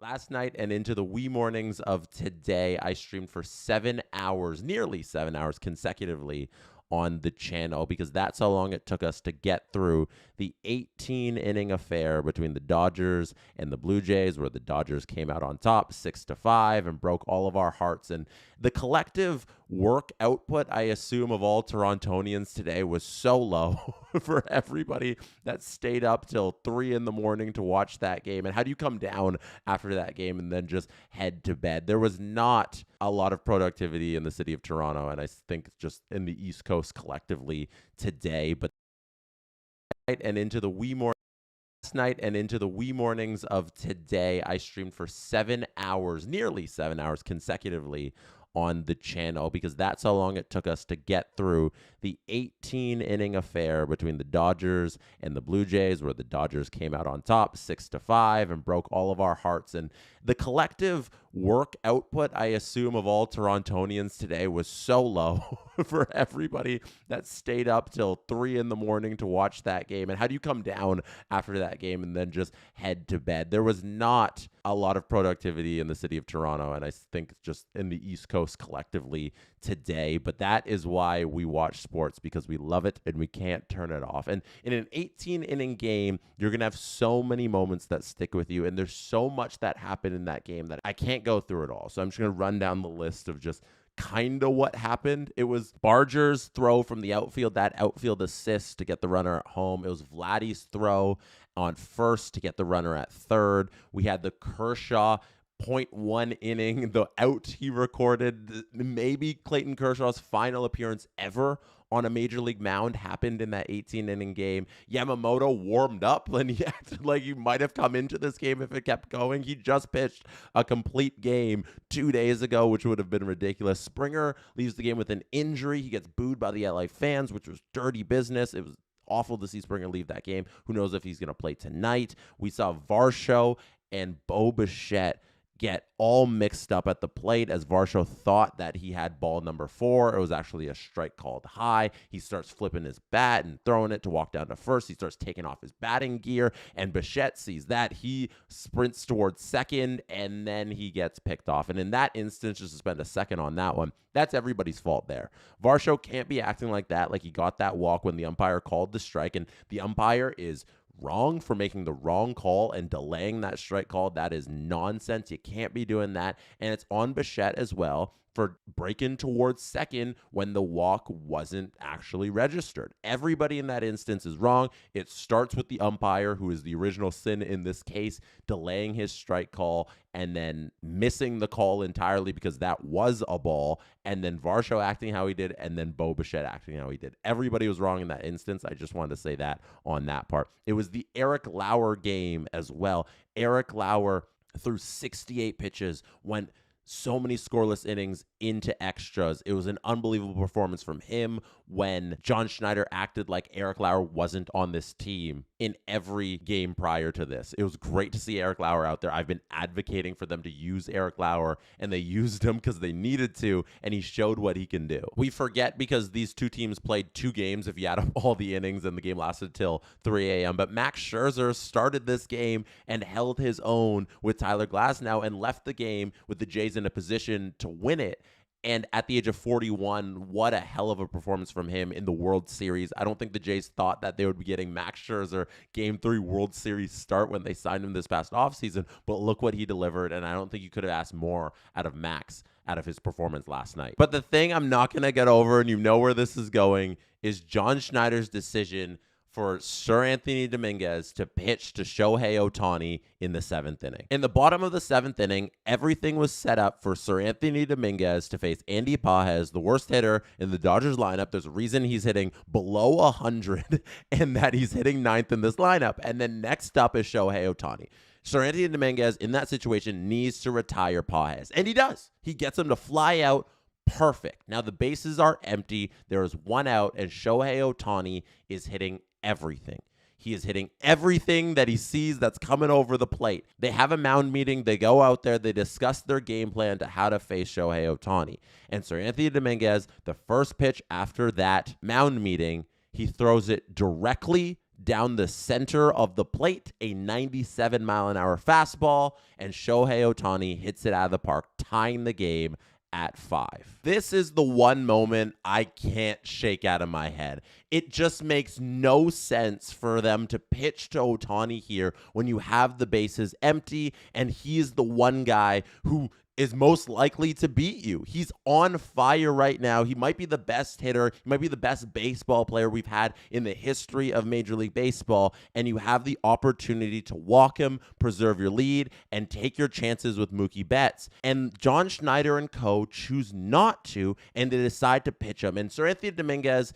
Last night and into the wee mornings of today, I streamed for 7 hours, nearly 7 hours consecutively on the channel because that's how long it took us to get through the 18-inning affair between the Dodgers and the Blue Jays, where the Dodgers came out on top 6-5 and broke all of our hearts. And the collective work output, I assume, of all Torontonians today was so low for everybody that stayed up till 3 in the morning to watch that game. And how do you come down after that game and then just head to bed? There was not a lot of productivity in the city of Toronto, and I think just in the East Coast collectively today. But and into the wee morning. Last night and into the wee mornings of today, I streamed for 7 hours, nearly 7 hours consecutively on the channel because that's how long it took us to get through the 18-inning affair between the Dodgers and the Blue Jays, where the Dodgers came out on top 6-5 and broke all of our hearts. And the collective work output, I assume, of all Torontonians today was so low for everybody that stayed up till 3 in the morning to watch that game. And how do you come down after that game and then just head to bed? There was not a lot of productivity in the city of Toronto, and I think just in the East Coast collectively today. But that is why we watch sports, because we love it and we can't turn it off. And in an 18-inning game, you're going to have so many moments that stick with you, and there's so much that happened in that game that I can't go through it all. So I'm just going to run down the list of just kind of what happened. It was Barger's throw from the outfield, that outfield assist to get the runner at home. It was Vladdy's throw on first to get the runner at third. We had the Kershaw 0.1 inning, the out he recorded. Maybe Clayton Kershaw's final appearance ever on a major league mound happened in that 18-inning game. Yamamoto warmed up and he acted like he might have come into this game if it kept going. He just pitched a complete game 2 days ago, which would have been ridiculous. Springer leaves the game with an injury. He gets booed by the LA fans, which was dirty business. It was awful to see Springer leave that game. Who knows if he's going to play tonight? We saw Varsho and Bo Bichette get all mixed up at the plate as Varsho thought that he had ball number 4. It was actually a strike called high. He starts flipping his bat and throwing it to walk down to first. He starts taking off his batting gear, and Bichette sees that. He sprints towards second, and then he gets picked off. And in that instance, just to spend a second on that one, that's everybody's fault there. Varsho can't be acting like that, like he got that walk when the umpire called the strike, and the umpire is wrong for making the wrong call and delaying that strike call. That is nonsense. You can't be doing that. And it's on Bichette as well for breaking towards second when the walk wasn't actually registered. Everybody in that instance is wrong. It starts with the umpire, who is the original sin in this case, delaying his strike call and then missing the call entirely because that was a ball, and then Varsho acting how he did, and then Bo Bichette acting how he did. Everybody was wrong in that instance. I just wanted to say that on that part. It was the Eric Lauer game as well. Eric Lauer threw 68 pitches, went so many scoreless innings into extras. It was an unbelievable performance from him when John Schneider acted like Eric Lauer wasn't on this team in every game prior to this. It was great to see Eric Lauer out there. I've been advocating for them to use Eric Lauer, and they used him because they needed to, and he showed what he can do. We forget because these two teams played 2 games if you add up all the innings, and the game lasted till 3 a.m. But Max Scherzer started this game and held his own with Tyler Glasnow and left the game with the Jays in a position to win it. And at the age of 41, what a hell of a performance from him in the World Series. I don't think the Jays thought that they would be getting Max Scherzer Game 3 World Series start when they signed him this past offseason, but look what he delivered, and I don't think you could have asked more out of Max out of his performance last night. But the thing I'm not going to get over, and you know where this is going, is John Schneider's decision for Sir Anthony Dominguez to pitch to Shohei Ohtani in the 7th inning. In the bottom of the 7th inning, everything was set up for Sir Anthony Dominguez to face Andy Pages, the worst hitter in the Dodgers lineup. There's a reason he's hitting below 100 and that he's hitting 9th in this lineup. And then next up is Shohei Ohtani. Sir Anthony Dominguez in that situation needs to retire Pages, and he does. He gets him to fly out. Perfect. Now the bases are empty. There is 1 out, and Shohei Ohtani is hitting everything. He is hitting everything that he sees that's coming over the plate. They have a mound meeting. They go out there. They discuss their game plan to how to face Shohei Ohtani. And Sir Anthony Dominguez, the first pitch after that mound meeting, he throws it directly down the center of the plate, a 97-mile-an-hour fastball, and Shohei Ohtani hits it out of the park, tying the game at 5. This is the one moment I can't shake out of my head. It just makes no sense for them to pitch to Ohtani here when you have the bases empty and he is the one guy who is most likely to beat you. He's on fire right now. He might be the best hitter. He might be the best baseball player we've had in the history of Major League Baseball. And you have the opportunity to walk him, preserve your lead, and take your chances with Mookie Betts. And John Schneider and co choose not to, and they decide to pitch him. And Seranthony Dominguez,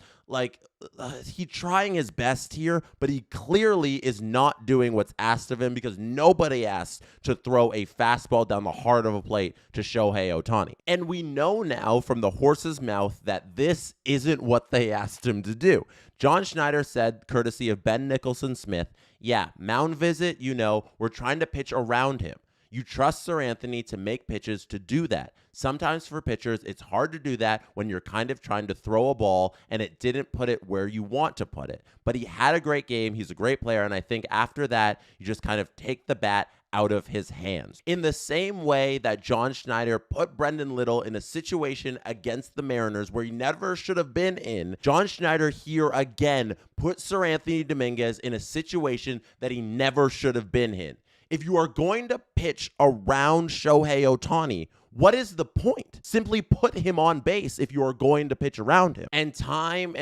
he's trying his best here, but he clearly is not doing what's asked of him because nobody asked to throw a fastball down the heart of a plate to Shohei Ohtani. And we know now from the horse's mouth that this isn't what they asked him to do. John Schneider said, courtesy of Ben Nicholson Smith, yeah, mound visit, we're trying to pitch around him. You trust Seranthony to make pitches to do that. Sometimes for pitchers, it's hard to do that when you're kind of trying to throw a ball and it didn't put it where you want to put it. But he had a great game. He's a great player. And I think after that, you just kind of take the bat out of his hands. In the same way that John Schneider put Brendan Little in a situation against the Mariners where he never should have been in, John Schneider here again put Seranthony Dominguez in a situation that he never should have been in. If you are going to pitch around Shohei Ohtani, what is the point? Simply put him on base if you are going to pitch around him. And time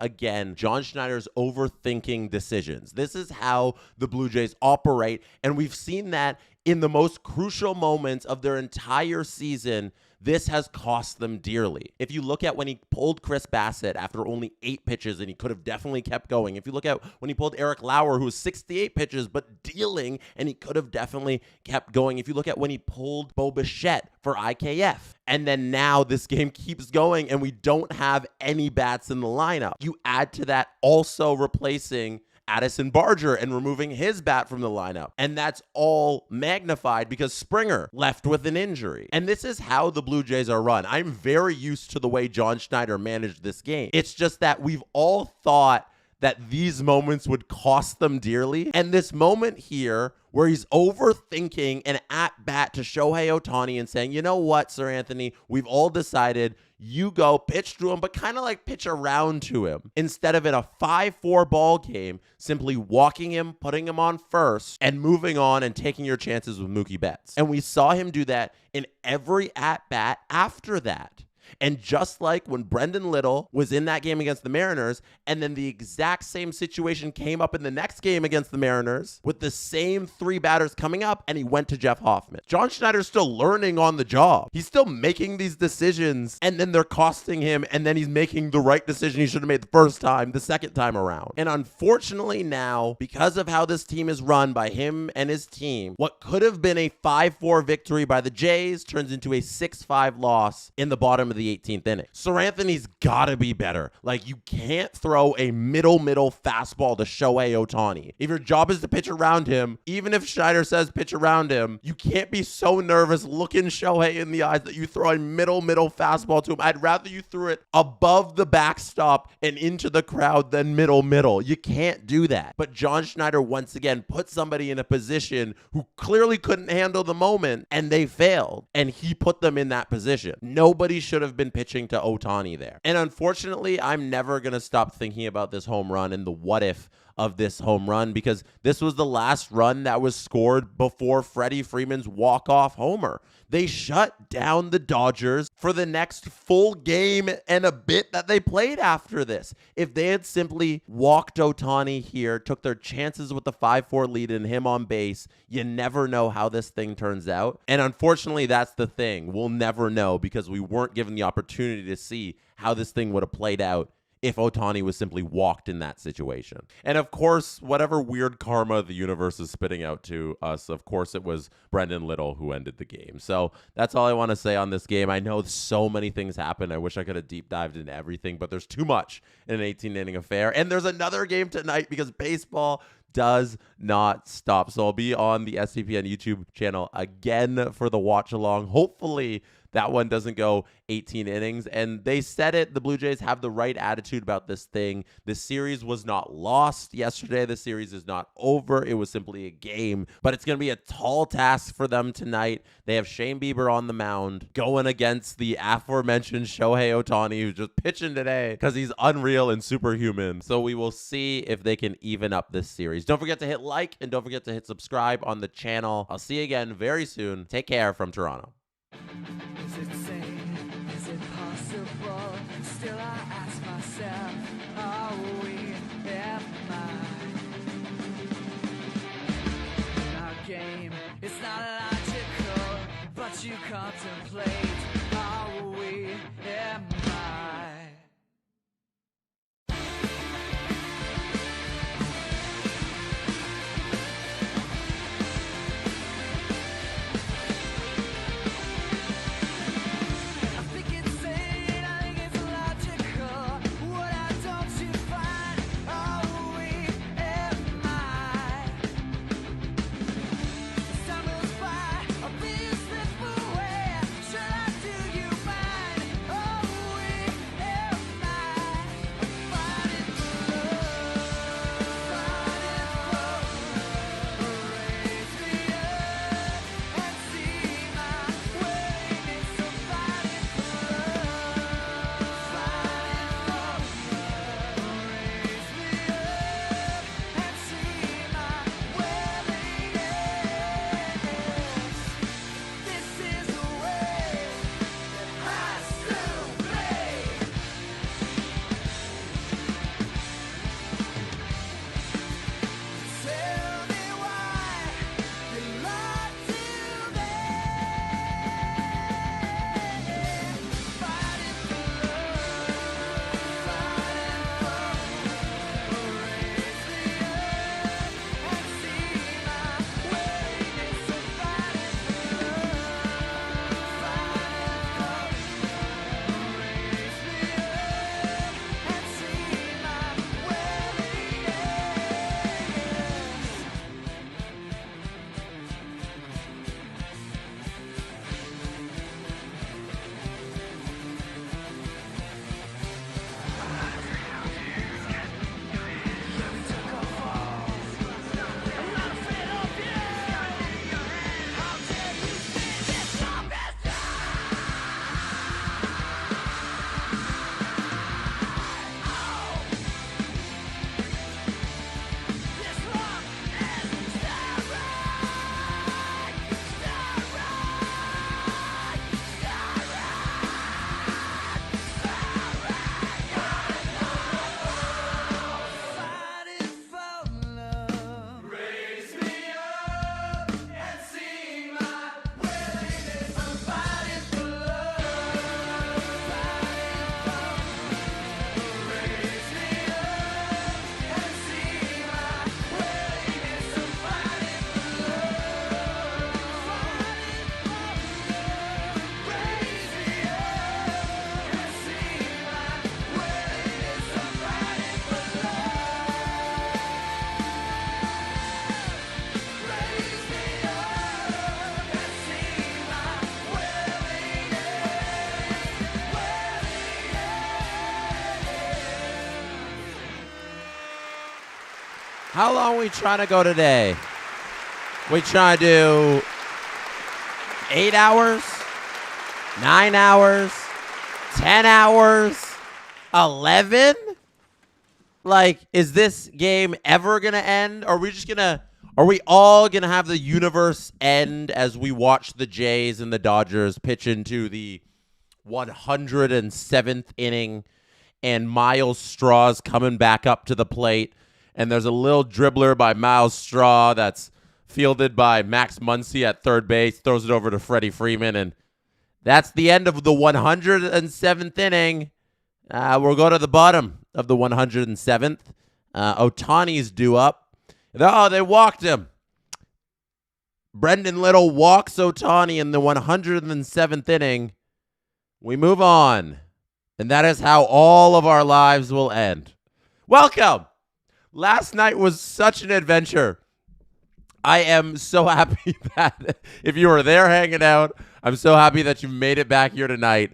again, John Schneider's overthinking decisions. This is how the Blue Jays operate, and we've seen that in the most crucial moments of their entire season. This has cost them dearly. If you look at when he pulled Chris Bassett after only 8 pitches, and he could have definitely kept going. If you look at when he pulled Eric Lauer, who was 68 pitches, but dealing, and he could have definitely kept going. If you look at when he pulled Bo Bichette for IKF. And then now this game keeps going, and we don't have any bats in the lineup. You add to that also replacing Addison Barger and removing his bat from the lineup. And that's all magnified because Springer left with an injury. And this is how the Blue Jays are run. I'm very used to the way John Schneider managed this game. It's just that we've all thought that these moments would cost them dearly. And this moment here where he's overthinking an at-bat to Shohei Ohtani and saying, you know what, Seranthony, we've all decided you go pitch to him, but kind of like pitch around to him. Instead of in a 5-4 ball game, simply walking him, putting him on first, and moving on and taking your chances with Mookie Betts. And we saw him do that in every at-bat after that. And just like when Brendan Little was in that game against the Mariners, and then the exact same situation came up in the next game against the Mariners with the same 3 batters coming up, and he went to Jeff Hoffman. John Schneider's still learning on the job. He's still making these decisions, and then they're costing him, and then he's making the right decision he should have made the first time, the second time around. And unfortunately now, because of how this team is run by him and his team, what could have been a 5-4 victory by the Jays turns into a 6-5 loss in the bottom of the 18th inning. Seranthony's gotta be better. You can't throw a middle fastball to Shohei Ohtani. If your job is to pitch around him, even if Schneider says pitch around him, you can't be so nervous looking Shohei in the eyes that you throw a middle fastball to him. I'd rather you threw it above the backstop and into the crowd than middle. You can't do that. But John Schneider once again put somebody in a position who clearly couldn't handle the moment, and they failed. And he put them in that position. Nobody should have been pitching to Ohtani there. And unfortunately, I'm never going to stop thinking about this home run and the what if of this home run, because this was the last run that was scored before Freddie Freeman's walk-off homer. They shut down the Dodgers for the next full game and a bit that they played after this. If they had simply walked Ohtani here, took their chances with the 5-4 lead and him on base, you never know how this thing turns out. And unfortunately, that's the thing. We'll never know because we weren't given the opportunity to see how this thing would have played out if Ohtani was simply walked in that situation. And of course, whatever weird karma the universe is spitting out to us, of course it was Brendan Little who ended the game. So that's all I want to say on this game. I know so many things happened. I wish I could have deep dived into everything, but there's too much in an 18-inning affair. And there's another game tonight because baseball does not stop. So I'll be on the SCPN YouTube channel again for the watch along. Hopefully that one doesn't go 18 innings. And they said it. The Blue Jays have the right attitude about this thing. This series was not lost yesterday. The series is not over. It was simply a game. But it's going to be a tall task for them tonight. They have Shane Bieber on the mound going against the aforementioned Shohei Ohtani, who's just pitching today because he's unreal and superhuman. So we will see if they can even up this series. Don't forget to hit like and don't forget to hit subscribe on the channel. I'll see you again very soon. Take care from Toronto. Is it sane? Is it possible? Still I ask myself, are we our game? It's not logical, but you contemplate, are we How long are we trying to go today? We trying to do 8 hours, 9 hours, 10 hours, 11? Like, is this game ever going to end? Are we all going to have the universe end as we watch the Jays and the Dodgers pitch into the 107th inning and Miles Straw's coming back up to the plate? And there's a little dribbler by Miles Straw that's fielded by Max Muncy at third base, throws it over to Freddie Freeman, and that's the end of the 107th inning. We'll go to the bottom of the 107th. Ohtani's due up. Oh, they walked him. Brendan Little walks Ohtani in the 107th inning. We move on. And that is how all of our lives will end. Welcome. Last night was such an adventure. I am so happy that if you were there hanging out, I'm so happy that you made it back here tonight.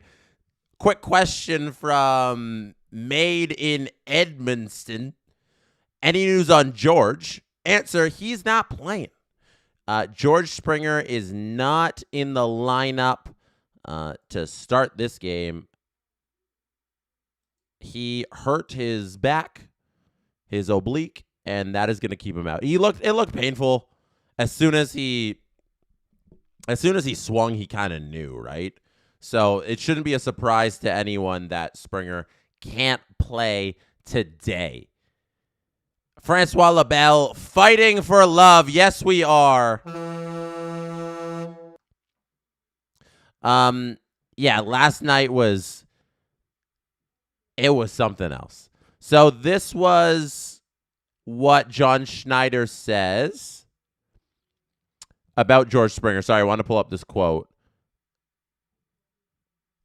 Quick question from Made in Edmundston. Any news on George? Answer, he's not playing. George Springer is not in the lineup to start this game. He hurt his back, his oblique, and that is going to keep him out. It looked painful. As soon as he swung, he kind of knew, right? So it shouldn't be a surprise to anyone that Springer can't play today. Francois LaBelle fighting for love. Yes, we are. Yeah, last night was something else. So this was what John Schneider says about George Springer. Sorry, I want to pull up this quote.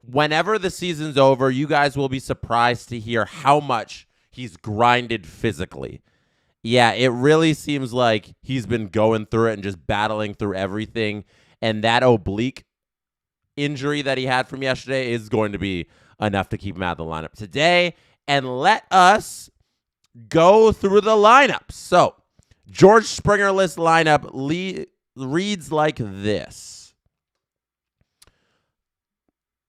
Whenever the season's over, you guys will be surprised to hear how much he's grinded physically. Yeah, it really seems like he's been going through it and just battling through everything. And that oblique injury that he had from yesterday is going to be enough to keep him out of the lineup today. And let us go through the lineup. So, George Springer list lineup reads like this.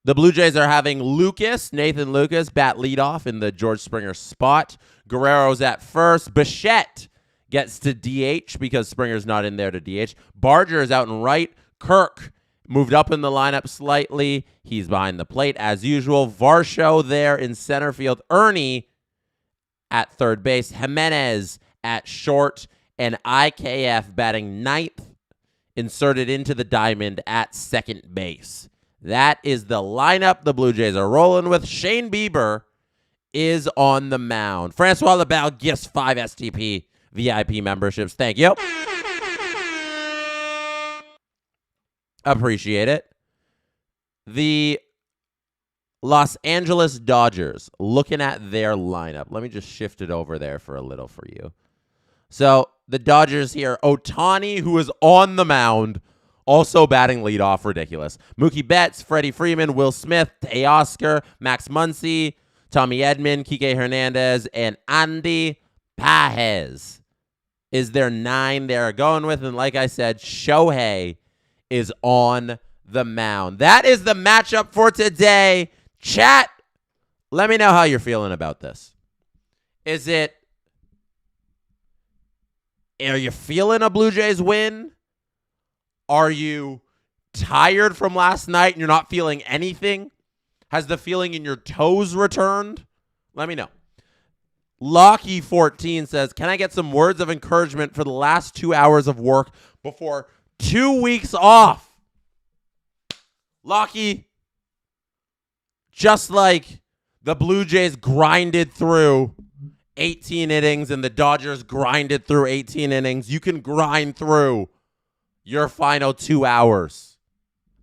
The Blue Jays are having Nathan Lucas, bat leadoff in the George Springer spot. Guerrero's at first. Bichette gets to DH because Springer's not in there to DH. Barger is out in right. Kirk moved up in the lineup slightly. He's behind the plate as usual. Varsho there in center field. Ernie at third base. Jimenez at short. And IKF batting ninth, inserted into the diamond at second base. That is the lineup the Blue Jays are rolling with. Shane Bieber is on the mound. Francois LaBelle gifts 5 SDP VIP memberships. Thank you. Appreciate it. The Los Angeles Dodgers, looking at their lineup. Let me just shift it over there for a little for you. So the Dodgers here, Ohtani, who is on the mound, also batting leadoff, ridiculous. Mookie Betts, Freddie Freeman, Will Smith, Teoscar, Max Muncy, Tommy Edman, Kike Hernandez, and Andy Pages is their 9 they're going with. And like I said, Shohei is on the mound. That is the matchup for today. Chat, let me know how you're feeling about this. Are you feeling a Blue Jays win? Are you tired from last night and you're not feeling anything? Has the feeling in your toes returned? Let me know. Locky14 says, can I get some words of encouragement for the last 2 hours of work before 2 weeks off? Locky, just like the Blue Jays grinded through 18 innings and the Dodgers grinded through 18 innings, you can grind through your final 2 hours.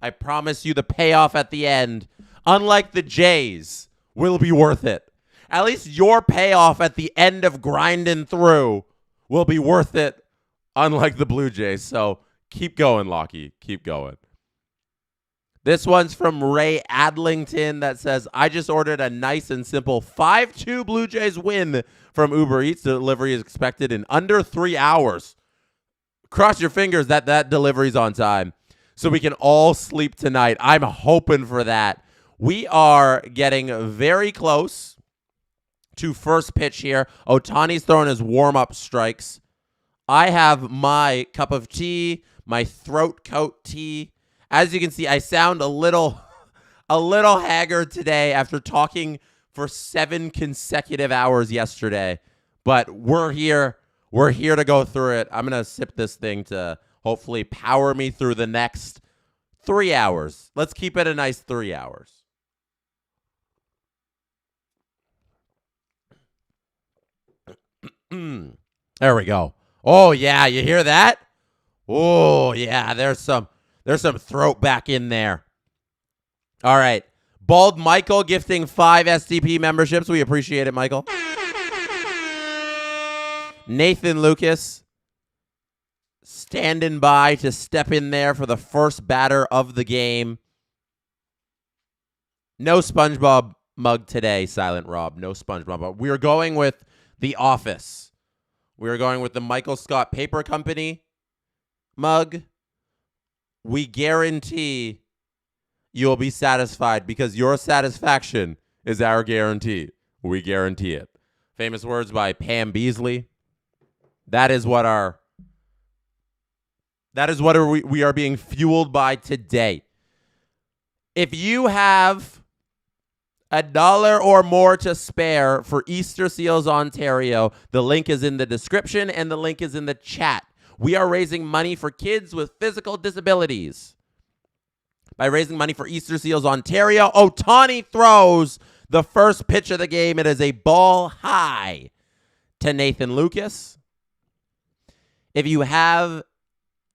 I promise you the payoff at the end, unlike the Jays, will be worth it. At least your payoff at the end of grinding through will be worth it, unlike the Blue Jays. So keep going, Locky. Keep going. This one's from Ray Adlington that says, I just ordered a nice and simple 5-2 Blue Jays win from Uber Eats. Delivery is expected in under 3 hours. Cross your fingers that delivery's on time so we can all sleep tonight. I'm hoping for that. We are getting very close to first pitch here. Ohtani's throwing his warm-up strikes. I have my cup of tea, my throat coat tea. As you can see, I sound a little haggard today after talking for 7 consecutive hours yesterday. But we're here. We're here to go through it. I'm going to sip this thing to hopefully power me through the next 3 hours. Let's keep it a nice 3 hours. There we go. Oh, yeah. You hear that? Oh, yeah. There's some throat back in there. All right. Bald Michael gifting 5 SDP memberships. We appreciate it, Michael. Nathan Lucas standing by to step in there for the first batter of the game. No SpongeBob mug today, Silent Rob. No SpongeBob. We are going with The Office. We are going with the Michael Scott Paper Company mug. We guarantee you'll be satisfied because your satisfaction is our guarantee. We guarantee it. Famous words by Pam Beasley. That is what we are being fueled by today. If you have $1 or more to spare for Easter Seals Ontario, the link is in the description and the link is in the chat. We are raising money for kids with physical disabilities. By raising money for Easter Seals Ontario, Ohtani throws the first pitch of the game. It is a ball high to Nathan Lucas. If you have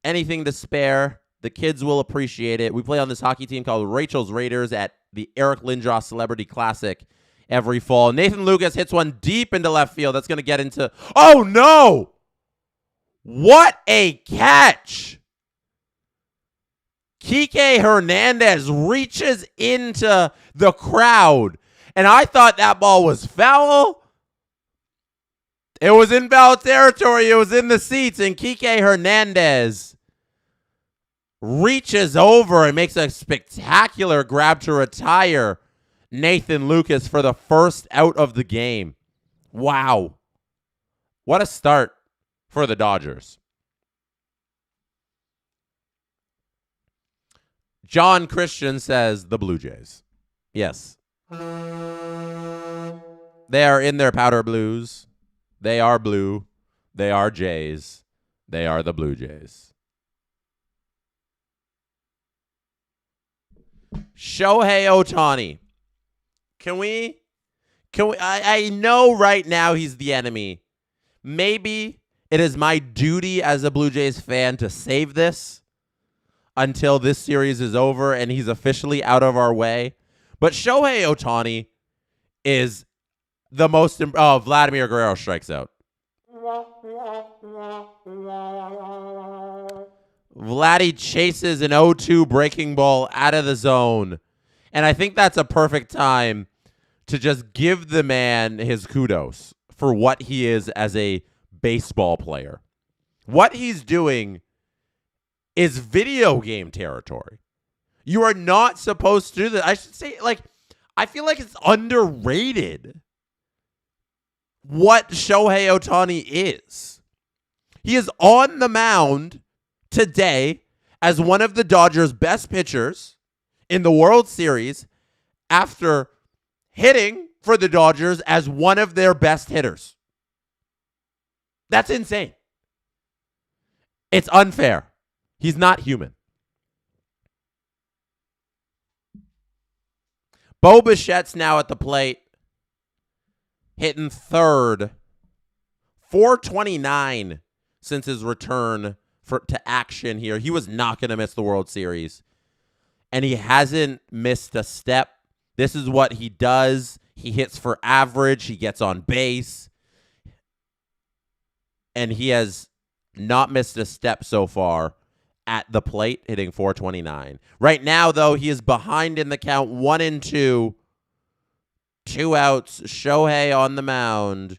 anything to spare, the kids will appreciate it. We play on this hockey team called Rachel's Raiders at the Eric Lindros Celebrity Classic every fall. Nathan Lucas hits one deep into left field. That's going to get into... Oh, no! What a catch! Kike Hernandez reaches into the crowd, and I thought that ball was foul. It was in foul territory. It was in the seats, and Kike Hernandez reaches over and makes a spectacular grab to retire Nathan Lucas for the first out of the game. Wow. What a start for the Dodgers. John Christian says the Blue Jays. Yes. They are in their powder blues. They are blue. They are Jays. They are the Blue Jays. Shohei Ohtani. Can we I know right now he's the enemy. Maybe it is my duty as a Blue Jays fan to save this until this series is over and he's officially out of our way. But Shohei Ohtani is the most... Oh, Vladimir Guerrero strikes out. Vladdy chases an 0-2 breaking ball out of the zone. And I think that's a perfect time to just give the man his kudos for what he is as a baseball player. What he's doing is video game territory. You are not supposed to do that. I should say, I feel like it's underrated what Shohei Ohtani is. He is on the mound today as one of the Dodgers' best pitchers in the World Series after hitting for the Dodgers as one of their best hitters. That's insane. It's unfair. He's not human. Bo Bichette's now at the plate, hitting third. 429 since his return to action here. He was not going to miss the World Series. And he hasn't missed a step. This is what he does. He hits for average. He gets on base. And he has not missed a step so far at the plate, hitting 429. Right now, though, he is behind in the count, 1-2. 2 outs. Shohei on the mound,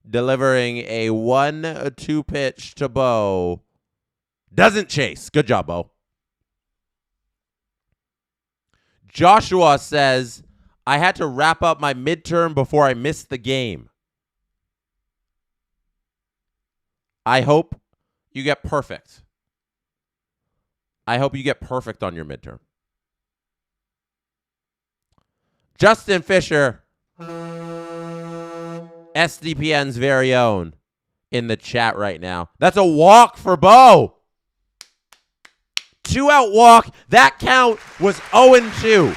delivering a 1-2 pitch to Bo. Doesn't chase. Good job, Bo. Joshua says, I had to wrap up my midterm before I missed the game. I hope you get perfect. I hope you get perfect on your midterm. Justin Fisher, SDPN's very own, in the chat right now. That's a walk for Bo. 2-out walk. That count was 0-2.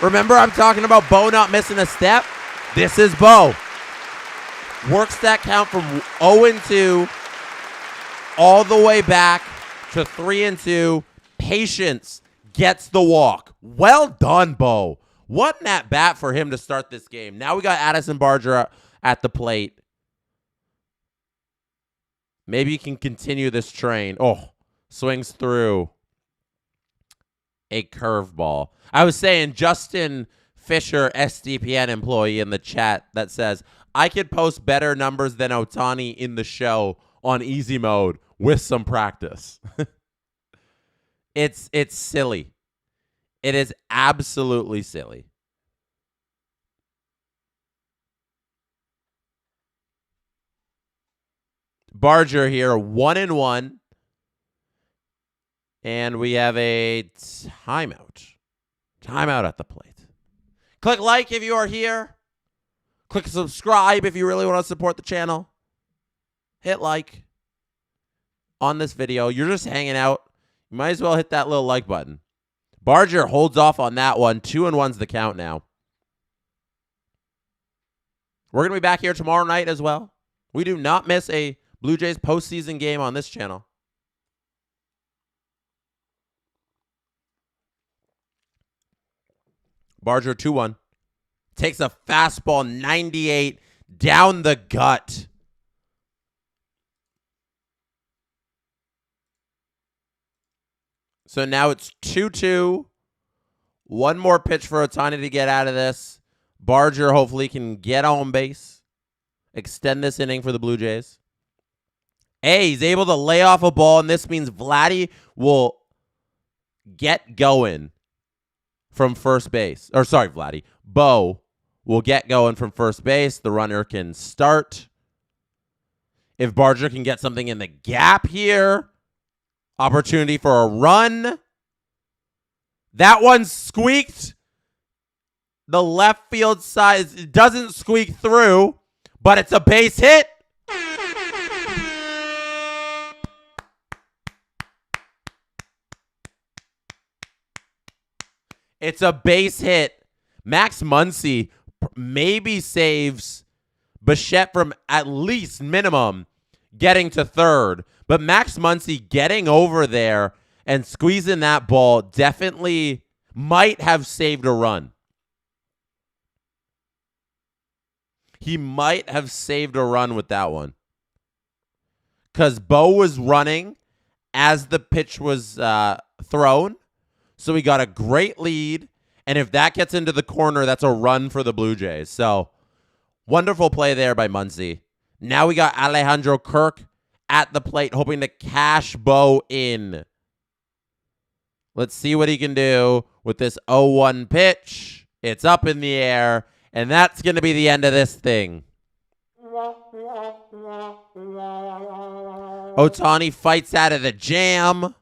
Remember, I'm talking about Bo not missing a step? This is Bo. Works that count from 0-2 all the way back to 3-2. Patience gets the walk. Well done, Bo. What an at-bat for him to start this game. Now we got Addison Barger at the plate. Maybe you can continue this train. Oh, swings through a curveball. I was saying Justin Fisher, SDPN employee in the chat that says, I could post better numbers than Ohtani in the show on easy mode with some practice. It's silly. It is absolutely silly. Barger here, 1-1. And we have a timeout. Timeout at the plate. Click like if you are here. Click subscribe if you really want to support the channel. Hit like on this video. You're just hanging out. You might as well hit that little like button. Barger holds off on that one. 2-1's the count now. We're going to be back here tomorrow night as well. We do not miss a Blue Jays postseason game on this channel. Barger 2-1. Takes a fastball 98 down the gut. So now it's 2-2. One more pitch for Ohtani to get out of this. Barger hopefully can get on base. Extend this inning for the Blue Jays. Hey, he's able to lay off a ball, and this means Vladdy will get going from first base. Or sorry, Vladdy. Bo will get going from first base. The runner can start. If Barger can get something in the gap here, opportunity for a run. That one squeaked. The left field side, it doesn't squeak through, but it's a base hit. It's a base hit. Max Muncy maybe saves Bichette from at least minimum getting to third. But Max Muncy getting over there and squeezing that ball definitely might have saved a run. He might have saved a run with that one. Because Bo was running as the pitch was thrown. So we got a great lead. And if that gets into the corner, that's a run for the Blue Jays. So wonderful play there by Muncy. Now we got Alejandro Kirk at the plate, hoping to cash Bo in. Let's see what he can do with this 0-1 pitch. It's up in the air, and that's going to be the end of this thing. Ohtani fights out of the jam.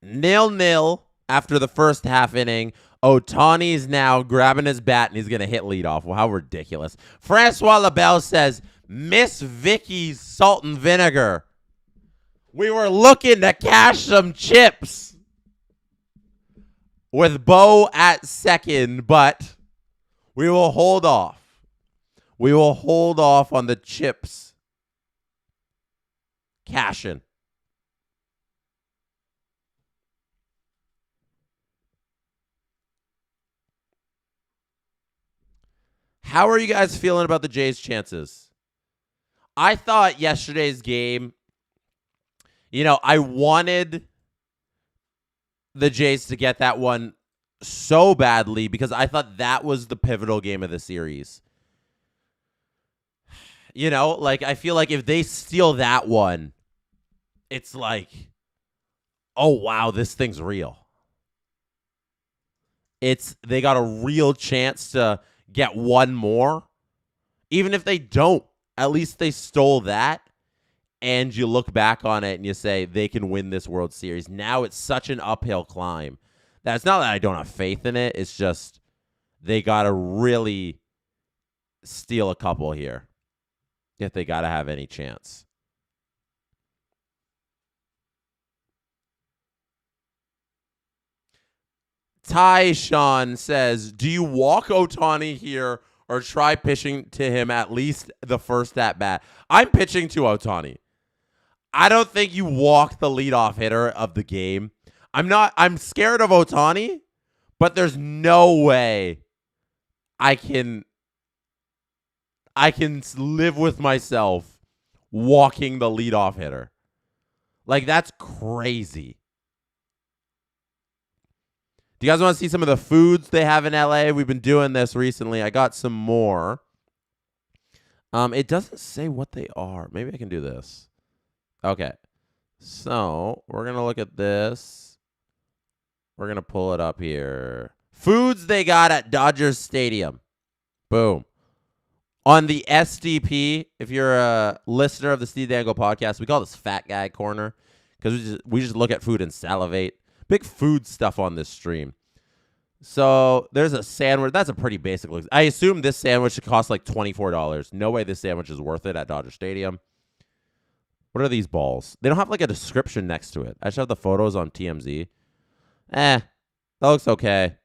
0-0 after the first half inning. Ohtani's now grabbing his bat, and he's going to hit leadoff. Well, how ridiculous. Francois LaBelle says, Miss Vicky's salt and vinegar. We were looking to cash some chips with Bo at second, but we will hold off. We will hold off on the chips cashing. How are you guys feeling about the Jays' chances? I thought yesterday's game, I wanted the Jays to get that one so badly because I thought that was the pivotal game of the series. I feel like if they steal that one, it's like, oh, wow, this thing's real. They got a real chance to get one more. Even if they don't, at least they stole that. And you look back on it and you say they can win this World Series. Now it's such an uphill climb. That's not that I don't have faith in it. It's just they got to really steal a couple here if they got to have any chance. Ty Sean says, do you walk Ohtani here or try pitching to him at least the first at-bat? I'm pitching to Ohtani. I don't think you walk the leadoff hitter of the game. I'm scared of Ohtani, but there's no way I can I can live with myself walking the leadoff hitter. Like, that's crazy. Do you guys want to see some of the foods they have in LA? We've been doing this recently. I got some more. It doesn't say what they are. Maybe I can do this. Okay. So, we're going to look at this. We're going to pull it up here. Foods they got at Dodgers Stadium. Boom. On the SDP, if you're a listener of the Steve Dangle podcast, we call this Fat Guy Corner because we just look at food and salivate. Big food stuff on this stream. So there's a sandwich. That's a pretty basic look. I assume this sandwich costs like $24. No way this sandwich is worth it at Dodger Stadium. What are these balls? They don't have like a description next to it. I just have the photos on TMZ. That looks okay.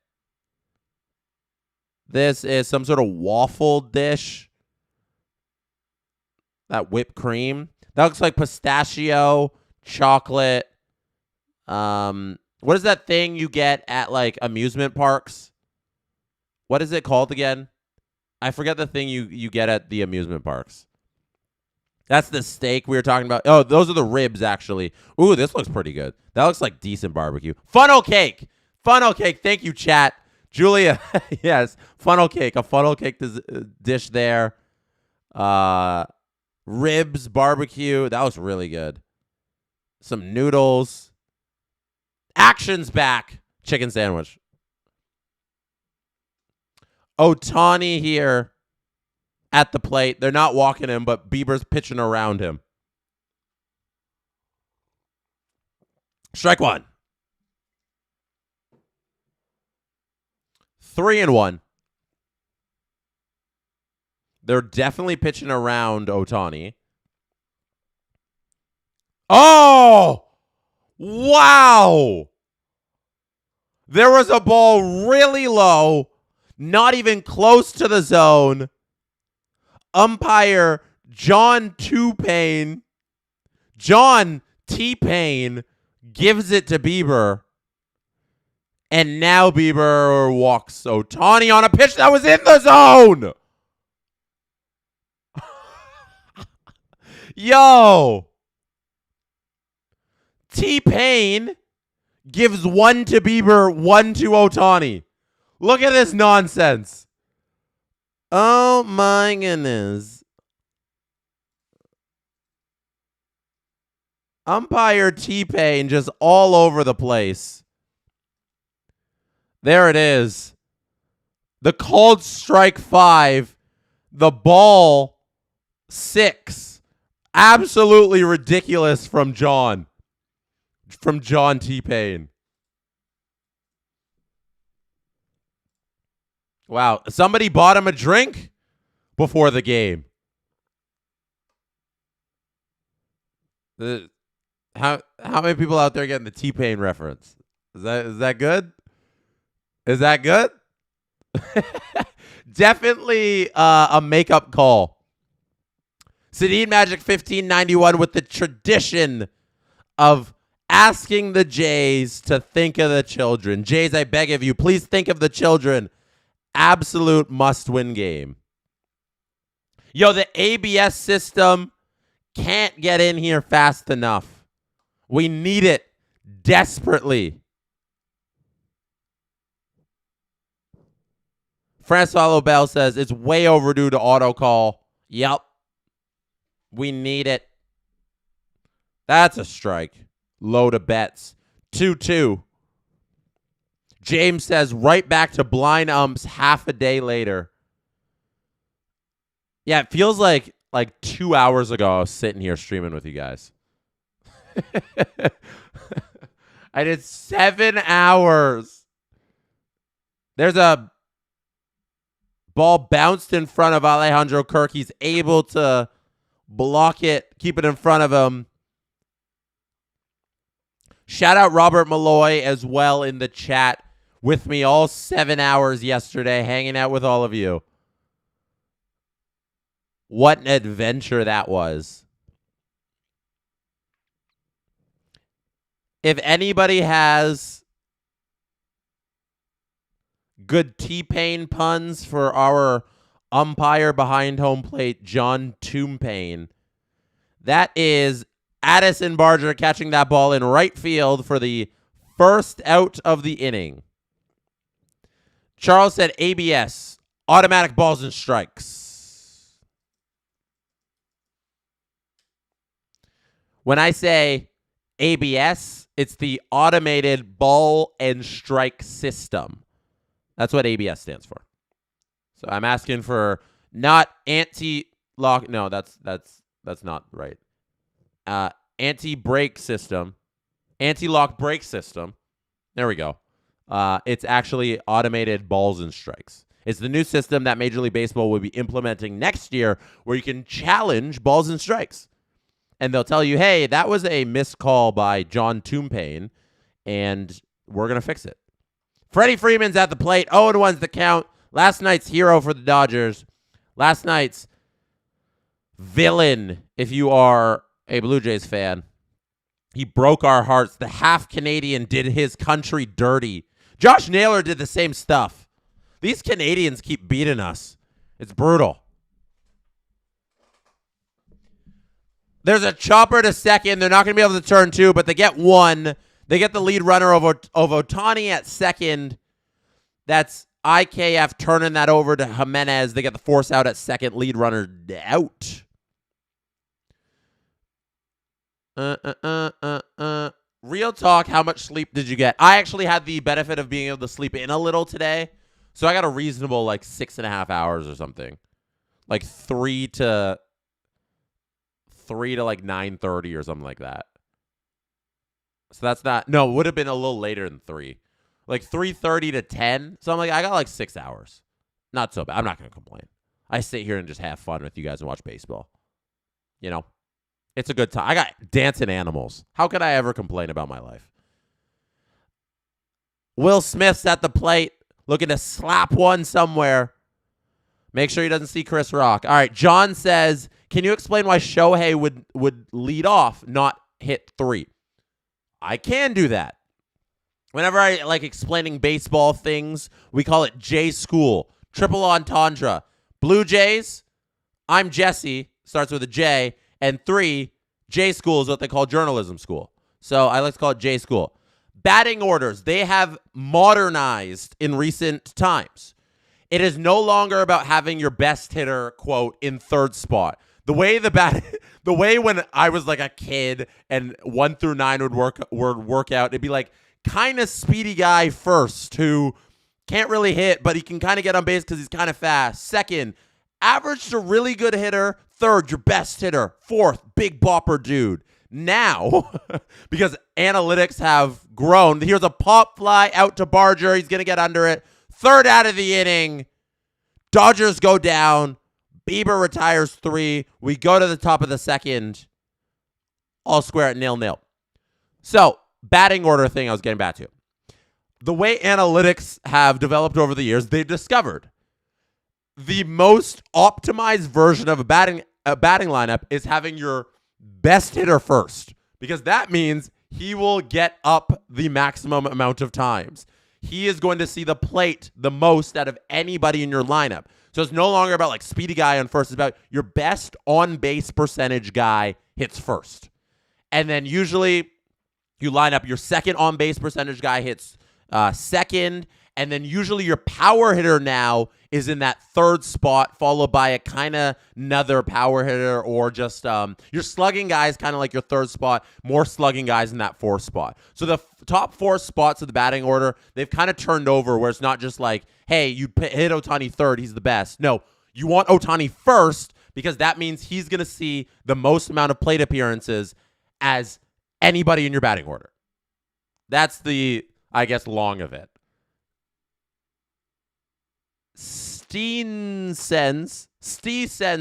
This is some sort of waffle dish. That whipped cream. That looks like pistachio, chocolate. What is that thing you get at like amusement parks? What is it called again? I forget the thing you get at the amusement parks. That's the steak we were talking about. Oh, those are the ribs, actually. Ooh, this looks pretty good. That looks like decent barbecue. Funnel cake. Funnel cake. Thank you, chat. Julia, yes. Funnel cake. A funnel cake dish there. Ribs, barbecue. That was really good. Some noodles. Action's back. Chicken sandwich. Ohtani here at the plate. They're not walking him, but Bieber's pitching around him. Strike one. 3-1. They're definitely pitching around Ohtani. Oh! Wow! There was a ball really low, not even close to the zone. Umpire John T-Pain gives it to Bieber. And now Bieber walks Ohtani on a pitch that was in the zone. Yo. T-Pain gives one to Bieber, one to Ohtani. Look at this nonsense. Oh my goodness. Umpire T-Pain just all over the place. There it is. The called strike 5. The ball 6. Absolutely ridiculous from John. From John T-Pain. Wow. Somebody bought him a drink before the game. How many people out there getting the T-Pain reference? Is that good? Is that good? Definitely a makeup call. Sedin Magic 1591 with the tradition of asking the Jays to think of the children. Jays, I beg of you, please think of the children. Absolute must-win game. Yo, the ABS system can't get in here fast enough. We need it desperately. Francois Lobel says it's way overdue to auto call. Yep. We need it. That's a strike. Load of bets. 2-2. James says right back to blind umps half a day later. Yeah, it feels like 2 hours ago I was sitting here streaming with you guys. I did 7 hours. There's a ball bounced in front of Alejandro Kirk. He's able to block it, keep it in front of him. Shout out Robert Malloy as well in the chat with me all 7 hours yesterday, hanging out with all of you. What an adventure that was. If anybody has good T-Pain puns for our umpire behind home plate, John Tombpain. That is Addison Barger catching that ball in right field for the first out of the inning. Charles said ABS, automatic balls and strikes. When I say ABS, it's the automated ball and strike system. That's what ABS stands for. So I'm asking for not anti-lock. No, that's not right. Anti-brake system. Anti-lock brake system. There we go. It's actually automated balls and strikes. It's the new system that Major League Baseball will be implementing next year where you can challenge balls and strikes. And they'll tell you, hey, that was a missed call by John Tombpain, and we're going to fix it. Freddie Freeman's at the plate. 0-1's the count. Last night's hero for the Dodgers. Last night's villain, if you are a Blue Jays fan. He broke our hearts. The half-Canadian did his country dirty. Josh Naylor did the same stuff. These Canadians keep beating us. It's brutal. There's a chopper to second. They're not going to be able to turn two, but they get one. They get the lead runner of Ohtani at second. That's IKF turning that over to Jimenez. They get the force out at second. Lead runner out. Real talk, how much sleep did you get? I actually had the benefit of being able to sleep in a little today. So I got a reasonable, like, 6.5 hours or something. Like 3 to like 9:30 or something like that. So that's not, no, it would have been a little later than 3. Like 3:30 to 10. So I'm like, I got like 6 hours. Not so bad. I'm not going to complain. I sit here and just have fun with you guys and watch baseball. You know? It's a good time. I got dancing animals. How could I ever complain about my life? Will Smith's at the plate, looking to slap one somewhere. Make sure he doesn't see Chris Rock. All right, John says, can you explain why Shohei would lead off, not hit 3? I can do that. Whenever I like explaining baseball things, we call it J School. Triple entendre. Blue Jays, I'm Jesse, starts with a J. And 3, J School is what they call journalism school. So I like to call it J School. Batting orders, they have modernized in recent times. It is no longer about having your best hitter, quote, in third spot. The way when I was like a kid and 1 through 9 would work out, it'd be like kind of speedy guy first who can't really hit, but he can kind of get on base because he's kind of fast. Second, average to really good hitter. Third, your best hitter. Fourth, big bopper dude. Now, because analytics have grown, here's a pop fly out to Barger. He's going to get under it. Third out of the inning. Dodgers go down. Bieber retires 3. We go to the top of the second. All square at 0-0. So, batting order thing I was getting back to. The way analytics have developed over the years, they've discovered the most optimized version of a batting lineup is having your best hitter first, because that means he will get up the maximum amount of times. He is going to see the plate the most out of anybody in your lineup. So it's no longer about like speedy guy on first. It's about your best on-base percentage guy hits first. And then usually you line up your second on-base percentage guy hits second. And then usually your power hitter now is in that third spot, followed by a kind of another power hitter, or just your slugging guys kind of like your third spot, more slugging guys in that fourth spot. So the top 4 spots of the batting order, they've kind of turned over where it's not just like, hey, you hit Ohtani third, he's the best. No, you want Ohtani first because that means he's going to see the most amount of plate appearances as anybody in your batting order. That's the, I guess, long of it. Steve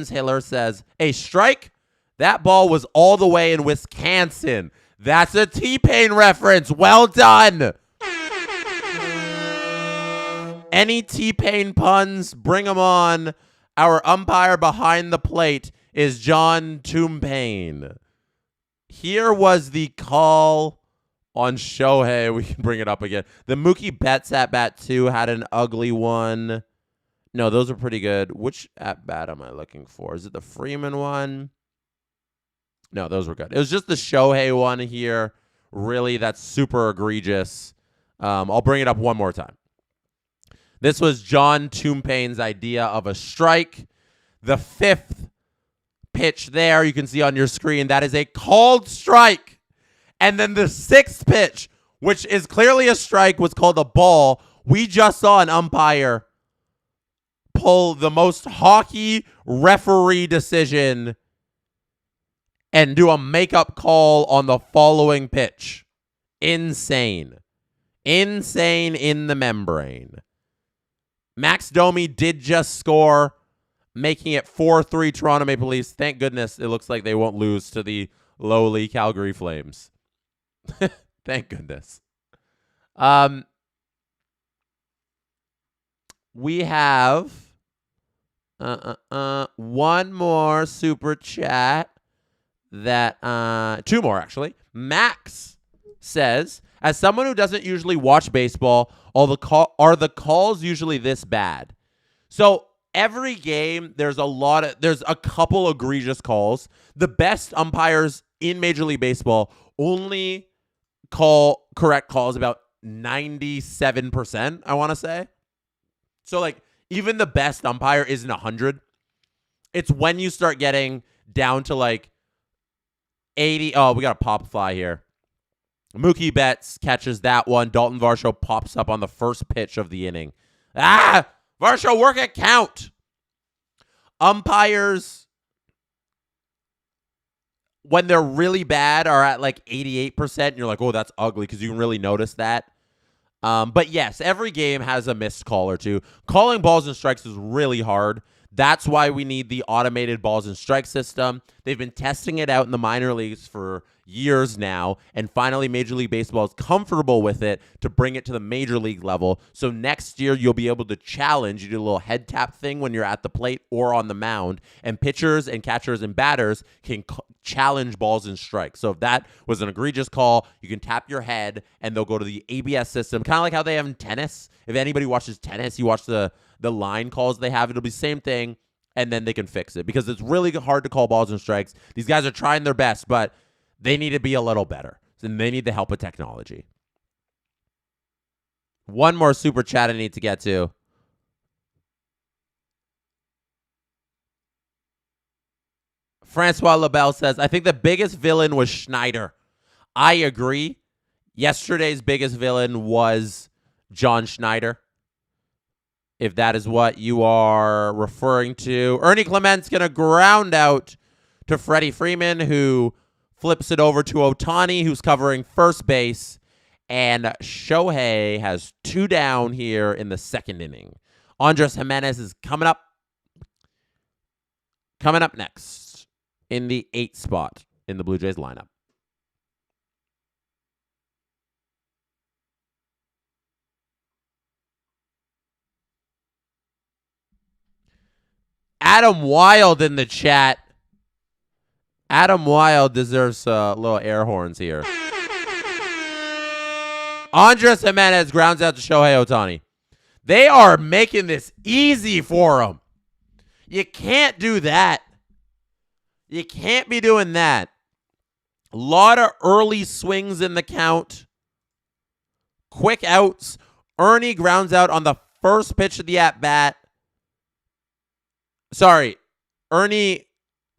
Hiller says, a strike? That ball was all the way in Wisconsin. That's a T-Pain reference. Well done. Any T-Pain puns, bring them on. Our umpire behind the plate is John Tombpain. Here was the call on Shohei. We can bring it up again. The Mookie Betts at bat 2 had an ugly one. No, those are pretty good. Which at-bat am I looking for? Is it the Freeman one? No, those were good. It was just the Shohei one here. Really, that's super egregious. I'll bring it up one more time. This was John Toonpain's idea of a strike. The 5th pitch there, you can see on your screen, that is a called strike. And then the 6th pitch, which is clearly a strike, was called a ball. We just saw an umpire pull the most hockey referee decision and do a makeup call on the following pitch. Insane. Insane in the membrane. Max Domi did just score, making it 4-3 Toronto Maple Leafs. Thank goodness it looks like they won't lose to the lowly Calgary Flames. Thank goodness. We have one more super chat that 2 more actually. Max says, as someone who doesn't usually watch baseball, are the calls usually this bad? So every game there's a couple egregious calls. The best umpires in Major League Baseball only call correct calls about 97%, I want to say. So like even the best umpire isn't 100. It's when you start getting down to like 80. Oh, we got a pop fly here. Mookie Betts catches that one. Dalton Varsho pops up on the first pitch of the inning. Varsho, work it count. Umpires, when they're really bad, are at like 88%. And you're like, oh, that's ugly, because you can really notice that. But yes, every game has a missed call or two. Calling balls and strikes is really hard. That's why we need the automated balls and strike system. They've been testing it out in the minor leagues for years now, and finally Major League Baseball is comfortable with it to bring it to the major league level. So next year you'll be able to challenge. You do a little head tap thing when you're at the plate or on the mound, and pitchers and catchers and batters can challenge balls and strikes. So if that was an egregious call, you can tap your head and they'll go to the ABS system, kind of like how they have in tennis. If anybody watches tennis, you watch the line calls they have, it'll be the same thing, and then they can fix it, because it's really hard to call balls and strikes. These guys are trying their best, but they need to be a little better. So they need the help of technology. One more super chat I need to get to. Francois LaBelle says, I think the biggest villain was Schneider. I agree. Yesterday's biggest villain was John Schneider, if that is what you are referring to. Ernie Clement's going to ground out to Freddie Freeman, who flips it over to Ohtani, who's covering first base. And Shohei has 2 down here in the 2nd inning. Andres Jimenez is coming up next in the 8th spot in the Blue Jays lineup. Adam Wild in the chat. Adam Wild deserves little air horns here. Andres Jimenez grounds out to Shohei Ohtani. They are making this easy for him. You can't do that. You can't be doing that. A lot of early swings in the count. Quick outs. Ernie grounds out on the first pitch of the at-bat. Sorry, Ernie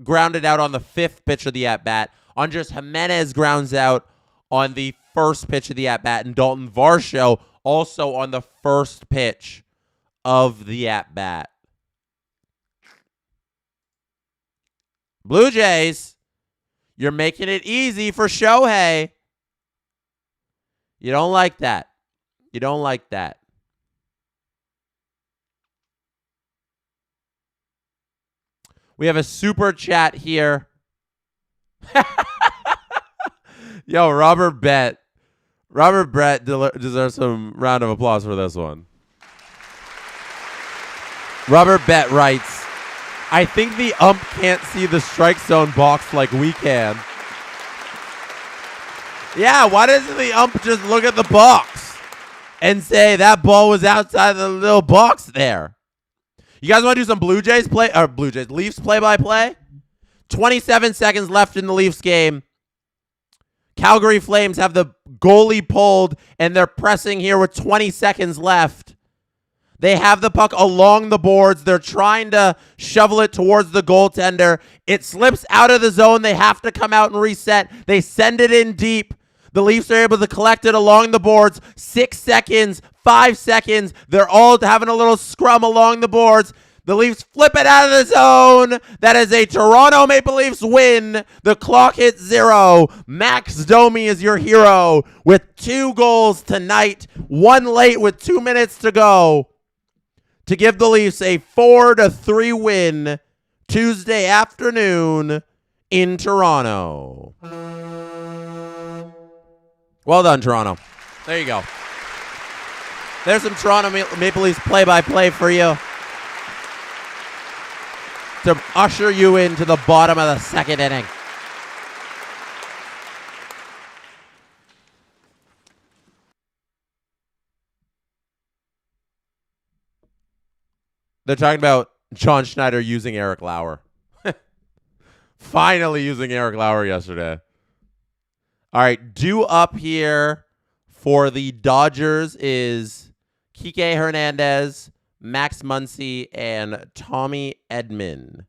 grounded out on the 5th pitch of the at-bat. Andres Jimenez grounds out on the first pitch of the at-bat. And Dalton Varsho also on the first pitch of the at-bat. Blue Jays, you're making it easy for Shohei. You don't like that. You don't like that. We have a super chat here. Yo, Robert Brett deserves some round of applause for this one. Robert Bett writes, I think the ump can't see the strike zone box like we can. Yeah, why doesn't the ump just look at the box and say that ball was outside the little box there? You guys want to do some Leafs play-by-play? 27 seconds left in the Leafs game. Calgary Flames have the goalie pulled, and they're pressing here with 20 seconds left. They have the puck along the boards. They're trying to shovel it towards the goaltender. It slips out of the zone. They have to come out and reset. They send it in deep. The Leafs are able to collect it along the boards. 6 seconds, 5 seconds. They're all having a little scrum along the boards. The Leafs flip it out of the zone. That is a Toronto Maple Leafs win. The clock hits 0. Max Domi is your hero with 2 goals tonight. 1 late with 2 minutes to go to give the Leafs a 4-3 win Tuesday afternoon in Toronto. Well done, Toronto. There you go. There's some Toronto Maple Leafs play-by-play for you to usher you into the bottom of the second inning. They're talking about John Schneider using Eric Lauer. Finally using Eric Lauer yesterday. All right, due up here for the Dodgers is Kike Hernandez, Max Muncy, and Tommy Edman.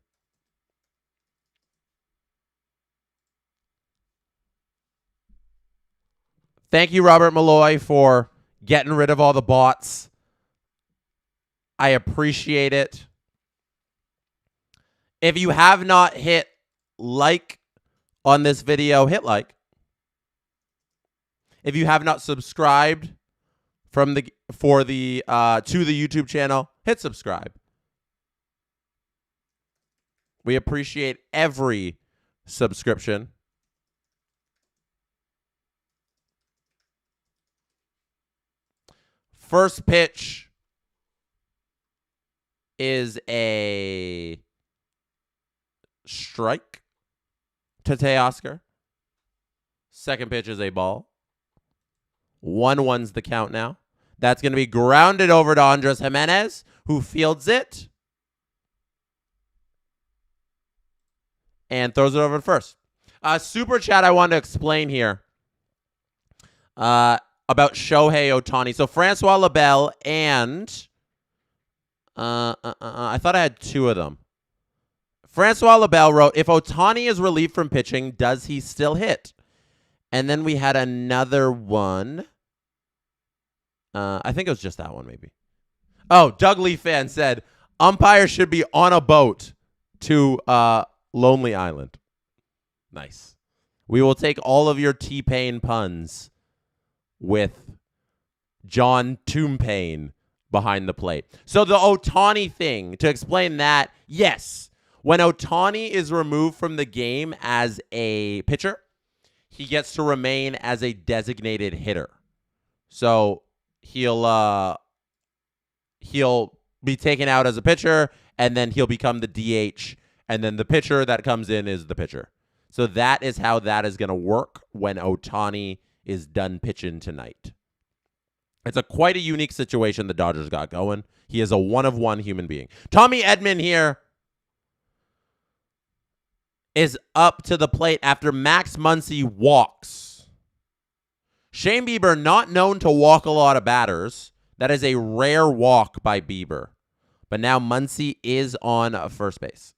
Thank you, Robert Malloy, for getting rid of all the bots. I appreciate it. If you have not hit like on this video, hit like. If you have not subscribed to the YouTube channel, hit subscribe. We appreciate every subscription. First pitch is a strike to Teoscar. Second pitch is a ball. 1-1's the count now. That's going to be grounded over to Andres Jimenez, who fields it and throws it over to first. Super chat I wanted to explain here about Shohei Ohtani. So Francois Labelle and I thought I had 2 of them. Francois Labelle wrote, if Ohtani is relieved from pitching, does he still hit? And then we had another one. I think it was just that one, maybe. Oh, Doug Lee fan said, umpire should be on a boat to Lonely Island. Nice. We will take all of your T-Pain puns with John Tombpain behind the plate. So the Ohtani thing, to explain that, yes, when Ohtani is removed from the game as a pitcher, he gets to remain as a designated hitter. So he'll be taken out as a pitcher, and then he'll become the DH, and then the pitcher that comes in is the pitcher. So that is how that is going to work when Ohtani is done pitching tonight. It's quite a unique situation the Dodgers got going. He is a one-of-one human being. Tommy Edman here is up to the plate after Max Muncy walks. Shane Bieber, not known to walk a lot of batters. That is a rare walk by Bieber. But now Muncy is on first base.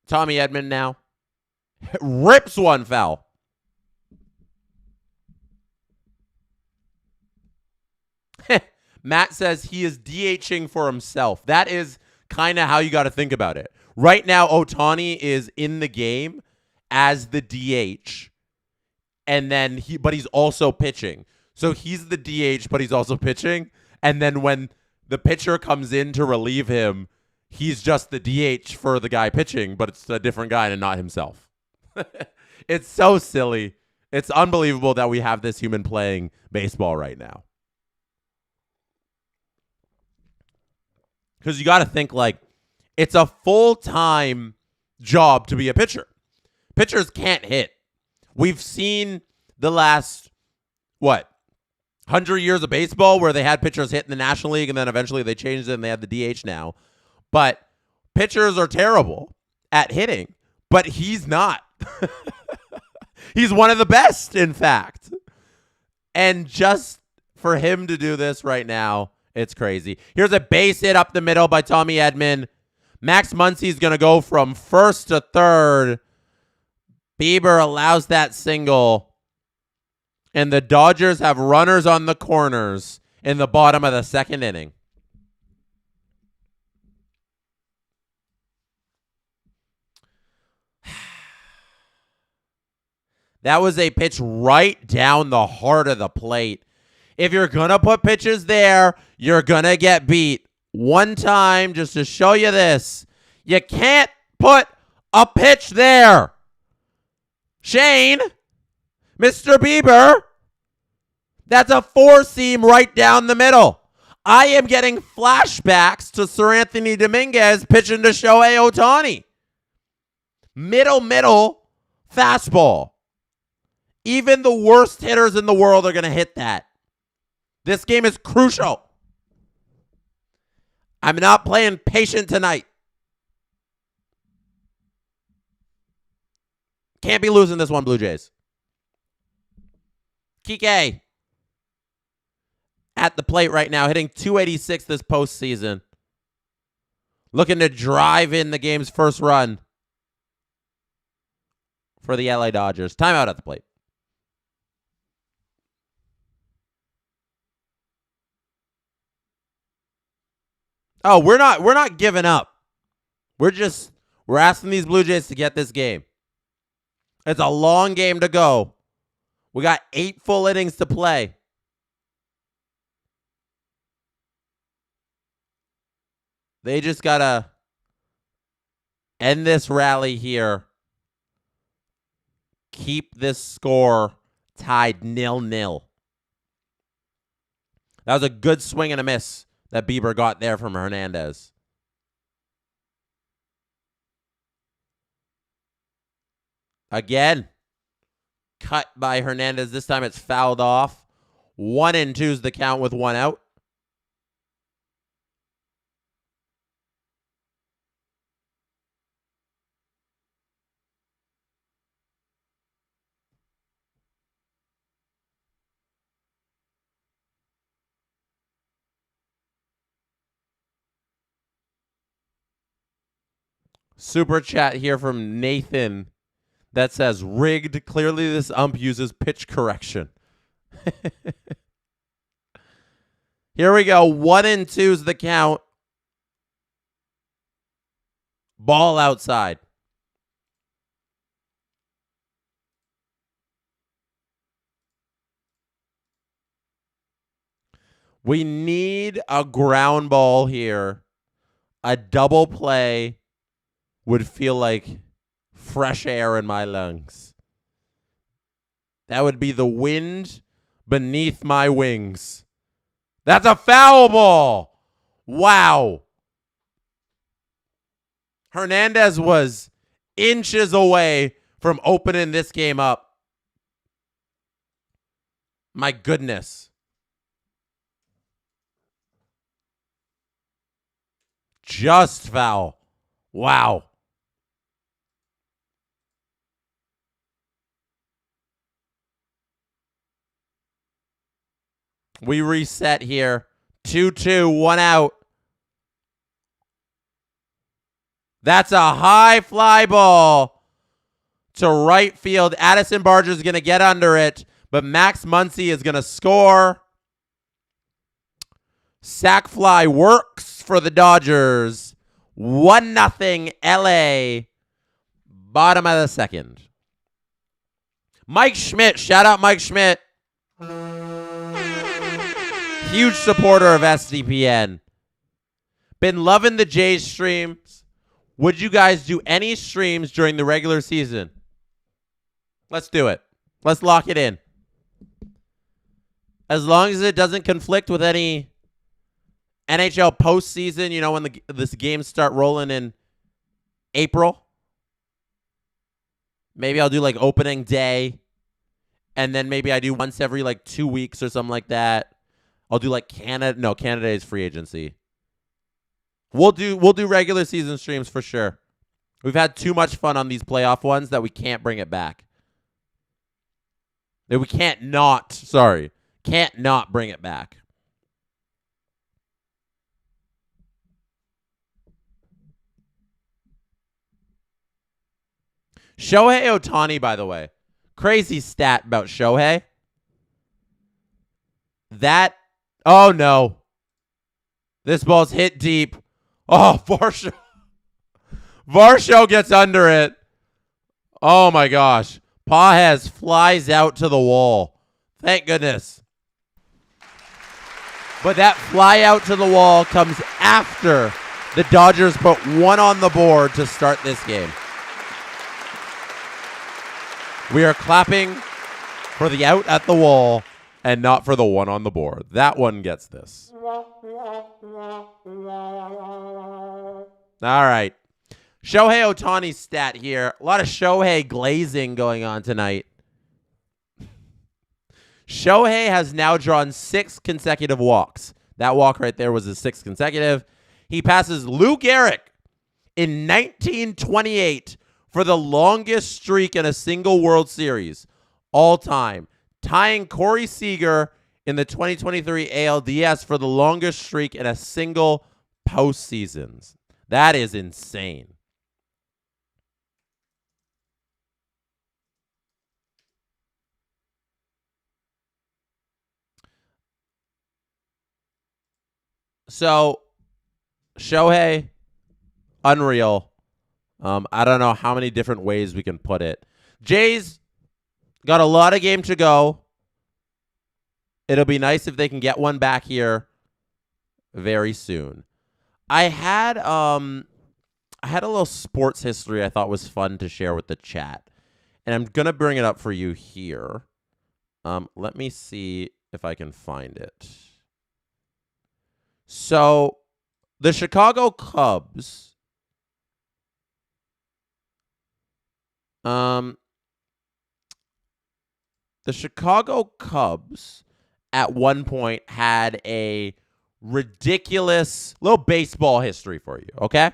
Tommy Edman now rips one foul. Matt says he is DHing for himself. That is kind of how you got to think about it. Right now, Ohtani is in the game as the DH, and then but he's also pitching. So he's the DH, but he's also pitching. And then when the pitcher comes in to relieve him, he's just the DH for the guy pitching, but it's a different guy and not himself. It's so silly. It's unbelievable that we have this human playing baseball right now. Because you got to think, like, it's a full-time job to be a pitcher. Pitchers can't hit. We've seen the last, 100 years of baseball where they had pitchers hit in the National League and then eventually they changed it and they have the DH now. But pitchers are terrible at hitting, but he's not. He's one of the best, in fact. And just for him to do this right now, it's crazy. Here's a base hit up the middle by Tommy Edman. Max Muncy's going to go from first to third. Bieber allows that single. And the Dodgers have runners on the corners in the bottom of the second inning. That was a pitch right down the heart of the plate. If you're going to put pitches there, you're going to get beat. One time, just to show you this, you can't put a pitch there. Shane, Mr. Bieber, that's a four-seam right down the middle. I am getting flashbacks to Sir Anthony Dominguez pitching to Shohei Ohtani. Middle, fastball. Even the worst hitters in the world are going to hit that. This game is crucial. I'm not playing patient tonight. Can't be losing this one, Blue Jays. Kike at the plate right now, hitting .286 this postseason. Looking to drive in the game's first run for the LA Dodgers. Timeout at the plate. Oh, we're not giving up. We're asking these Blue Jays to get this game. It's a long game to go. We got 8 full innings to play. They just got to end this rally here. Keep this score tied 0-0. That was a good swing and a miss that Bieber got there from Hernandez. Again, cut by Hernandez. This time it's fouled off. 1-2's the count with 1 out. Super chat here from Nathan that says, rigged. Clearly this ump uses pitch correction. Here we go. 1-2's the count. Ball outside. We need a ground ball here. A double play would feel like fresh air in my lungs. That would be the wind beneath my wings. That's a foul ball. Wow. Hernandez was inches away from opening this game up. My goodness. Just foul. Wow. We reset here. 2-2, 1 out. That's a high fly ball to right field. Addison Barger is going to get under it, but Max Muncy is going to score. Sac fly works for the Dodgers. 1-0 LA. Bottom of the second. Mike Schmidt. Shout out Mike Schmidt. Huge supporter of SDPN. Been loving the Jays streams. Would you guys do any streams during the regular season? Let's do it. Let's lock it in. As long as it doesn't conflict with any NHL postseason, you know, when this games start rolling in April. Maybe I'll do like opening day And then maybe I do once every like 2 weeks or something like that. I'll do like Canada. No, Canada is free agency. We'll do regular season streams for sure. We've had too much fun on these playoff ones that we can't bring it back. That we can't not bring it back. Shohei Ohtani, by the way. Crazy stat about Shohei. Oh no. This ball's hit deep. Oh, Varsho gets under it. Oh my gosh. Pajes flies out to the wall. Thank goodness. But that fly out to the wall comes after the Dodgers put one on the board to start this game. We are clapping for the out at the wall and not for the one on the board. That one gets this. All right. Shohei Ohtani's stat here. A lot of Shohei glazing going on tonight. Shohei has now drawn 6 consecutive walks. That walk right there was his 6th consecutive. He passes Lou Gehrig in 1928 for the longest streak in a single World Series all time, tying Corey Seager in the 2023 ALDS for the longest streak in a single postseason. That is insane. So, Shohei, unreal. I don't know how many different ways we can put it. Jays got a lot of game to go. It'll be nice if they can get one back here very soon. I had a little sports history I thought was fun to share with the chat, and I'm gonna bring it up for you here. Let me see if I can find it. So, the Chicago Cubs. The Chicago Cubs at one point had a ridiculous little baseball history for you, okay?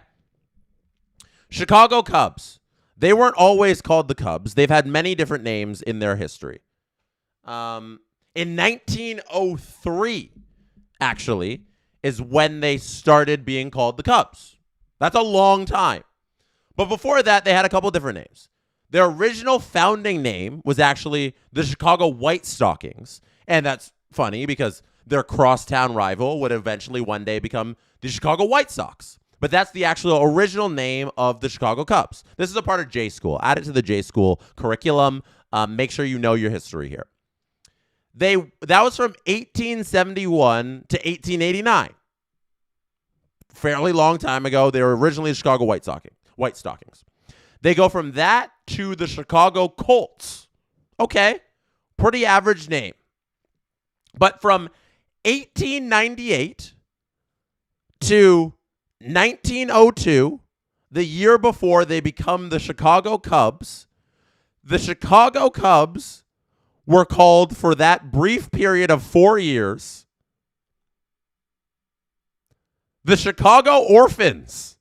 Chicago Cubs. They weren't always called the Cubs. They've had many different names in their history. In 1903, actually, is when they started being called the Cubs. That's a long time. But before that, they had a couple different names. Their original founding name was actually the Chicago White Stockings. And that's funny because their crosstown rival would eventually one day become the Chicago White Sox. But that's the actual original name of the Chicago Cubs. This is a part of J School. Add it to the J School curriculum. Make sure you know your history here. That was from 1871 to 1889. Fairly long time ago. They were originally the Chicago White Stockings. They go from that to the Chicago Colts. Okay, pretty average name. But from 1898 to 1902, the year before they become the Chicago Cubs, the Chicago Cubs were called for that brief period of 4 years the Chicago Orphans.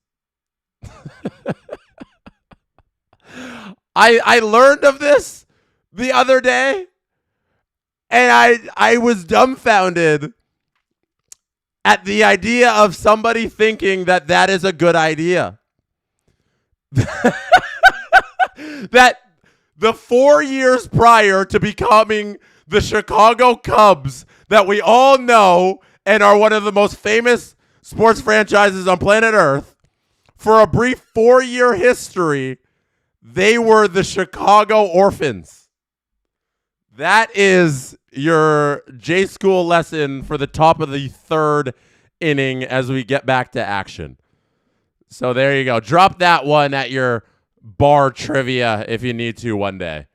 I learned of this the other day, and I was dumbfounded at the idea of somebody thinking that that is a good idea. That the 4 years prior to becoming the Chicago Cubs that we all know and are one of the most famous sports franchises on planet Earth, for a brief 4-year history, they were the Chicago Orphans. That is your J School lesson for the top of the 3rd inning as we get back to action. So there you go. Drop that one at your bar trivia if you need to one day.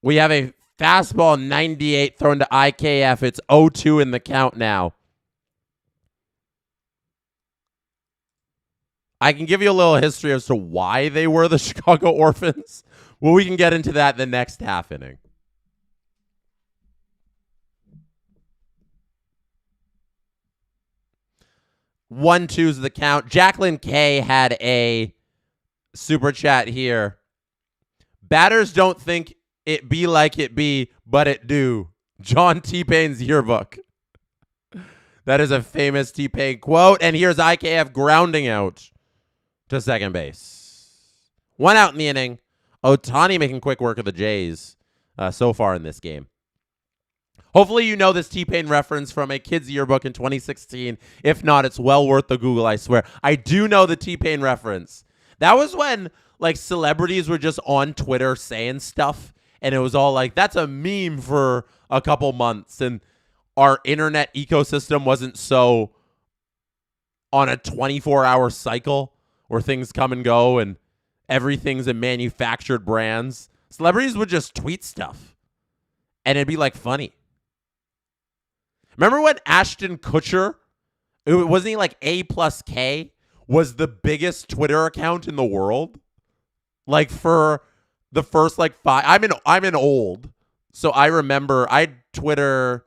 We have a fastball 98 thrown to IKF. It's 0-2 in the count now. I can give you a little history as to why they were the Chicago Orphans. Well, we can get into that in the next half inning. 1-2's the count. Jacqueline K had a super chat here. Batters don't think it be like it be, but it do. John T-Pain's yearbook. That is a famous T-Pain quote. And here's IKF grounding out to second base. 1 out in the inning. Ohtani making quick work of the Jays so far in this game. Hopefully you know this T-Pain reference from a kid's yearbook in 2016. If not, it's well worth the Google, I swear. I do know the T-Pain reference. That was when like celebrities were just on Twitter saying stuff, and it was all like, that's a meme for a couple months, and our internet ecosystem wasn't so on a 24-hour cycle where things come and go and everything's in manufactured brands. Celebrities would just tweet stuff, and it'd be like funny. Remember when Ashton Kutcher, wasn't he like A+K, was the biggest Twitter account in the world? Like for the first like 5, I'm in old, so I remember I had Twitter.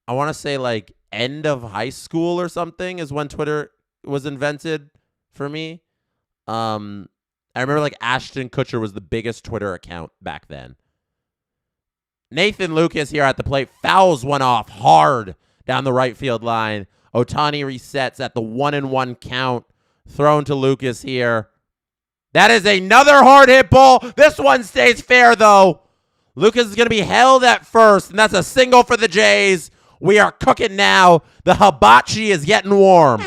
I want to say like end of high school or something is when Twitter was invented for me. I remember like Ashton Kutcher was the biggest Twitter account back then. Nathan Lucas here at the plate fouls one off hard down the right field line. Ohtani resets at the 1-1 count. Thrown to Lucas here. That is another hard hit ball. This one stays fair though. Lucas is going to be held at first, and that's a single for the Jays. We are cooking now. The hibachi is getting warm.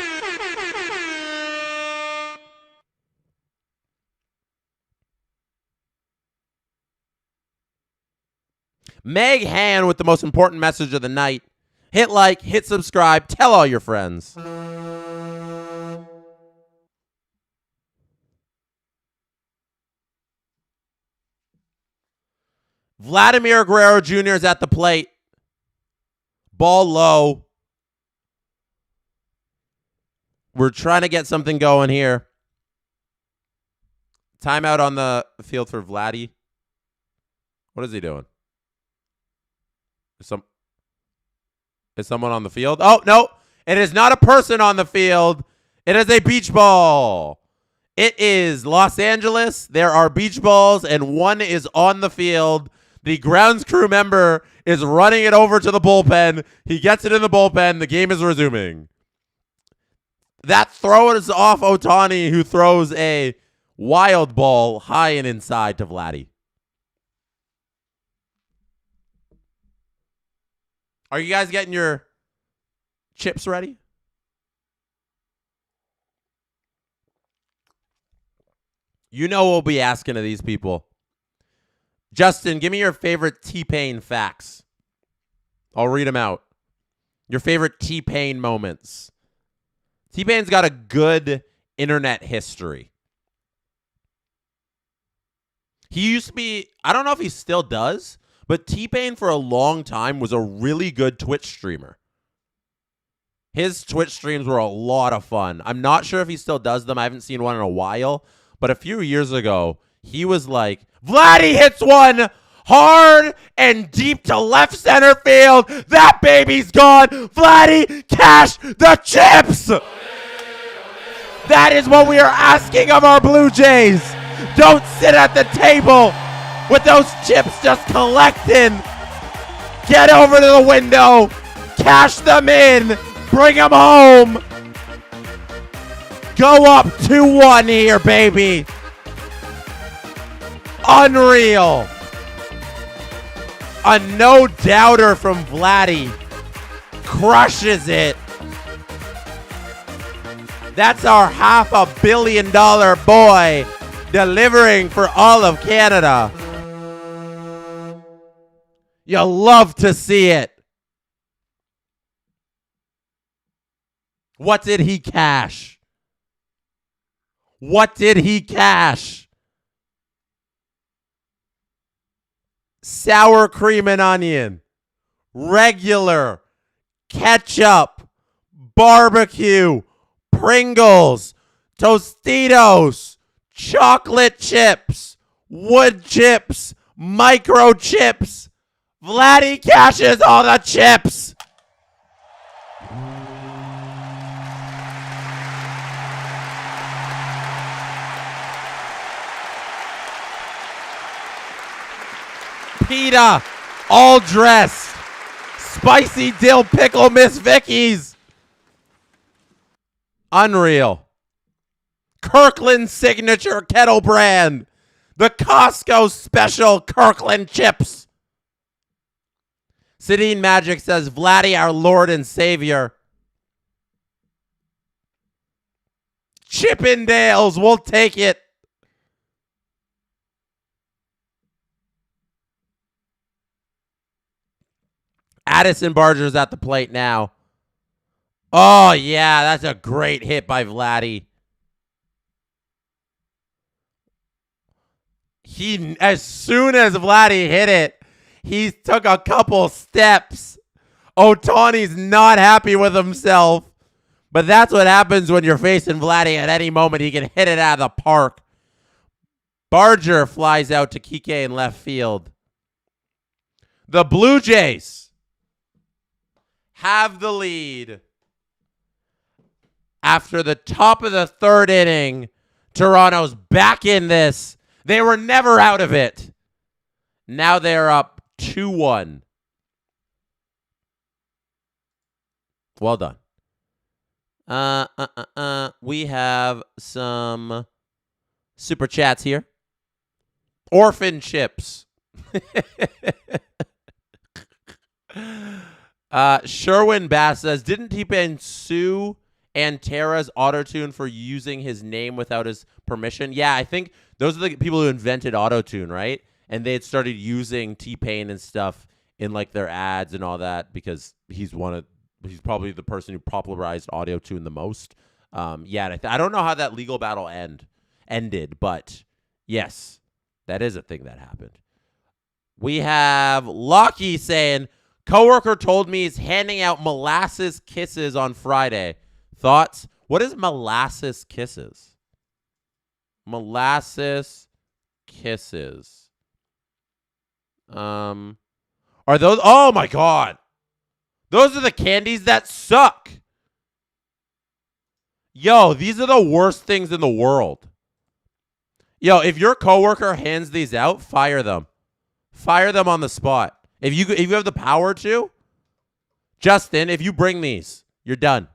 Meg Han with the most important message of the night. Hit like, hit subscribe, tell all your friends. Vladimir Guerrero Jr. is at the plate. Ball low. We're trying to get something going here. Timeout on the field for Vladdy. What is he doing? Is someone on the field? Oh, no. It is not a person on the field. It is a beach ball. It is Los Angeles. There are beach balls, and one is on the field. The grounds crew member is running it over to the bullpen. He gets it in the bullpen. The game is resuming. That throw is off Ohtani, who throws a wild ball high and inside to Vladdy. Are you guys getting your chips ready? You know we'll be asking of these people. Justin, give me your favorite T-Pain facts. I'll read them out. Your favorite T-Pain moments. T-Pain's got a good internet history. He used to be, I don't know if he still does, but T-Pain for a long time was a really good Twitch streamer. His Twitch streams were a lot of fun. I'm not sure if he still does them. I haven't seen one in a while. But a few years ago, he was like, Vladdy hits one hard and deep to left center field. That baby's gone. Vladdy, cash the chips. That is what we are asking of our Blue Jays. Don't sit at the table with those chips just collecting. Get over to the window. Cash them in. Bring them home. Go up 2-1 here, baby. Unreal. A no-doubter from Vladdy. Crushes it. That's our $500 million boy delivering for all of Canada. You'll love to see it. What did he cash? What did he cash? Sour cream and onion, regular, ketchup, barbecue, Pringles, Tostitos, chocolate chips, wood chips, microchips. Vladdy cashes all the chips. Pita, all dressed. Spicy dill pickle Miss Vicky's. Unreal. Kirkland signature kettle brand. The Costco special Kirkland chips. Sedine Magic says, Vladdy, our Lord and Savior. Chippendales, we'll take it. Addison Barger's at the plate now. Oh, yeah, that's a great hit by Vladdy. As soon as Vladdy hit it, he took a couple steps. Ohtani's not happy with himself. But that's what happens when you're facing Vladdy. At any moment, he can hit it out of the park. Barger flies out to Kike in left field. The Blue Jays have the lead. After the top of the third inning, Toronto's back in this. They were never out of it. Now they're up 2-1. Well done. We have some super chats here. Orphan chips. Sherwin Bass says, didn't T-Pain sue Antera's autotune for using his name without his permission? Yeah, I think those are the people who invented autotune, right? And they had started using T-Pain and stuff in like their ads and all that because he's probably the person who popularized autotune the most. Yeah, I don't know how that legal battle ended, but yes, that is a thing that happened. We have Lucky saying, coworker told me he's handing out molasses kisses on Friday. Thoughts? What is molasses kisses? Molasses kisses. Are those? Oh my God. Those are the candies that suck. Yo, these are the worst things in the world. Yo, if your coworker hands these out, fire them. Fire them on the spot. If you have the power to, Justin, if you bring these, you're done.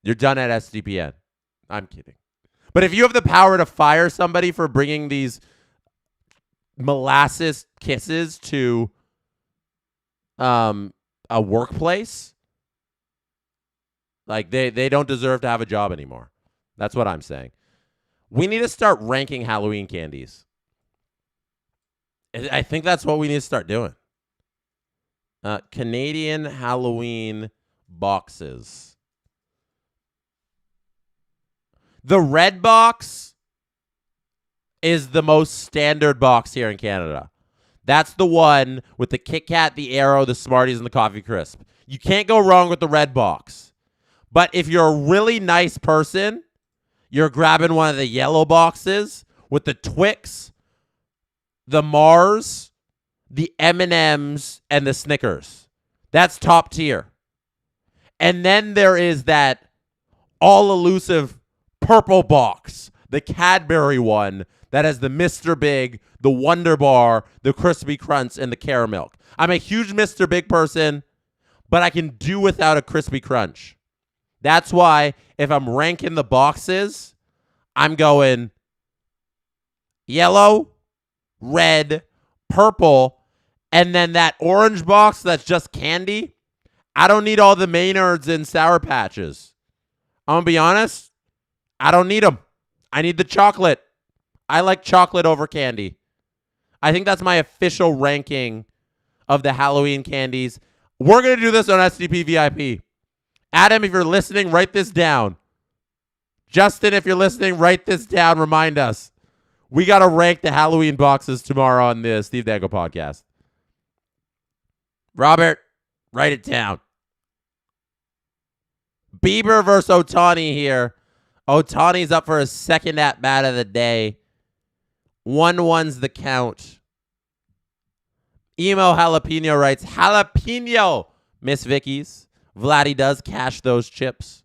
You're done at SDPN. I'm kidding. But if you have the power to fire somebody for bringing these molasses kisses to a workplace, like they don't deserve to have a job anymore. That's what I'm saying. We need to start ranking Halloween candies. I think that's what we need to start doing. Canadian Halloween boxes. The red box is the most standard box here in Canada. That's the one with the Kit Kat, the Arrow, the Smarties, and the Coffee Crisp. You can't go wrong with the red box. But if you're a really nice person, you're grabbing one of the yellow boxes with the Twix, the Mars, the M&Ms, and the Snickers. That's top tier. And then there is that all-elusive purple box, the Cadbury one that has the Mr. Big, the Wonder Bar, the Crispy Crunch, and the Caramilk. I'm a huge Mr. Big person, but I can do without a Crispy Crunch. That's why if I'm ranking the boxes, I'm going yellow, red, purple, and then that orange box that's just candy. I don't need all the Maynards and Sour Patches. I'm going to be honest. I don't need them. I need the chocolate. I like chocolate over candy. I think that's my official ranking of the Halloween candies. We're going to do this on SDP VIP. Adam, if you're listening, write this down. Justin, if you're listening, write this down. Remind us. We got to rank the Halloween boxes tomorrow on the Steve Dangle podcast. Robert, write it down. Bieber versus Ohtani here. Ohtani's up for his second at-bat of the day. 1-1's the count. Emo Jalapeno writes, Jalapeno, Miss Vicky's. Vladdy does cash those chips.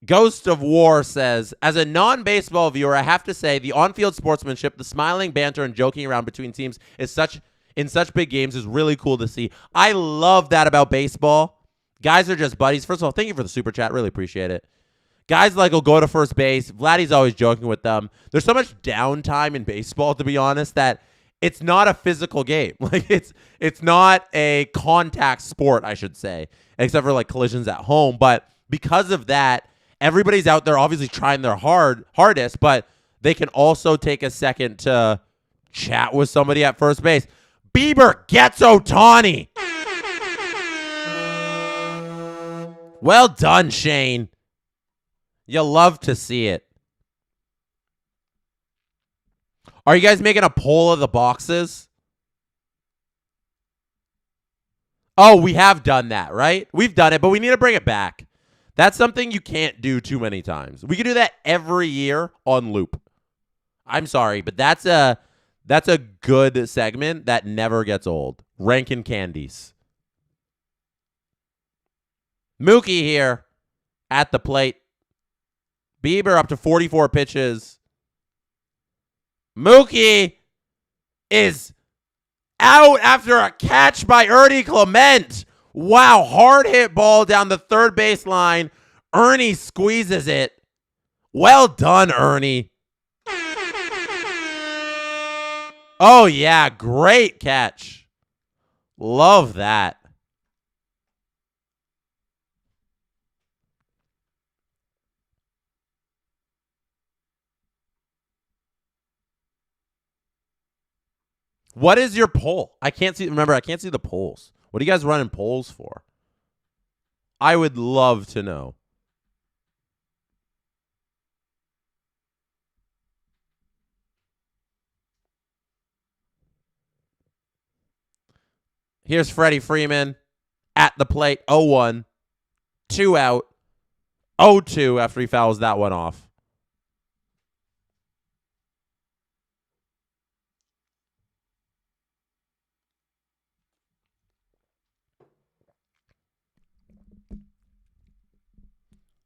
Ghost of War says, as a non-baseball viewer, I have to say the on-field sportsmanship, the smiling banter and joking around between teams in such big games is really cool to see. I love that about baseball. Guys are just buddies. First of all, thank you for the super chat. Really appreciate it. Guys will go to first base. Vladdy's always joking with them. There's so much downtime in baseball, to be honest, that it's not a physical game. It's not a contact sport, I should say, except for collisions at home. But because of that, everybody's out there obviously trying their hardest, but they can also take a second to chat with somebody at first base. Bieber gets Ohtani. Well done, Shane. You love to see it. Are you guys making a poll of the boxes? Oh, we have done that, right? We've done it, but we need to bring it back. That's something you can't do too many times. We can do that every year on loop. I'm sorry, but that's a good segment that never gets old. Rankin candies. Mookie here at the plate. Bieber up to 44 pitches. Mookie is out after a catch by Ernie Clement. Wow, hard hit ball down the third baseline. Ernie squeezes it. Well done, Ernie. Oh, yeah, great catch. Love that. What is your poll? I can't see. Remember, I can't see the polls. What are you guys running polls for? I would love to know. Here's Freddie Freeman at the plate. 0-1. 2 out. 0-2 after he fouls that one off.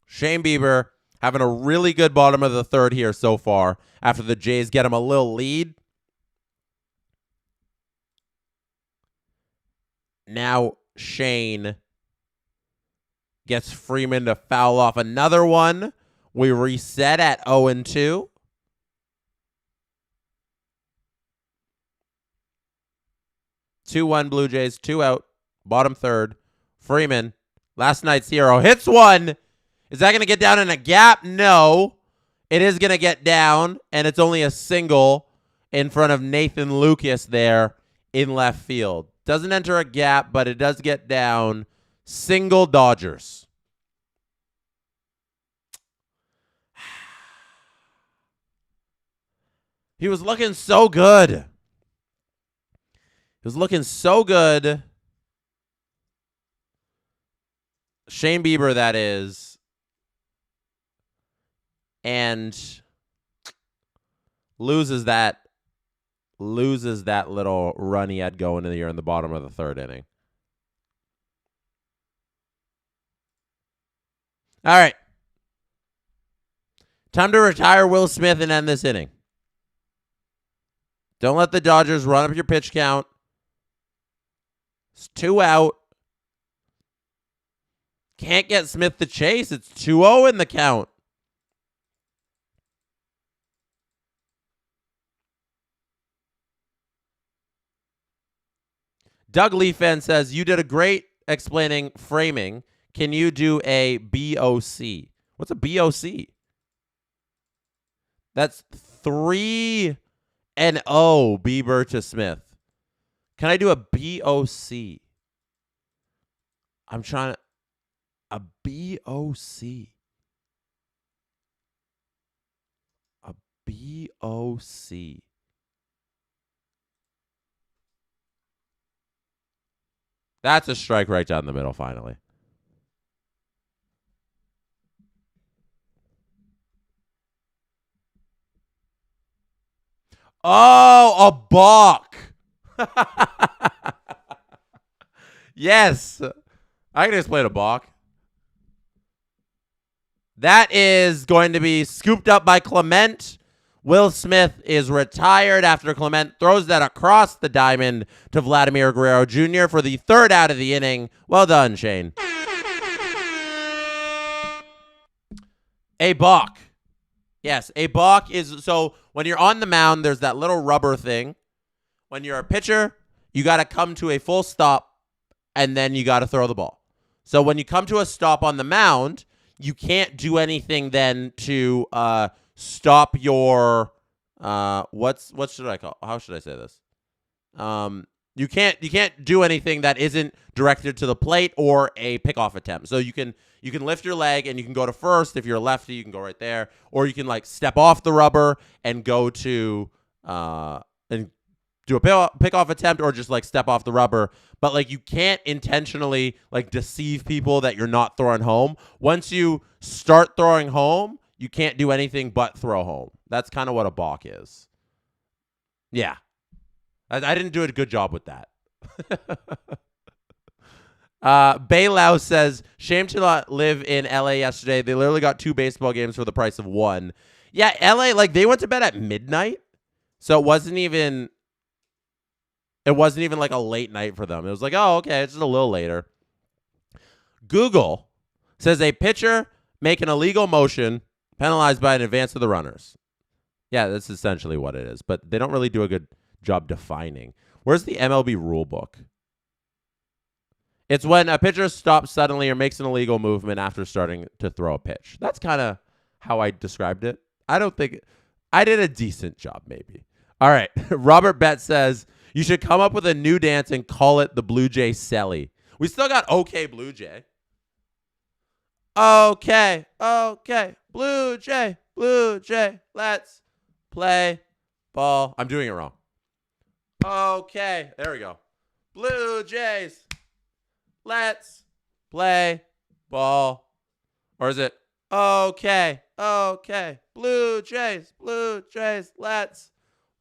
Shane Bieber having a really good bottom of the third here so far after the Jays get him a little lead. Now Shane gets Freeman to foul off another one. We reset at 0-2. Two-1 Blue Jays, 2 out, bottom third. Freeman, last night's hero, hits one. Is that going to get down in a gap? No. It is going to get down, and it's only a single in front of Nathan Lucas there in left field. Doesn't enter a gap, but it does get down. Single Dodgers. He was looking so good. He was looking so good. Shane Bieber, that is. And loses that little run he had going in the year in the bottom of the third inning. All right. Time to retire Will Smith and end this inning. Don't let the Dodgers run up your pitch count. It's 2 out. Can't get Smith to chase. It's 2-0 in the count. Doug Leafen says, you did a great explaining framing. Can you do a BOC? What's a BOC? That's 3-0 Bieber to Smith. Can I do a BOC? I'm trying to... A BOC. A BOC. That's a strike right down the middle, finally. Oh, a balk. Yes. I can explain a balk. That is going to be scooped up by Clement. Will Smith is retired after Clement throws that across the diamond to Vladimir Guerrero Jr. for the third out of the inning. Well done, Shane. A balk. Yes, a balk is, so when you're on the mound, there's that little rubber thing. When you're a pitcher, you got to come to a full stop, and then you got to throw the ball. So when you come to a stop on the mound, you can't do anything then to stop your what should I call? How should I say this? You can't do anything that isn't directed to the plate or a pickoff attempt. So you can lift your leg and you can go to first. If you're a lefty, you can go right there, or you can like step off the rubber and go to and do a pickoff attempt, or just like step off the rubber. But like you can't intentionally like deceive people that you're not throwing home. Once you start throwing home, you can't do anything but throw home. That's kind of what a balk is. Yeah. I didn't do a good job with that. Baylau says, shame to not live in LA yesterday. They literally got 2 baseball games for the price of 1. Yeah, LA, like they went to bed at midnight. So it wasn't even like a late night for them. It was like, oh, okay, it's just a little later. Google says a pitcher make an illegal motion penalized by an advance of the runners. Yeah, that's essentially what it is. But they don't really do a good job defining. Where's the MLB rule book? It's when a pitcher stops suddenly or makes an illegal movement after starting to throw a pitch. That's kind of how I described it. I don't think I did a decent job, maybe. All right. Robert Betts says, you should come up with a new dance and call it the Blue Jay Selly. We still got OK Blue Jay. Okay. Blue Jay, let's play ball. I'm doing it wrong. Okay, there we go. Blue Jays, let's play ball. Or is it okay, Blue Jays, let's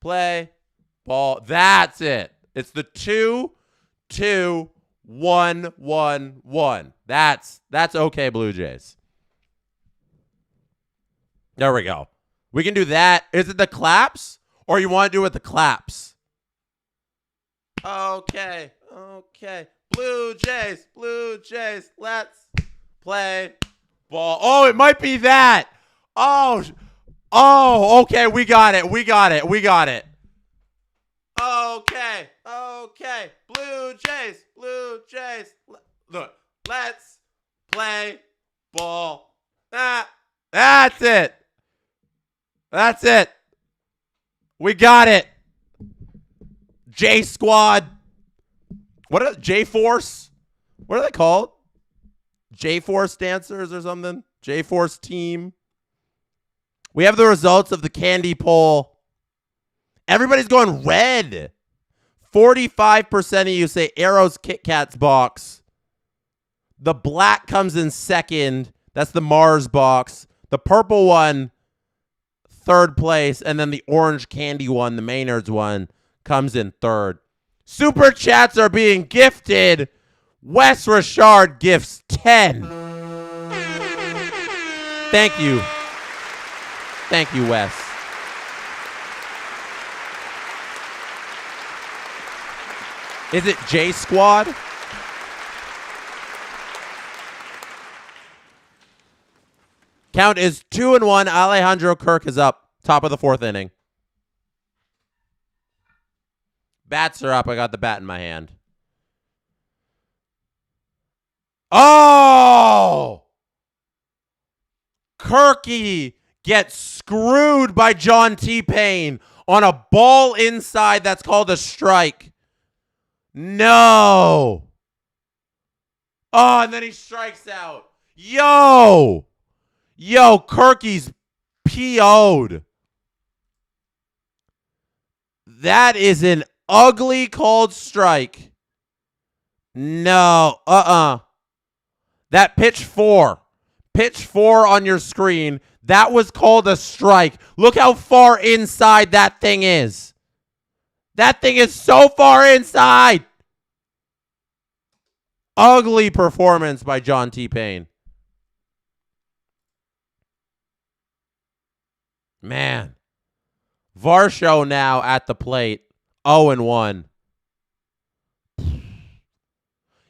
play ball. That's it. It's the 2-2-1-1-1. That's okay, Blue Jays. There we go. We can do that. Is it the claps, or you want to do it with the claps? Okay. Blue Jays, let's play ball. Oh, it might be that. Oh, okay, we got it. Okay. Blue Jays, look, let's play ball. That's it. We got it. J Squad. What are J Force? What are they called? J Force dancers or something? J Force team. We have the results of the candy poll. Everybody's going red. 45% of you say Arrows Kit Kats box. The black comes in second. That's the Mars box. The purple one, third place. And then the orange candy one, the Maynard's one, comes in third. Super chats are being gifted. Wes Richard gifts 10. Thank you. Thank you, Wes. Is it J Squad? Count is 2-1. Alejandro Kirk is up. Top of the 4th inning. Bats are up. I got the bat in my hand. Oh! Kirky gets screwed by John T-Pain on a ball inside that's called a strike. No. Oh, and then he strikes out. Yo, Kirky's PO'd. That is an ugly called strike. No. That pitch 4. Pitch 4 on your screen. That was called a strike. Look how far inside that thing is. That thing is so far inside. Ugly performance by John T-Pain. Man. Varsho now at the plate. 0-1.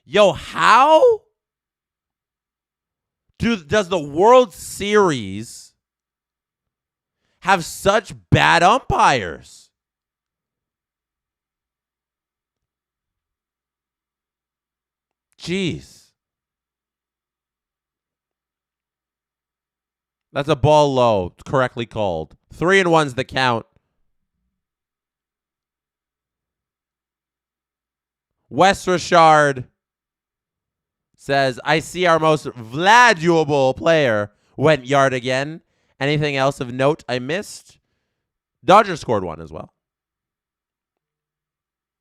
Yo, how does the World Series have such bad umpires? Jeez. That's a ball low, correctly called. 3-1's the count. Wes Richard says, I see our most valuable player went yard again. Anything else of note I missed? Dodgers scored one as well.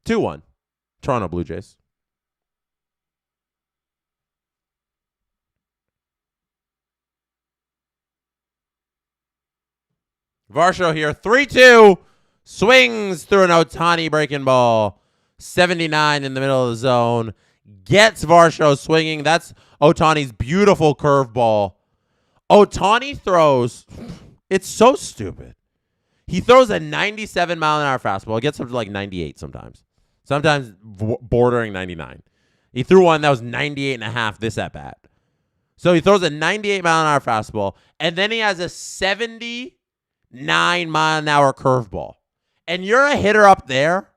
2-1. Toronto Blue Jays. Varsho here. 3-2. Swings through an Ohtani breaking ball. 79 in the middle of the zone. Gets Varsho swinging. That's Ohtani's beautiful curveball. Ohtani throws. It's so stupid. He throws a 97-mile-an-hour fastball. It gets up to like 98 sometimes. Sometimes bordering 99. He threw one that was 98.5 this at-bat. So he throws a 98-mile-an-hour fastball, and then he has a 79-mile-an-hour curveball. And you're a hitter up there,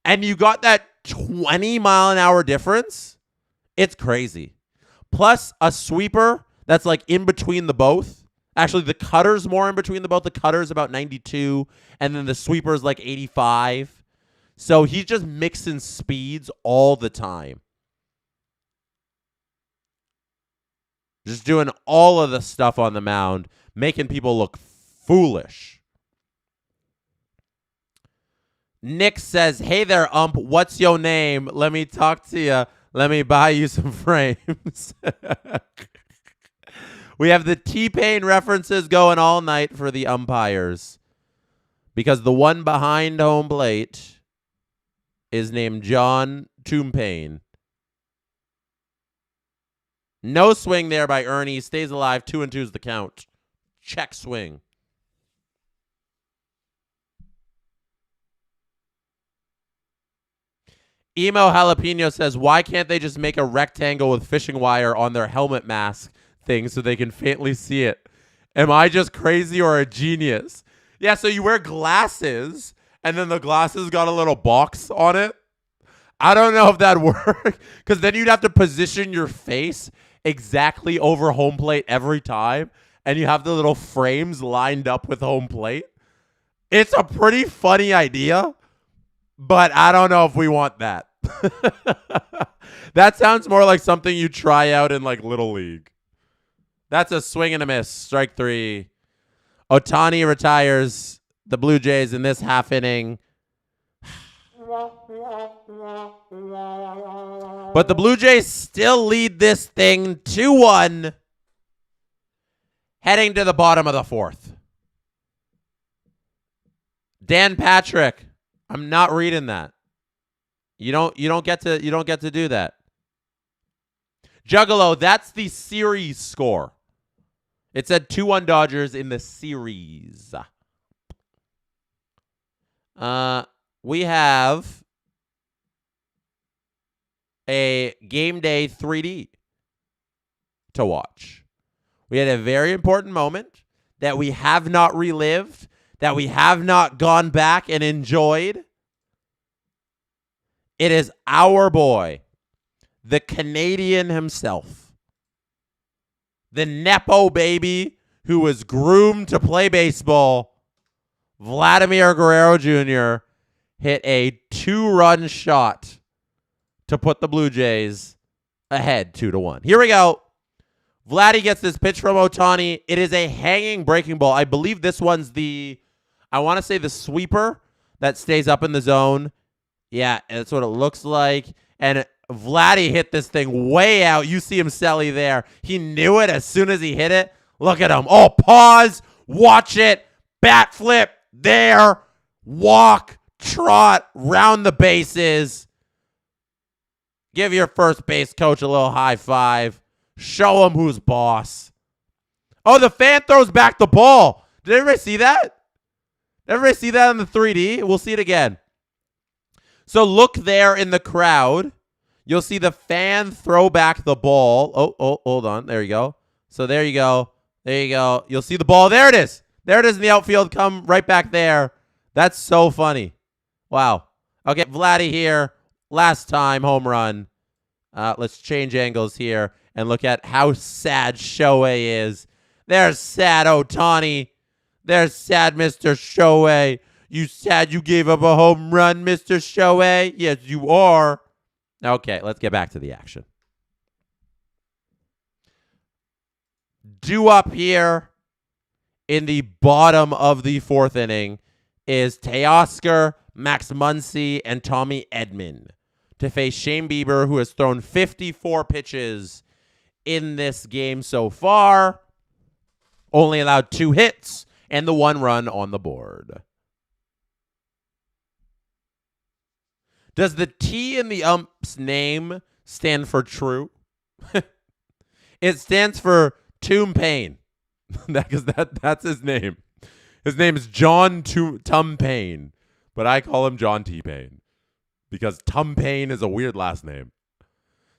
and you got that 20-mile-an-hour difference. It's crazy. Plus a sweeper that's like in between the both. Actually, the cutter's more in between the both. The cutter's about 92, and then the sweeper's like 85. So he's just mixing speeds all the time. Just doing all of the stuff on the mound, making people look foolish. Nick says, hey there, ump. What's your name? Let me talk to you. Let me buy you some frames. We have the T-Pain references going all night for the umpires. Because the one behind home plate is named John T-Pain. No swing there by Ernie. Stays alive. 2-2 is the count. Check swing. Emo Jalapeno says, why can't they just make a rectangle with fishing wire on their helmet mask thing so they can faintly see it? Am I just crazy or a genius? Yeah, so you wear glasses, and then the glasses got a little box on it. I don't know if that'd work, because then you'd have to position your face exactly over home plate every time, and you have the little frames lined up with home plate. It's a pretty funny idea, but I don't know if we want that. That sounds more like something you try out in like Little League. That's a swing and a miss. Strike 3. Ohtani retires the Blue Jays in this half inning. But the Blue Jays still lead this thing 2-1. Heading to the bottom of the 4th. Dan Patrick, I'm not reading that. You don't get to do that. Juggalo, that's the series score. It said 2-1 Dodgers in the series. We have a game day 3D to watch. We had a very important moment that we have not relived, that we have not gone back and enjoyed. It is our boy, the Canadian himself, the Nepo baby who was groomed to play baseball, Vladimir Guerrero Jr., hit a 2-run shot to put the Blue Jays ahead 2-1. Here we go. Vladdy gets this pitch from Ohtani. It is a hanging breaking ball. I believe this one's I want to say the sweeper that stays up in the zone. Yeah, that's what it looks like. And Vladdy hit this thing way out. You see him Selly there. He knew it as soon as he hit it. Look at him. Oh, pause. Watch it. Bat flip. There. Walk. Trot. Round the bases. Give your first base coach a little high five. Show him who's boss. Oh, the fan throws back the ball. Did everybody see that? Everybody see that on the 3D? We'll see it again. So look there in the crowd. You'll see the fan throw back the ball. Oh, hold on. There you go. So there you go. There you go. You'll see the ball. There it is. There it is in the outfield. Come right back there. That's so funny. Wow. Okay, Vladdy here. Last time home run. Let's change angles here and look at how sad Shohei is. There's sad Ohtani. There's sad Mr. Shohei. You sad you gave up a home run, Mr. Shohei? Yes, you are. Okay, let's get back to the action. Due up here in the bottom of the fourth inning is Teoscar, Max Muncy, and Tommy Edman to face Shane Bieber, who has thrown 54 pitches in this game so far. Only allowed 2 hits and the 1 run on the board. Does the T in the ump's name stand for true? It stands for Tomb Payne. Because that's his name. His name is John Tum Payne. But I call him John T. Payne. Because Tum Payne is a weird last name.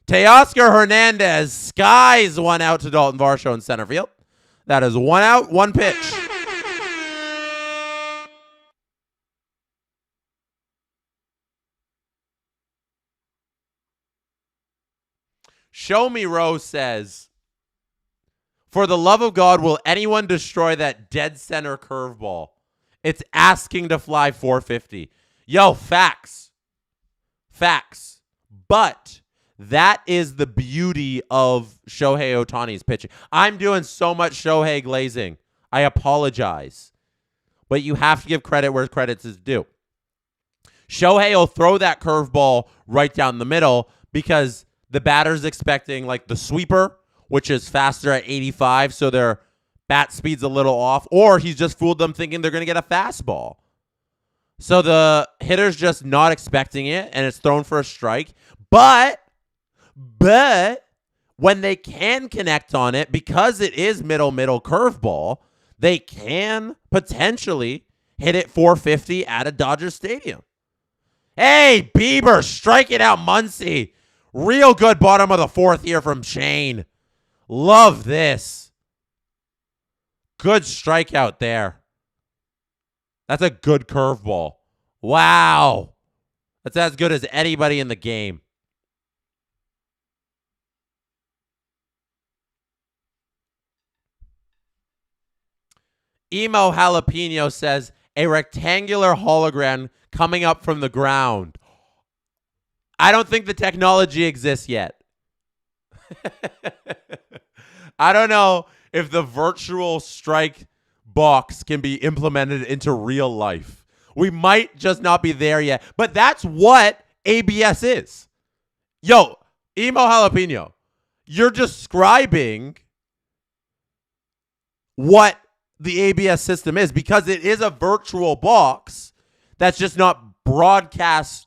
Teoscar Hernandez skies one out to Dalton Varsho in center field. That is 1 out, 1 pitch. Show Me Rose says, for the love of God, will anyone destroy that dead center curveball? It's asking to fly 450. Yo, facts. Facts. But that is the beauty of Shohei Ohtani's pitching. I'm doing so much Shohei glazing. I apologize. But you have to give credit where credit is due. Shohei will throw that curveball right down the middle because the batter's expecting like the sweeper, which is faster at 85, so their bat speed's a little off, or he's just fooled them thinking they're going to get a fastball. So the hitter's just not expecting it, and it's thrown for a strike. But when they can connect on it, because it is middle curveball, they can potentially hit it 450 at a Dodger Stadium. Hey, Bieber, strike it out, Muncy. Real good bottom of the fourth here from Shane. Love this. Good strikeout there. That's a good curveball. Wow. That's as good as anybody in the game. Emo Jalapeno says, a rectangular hologram coming up from the ground. I don't think the technology exists yet. I don't know if the virtual strike box can be implemented into real life. We might just not be there yet. But that's what ABS is. Yo, Emo Jalapeno, you're describing what the ABS system is because it is a virtual box that's just not broadcast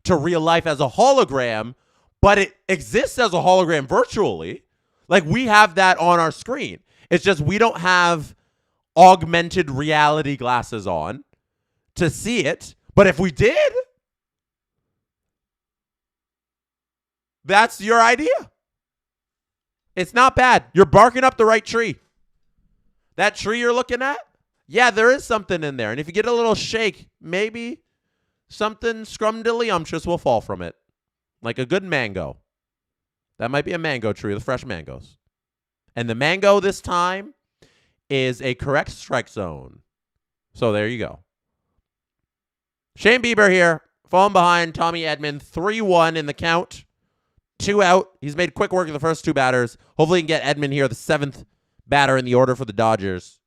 to real life as a hologram, but it exists as a hologram virtually. Like we have that on our screen. It's just we don't have augmented reality glasses on to see it. But if we did, that's your idea. It's not bad. You're barking up the right tree. That tree you're looking at, yeah, there is something in there. And if you get a little shake, maybe something scrumdiddlyumptious will fall from it. Like a good mango. That might be a mango tree with fresh mangoes. And the mango this time is a correct strike zone. So there you go. Shane Bieber here, falling behind Tommy Edman, 3-1 in the count. 2 out. He's made quick work of the first 2 batters. Hopefully he can get Edman here, the 7th batter in the order for the Dodgers.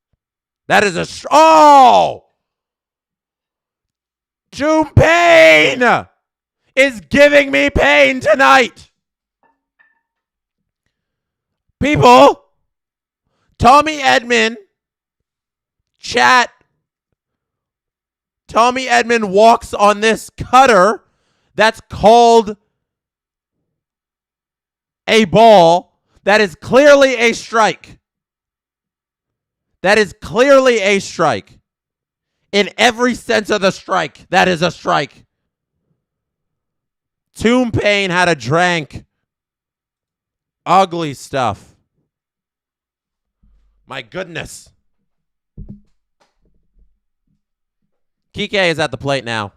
That is a... oh! Tomb Payne is giving me pain tonight. People, Tommy Edman, chat. Tommy Edman walks on this cutter that's called a ball. That is clearly a strike. That is clearly a strike. In every sense of the strike, that is a strike. Tomb Pain had a drank. Ugly stuff. My goodness. Kike is at the plate now.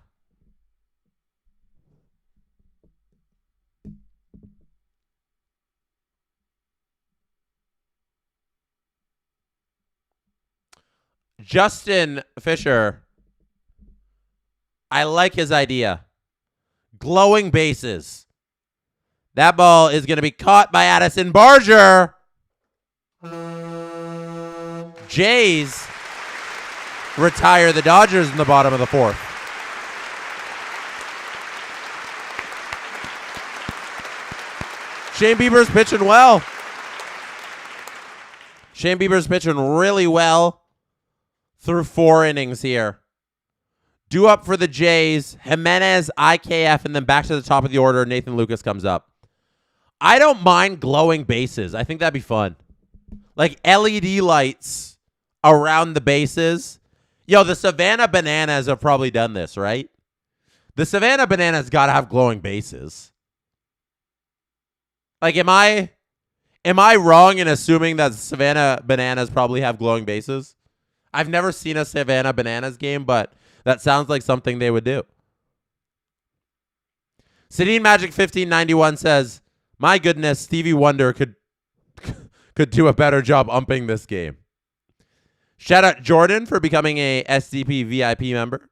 Justin Fisher. I like his idea. Glowing bases. That ball is going to be caught by Addison Barger. Jays retire the Dodgers in the bottom of the fourth. Shane Bieber's pitching well. Shane Bieber's pitching really well through 4 innings here. Due up for the Jays, Jimenez, IKF, and then back to the top of the order, Nathan Lucas comes up. I don't mind glowing bases. I think that'd be fun. Like LED lights around the bases. Yo, the Savannah Bananas have probably done this, right? The Savannah Bananas got to have glowing bases. Like, am I wrong in assuming that Savannah Bananas probably have glowing bases? I've never seen a Savannah Bananas game, but that sounds like something they would do. Sedin Magic 1591 says, "My goodness, Stevie Wonder could do a better job umping this game." Shout out Jordan for becoming a SDP VIP member.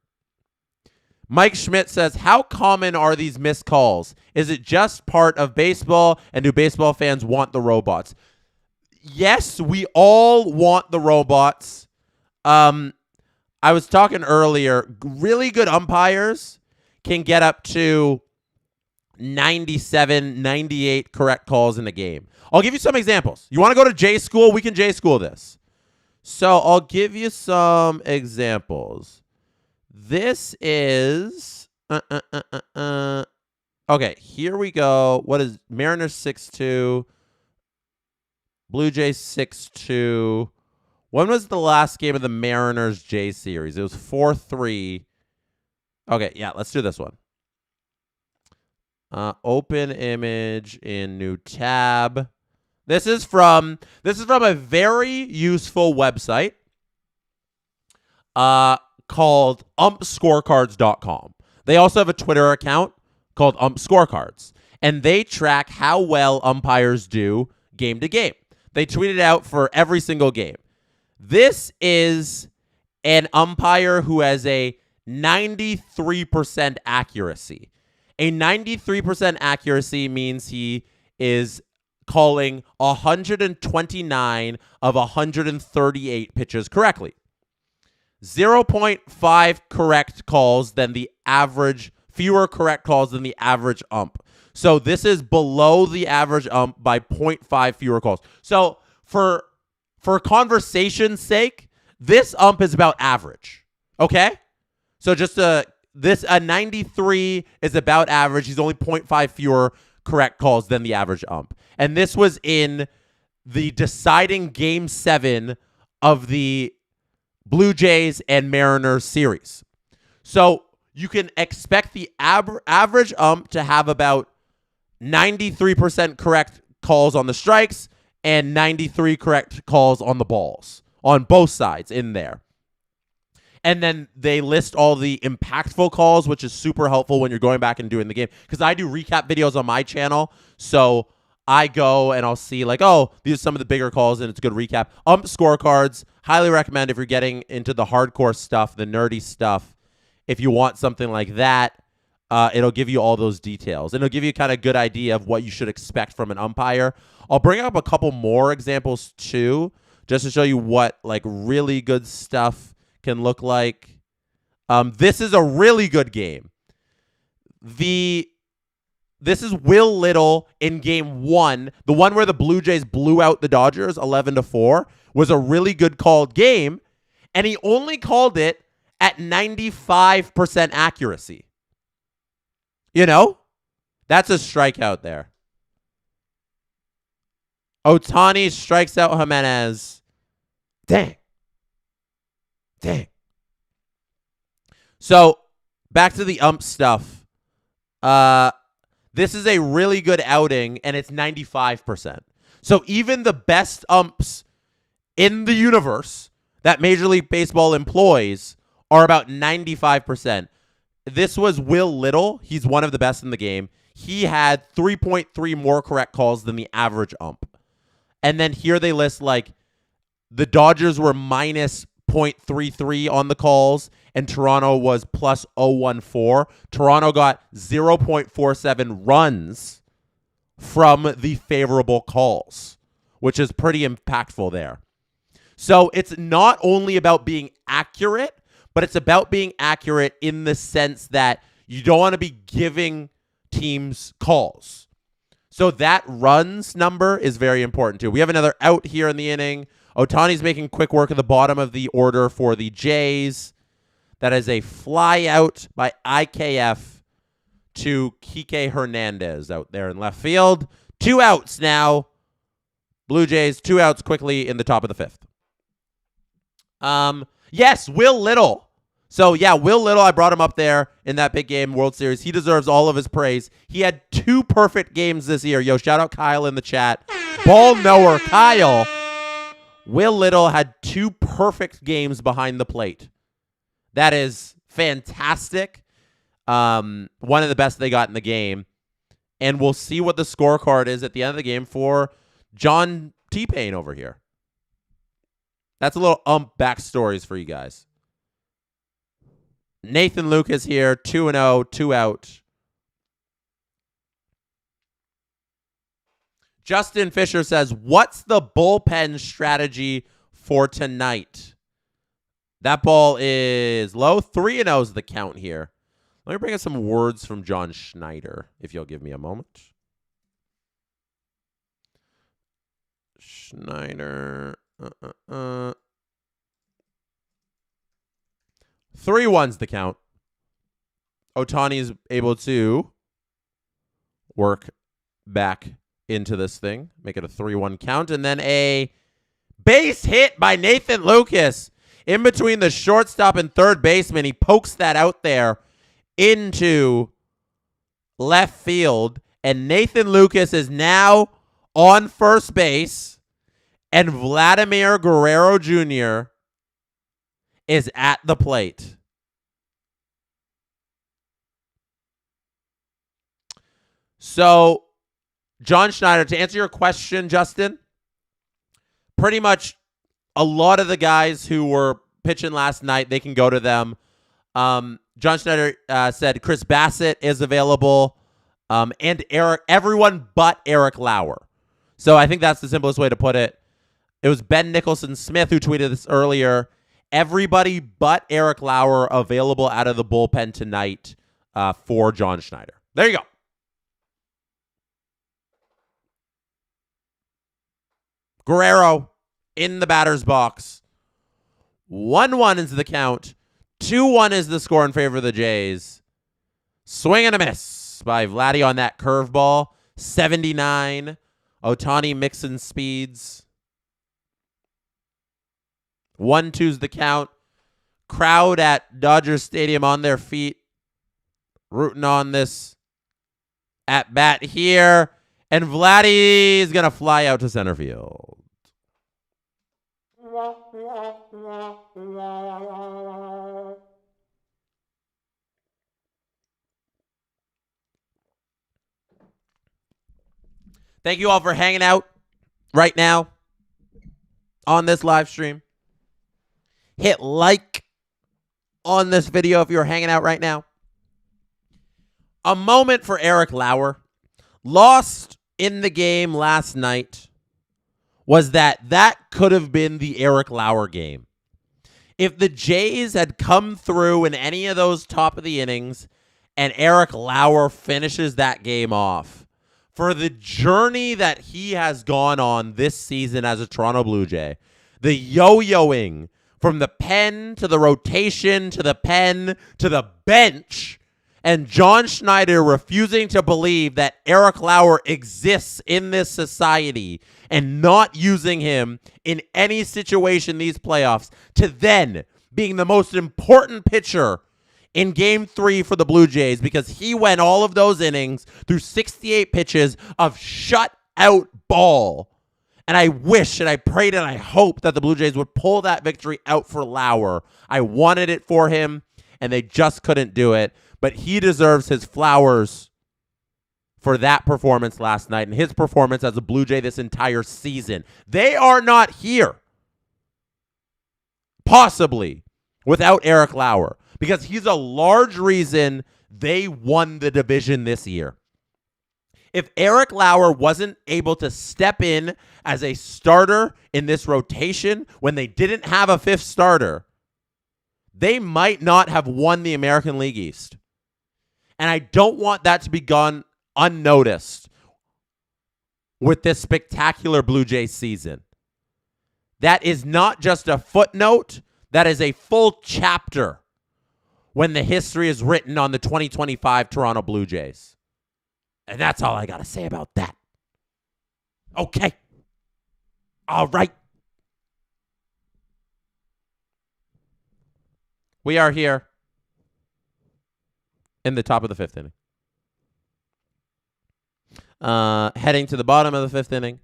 Mike Schmidt says, "How common are these missed calls? Is it just part of baseball, and do baseball fans want the robots?" Yes, we all want the robots. I was talking earlier, really good umpires can get up to 97, 98 correct calls in a game. I'll give you some examples. You want to go to J School? We can J School this. So I'll give you some examples. This is... Okay, here we go. What is Mariners 6-2? Blue Jays 6-2. When was the last game of the Mariners J series? It was 4-3. Okay, yeah, let's do this one. Open image in new tab. This is from a very useful website called umpscorecards.com. They also have a Twitter account called umpscorecards, and they track how well umpires do game to game. They tweet it out for every single game. This is an umpire who has a 93% accuracy. A 93% accuracy means he is calling 129 of 138 pitches correctly. 0.5 correct calls than the average, fewer correct calls than the average ump. So this is below the average ump by 0.5 fewer calls. So for conversation's sake, this ump is about average. Okay? So just a 93 is about average. He's only 0.5 fewer correct calls than the average ump. And this was in the deciding Game 7 of the Blue Jays and Mariners series. So you can expect the average ump to have about 93% correct calls on the strikes and 93 correct calls on the balls on both sides in there. And then they list all the impactful calls, which is super helpful when you're going back and doing the game. Because I do recap videos on my channel. So I go and I'll see like, oh, these are some of the bigger calls and it's a good recap. Scorecards, highly recommend if you're getting into the hardcore stuff, the nerdy stuff. If you want something like that, it'll give you all those details. And it'll give you kind of a good idea of what you should expect from an umpire. I'll bring up a couple more examples too, just to show you what like really good stuff can look like. This is a really good game. The This is Will Little in game 1. The one where the Blue Jays blew out the Dodgers 11-4 was a really good called game, and he only called it at 95% accuracy. You know? That's a strikeout there. Ohtani strikes out Jimenez. Dang. So, back to the ump stuff. This is a really good outing, and it's 95%. So even the best umps in the universe that Major League Baseball employs are about 95%. This was Will Little. He's one of the best in the game. He had 3.3 more correct calls than the average ump. And then here they list, like, the Dodgers were minus 0.33 on the calls, and Toronto was plus 0.14. Toronto got 0.47 runs from the favorable calls, which is pretty impactful there. So it's not only about being accurate, but it's about being accurate in the sense that you don't want to be giving teams calls. So that runs number is very important too. We have another out here in the inning. Ohtani's making quick work of the bottom of the order for the Jays. That is a fly out by IKF to Kike Hernandez out there in left field. 2 outs now. Blue Jays, 2 outs quickly in the top of the 5th. Yes, Will Little. So, yeah, Will Little, I brought him up there in that big game, World Series. He deserves all of his praise. He had 2 perfect games this year. Yo, shout out Kyle in the chat. Ball knower, Kyle. Will Little had 2 perfect games behind the plate. That is fantastic. One of the best they got in the game. And we'll see what the scorecard is at the end of the game for John T-Pain over here. That's a little backstories for you guys. Nathan Lucas here, 2-0, 2 out. Justin Fisher says, what's the bullpen strategy for tonight? That ball is low. 3-0 is the count here. Let me bring in some words from John Schneider, if you'll give me a moment. Schneider. 3-1's the count. Ohtani is able to work back into this thing, make it a 3-1 count, and then a base hit by Nathan Lucas in between the shortstop and third baseman. He pokes that out there into left field, and Nathan Lucas is now on first base, and Vladimir Guerrero Jr. is at the plate. So, John Schneider, to answer your question, Justin, pretty much a lot of the guys who were pitching last night, they can go to them. John Schneider said Chris Bassett is available, and everyone but Eric Lauer. So I think that's the simplest way to put it. It was Ben Nicholson-Smith who tweeted this earlier. Everybody but Eric Lauer available out of the bullpen tonight for John Schneider. There you go. Guerrero in the batter's box. 1-1 is the count. 2-1 is the score in favor of the Jays. Swing and a miss by Vladdy on that curveball. 79. Ohtani mixing speeds. 1-2's the count. Crowd at Dodger Stadium on their feet, rooting on this at bat here. And Vladdy is going to fly out to center field. Thank you all for hanging out right now on this live stream. Hit like on this video if you're hanging out right now. A moment for Eric Lauer. Lost in the game last night was that could have been the Eric Lauer game. If the Jays had come through in any of those top of the innings and Eric Lauer finishes that game off. For the journey that he has gone on this season as a Toronto Blue Jay, the yo-yoing from the pen to the rotation to the pen to the bench, and John Schneider refusing to believe that Eric Lauer exists in this society and not using him in any situation these playoffs, to then being the most important pitcher in Game 3 for the Blue Jays because he went all of those innings through 68 pitches of shutout ball. And I wish and I prayed and I hoped that the Blue Jays would pull that victory out for Lauer. I wanted it for him, and they just couldn't do it. But he deserves his flowers for that performance last night and his performance as a Blue Jay this entire season. They are not here, possibly, without Eric Lauer, because he's a large reason they won the division this year. If Eric Lauer wasn't able to step in as a starter in this rotation when they didn't have a fifth starter, they might not have won the American League East. And I don't want that to be gone unnoticed with this spectacular Blue Jays season. That is not just a footnote. That is a full chapter when the history is written on the 2025 Toronto Blue Jays. And that's all I got to say about that. Okay. All right. We are here in the top of the fifth inning. Heading to the bottom of the fifth inning.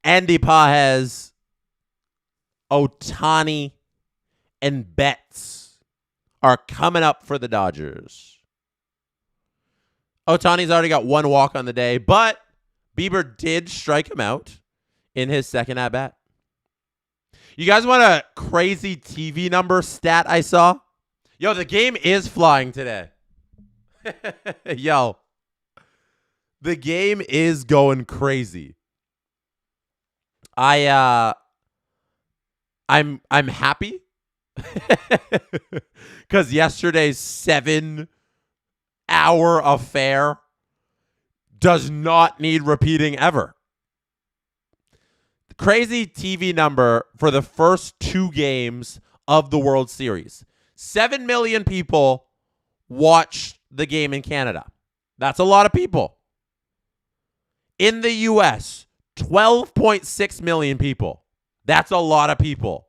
Andy Pages, Ohtani, and Betts are coming up for the Dodgers. Ohtani's already got one walk on the day, but Bieber did strike him out in his second at-bat. You guys want a crazy TV number stat I saw? Yo, the game is flying today. Yo, the game is going crazy. I'm happy because yesterday's 7-hour affair does not need repeating ever. The crazy TV number for the first two games of the World Series. 7 million people watched the game in Canada. That's a lot of people. In the U.S., 12.6 million people. That's a lot of people.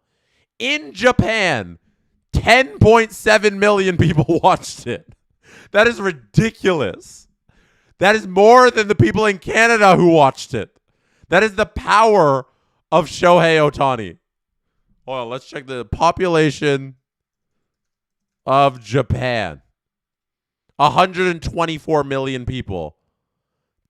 In Japan, 10.7 million people watched it. That is ridiculous. That is more than the people in Canada who watched it. That is the power of Shohei Ohtani. Well, let's check the population of Japan. 124 million people.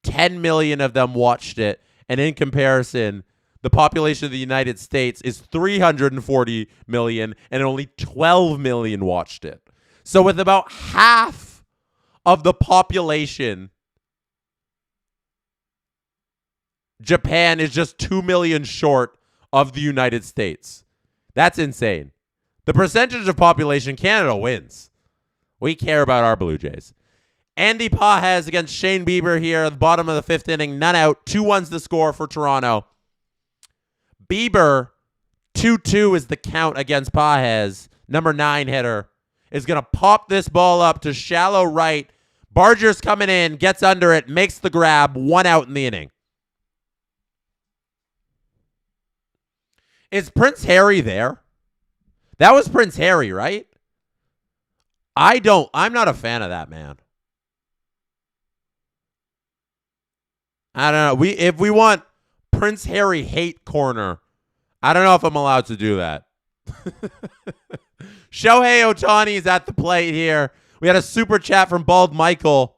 10 million of them watched it. And in comparison, the population of the United States is 340 million and only 12 million watched it. So with about half of the population, Japan is just 2 million short of the United States. That's insane. The percentage of population, Canada wins. We care about our Blue Jays. Andy Pages against Shane Bieber here at the bottom of the fifth inning. None out. 2-1's the score for Toronto. Bieber, 2-2 is the count against Pages. Number 9 hitter is going to pop this ball up to shallow right. Barger's coming in, gets under it, makes the grab. 1 out in the inning. Is Prince Harry there? That was Prince Harry, right? I'm not a fan of that man. I don't know. If we want Prince Harry hate corner, I don't know if I'm allowed to do that. Shohei Ohtani is at the plate here. We had a super chat from Bald Michael.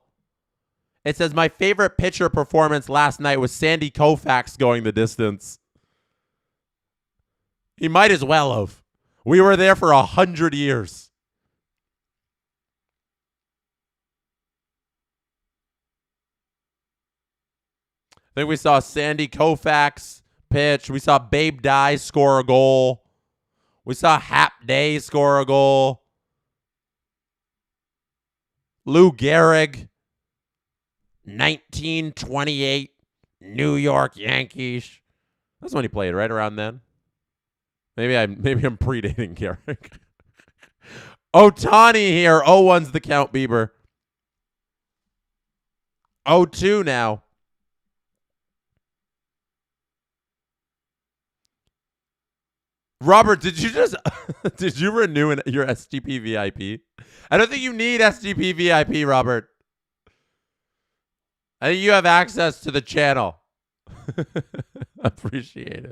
It says, my favorite pitcher performance last night was Sandy Koufax going the distance. He might as well have. We were there for 100 years. I think we saw Sandy Koufax pitch. We saw Babe Dye score a goal. We saw Hap Day score a goal. Lou Gehrig, 1928, New York Yankees. That's when he played, right around then. Maybe I'm predating Gehrig. Ohtani here. 0-1's the count, Bieber. 0-2 now. Robert, did you renew your SDP VIP? I don't think you need SDP VIP, Robert. I think you have access to the channel. Appreciate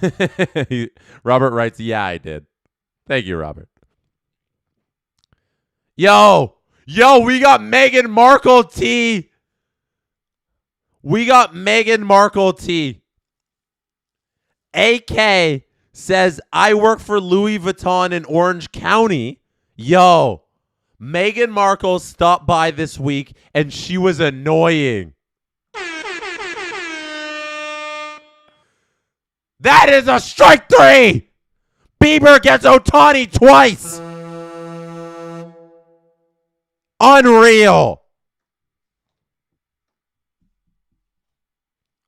it. Robert writes, yeah, I did. Thank you, Robert. Yo, we got Meghan Markle tea. We got Meghan Markle tea. AK says, I work for Louis Vuitton in Orange County. Yo, Meghan Markle stopped by this week and she was annoying. That is a strike 3. Bieber gets Ohtani twice. Unreal.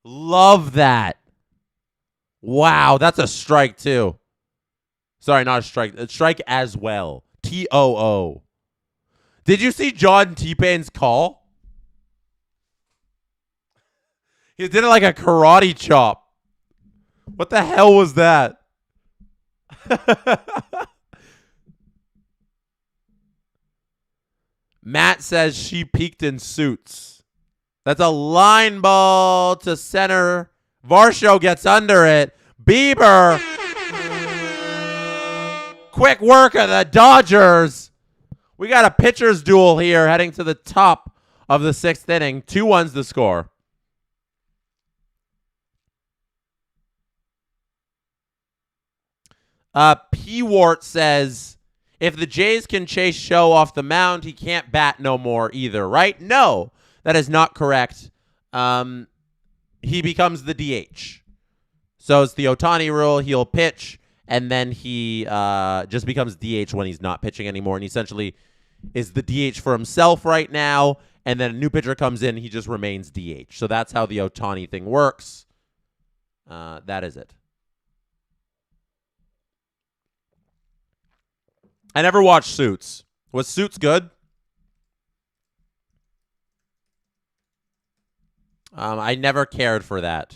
Love that. Wow, that's a strike too. Sorry, not a strike. A strike as well. TOO. Did you see John T-Pain's call? He did it like a karate chop. What the hell was that? Matt says she peaked in Suits. That's a line ball to center. Varsho gets under it. Bieber. Quick work of the Dodgers. We got a pitcher's duel here heading to the top of the 6th inning. 2-1's the score. P-Wart says, if the Jays can chase Show off the mound, he can't bat no more either, right? No, that is not correct. He becomes the DH. So it's the Ohtani rule. He'll pitch, and then he just becomes DH when he's not pitching anymore, and he essentially is the DH for himself right now, and then a new pitcher comes in, he just remains DH. So that's how the Ohtani thing works. That is it. I never watched Suits. Was Suits good? I never cared for that.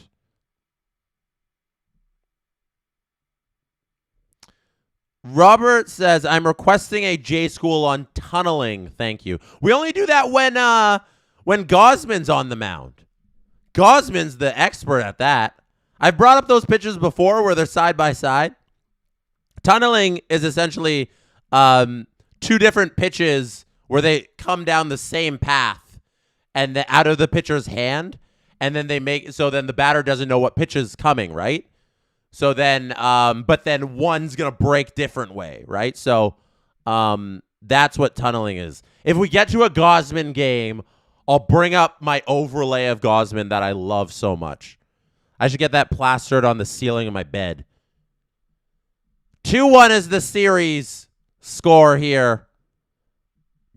Robert says, I'm requesting a J school on tunneling. Thank you. We only do that when Gosman's on the mound. Gosman's the expert at that. I've brought up those pitches before where they're side by side. Tunneling is essentially 2 different pitches where they come down the same path and out of the pitcher's hand, and then then the batter doesn't know what pitch is coming, right? So then, but then one's gonna break different way, right? So, that's what tunneling is. If we get to a Gosman game, I'll bring up my overlay of Gosman that I love so much. I should get that plastered on the ceiling of my bed. 2-1 is the series score here.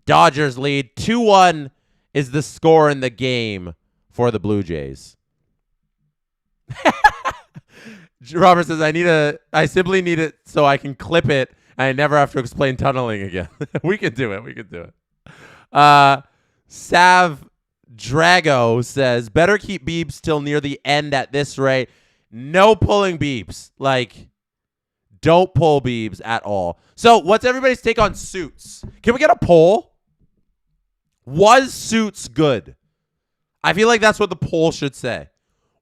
Dodgers lead. 2-1 is the score in the game for the Blue Jays. Robert says, I simply need it so I can clip it and I never have to explain tunneling again. We can do it. Sav Drago says, better keep Beebs till near the end at this rate. No pulling Beebs. Like, don't pull Beebs at all. So what's everybody's take on Suits? Can we get a poll? Was Suits good? I feel like that's what the poll should say.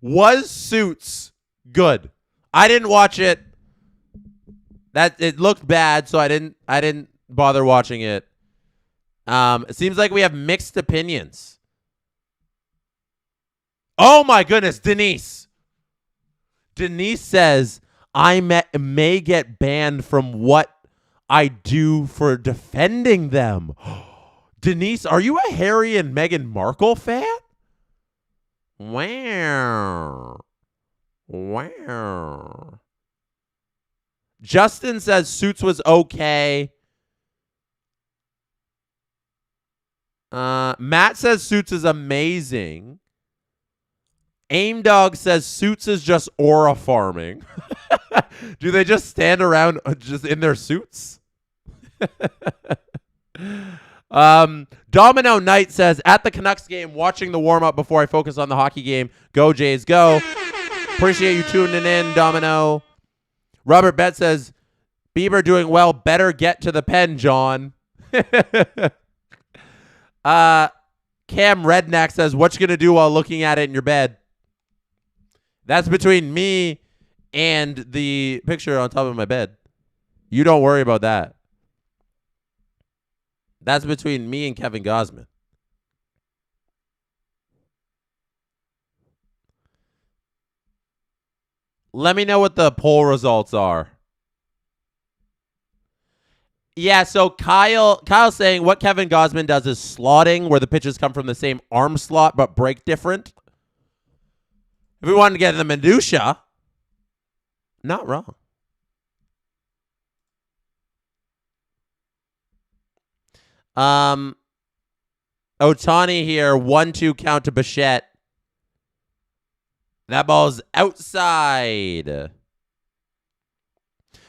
Was Suits good? I didn't watch it. It looked bad, so I didn't bother watching it. It seems like we have mixed opinions. Oh my goodness, Denise. Denise says, I may get banned from what I do for defending them. Denise, are you a Harry and Meghan Markle fan? Wow. Justin says Suits was okay. Matt says Suits is amazing. Aim Dog says Suits is just aura farming. Do they just stand around just in their suits? Domino Knight says, at the Canucks game, watching the warm-up before I focus on the hockey game. Go, Jays, go. Appreciate you tuning in, Domino. Robert Betts says, Bieber doing well. Better get to the pen, John. Cam Redneck says, what you going to do while looking at it in your bed? That's between me and the picture on top of my bed. You don't worry about that. That's between me and Kevin Gosman. Let me know what the poll results are. Yeah, so Kyle's saying what Kevin Gosman does is slotting, where the pitches come from the same arm slot but break different. If we wanted to get in the minutia, not wrong. Otani here, 1-2 count to Bichette. That ball's outside.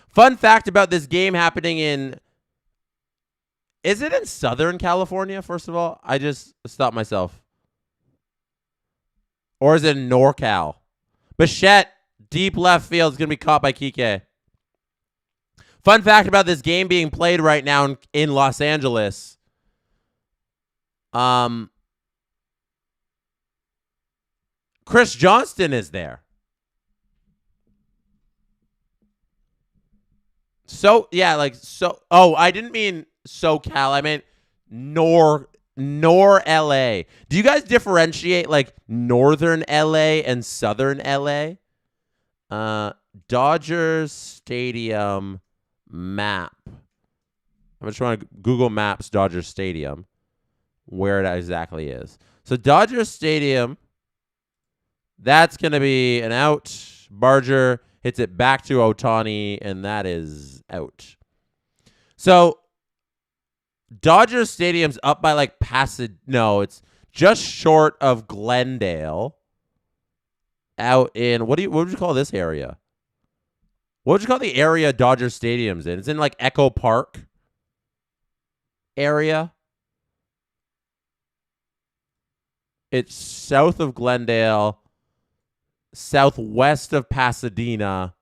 Fun fact about this game happening in... Is it in Southern California, first of all? I just stopped myself. Or is it in NorCal? Bichette, deep left field, is going to be caught by Kike. Fun fact about this game being played right now in Los Angeles. Chris Johnston is there. So, yeah, like, so. Oh, I didn't mean SoCal. I meant Nor LA. Do you guys differentiate like Northern LA and Southern LA? Dodgers Stadium map. I'm just trying to Google Maps Dodger Stadium, where it exactly is. So Dodger Stadium, that's going to be an out. Barger hits it back to Otani, and that is out. So Dodger Stadium's up by like No, it's just short of Glendale. Out in what would you call this area? What would you call the area Dodger Stadium's in? It's in like Echo Park area. It's south of Glendale, southwest of Pasadena,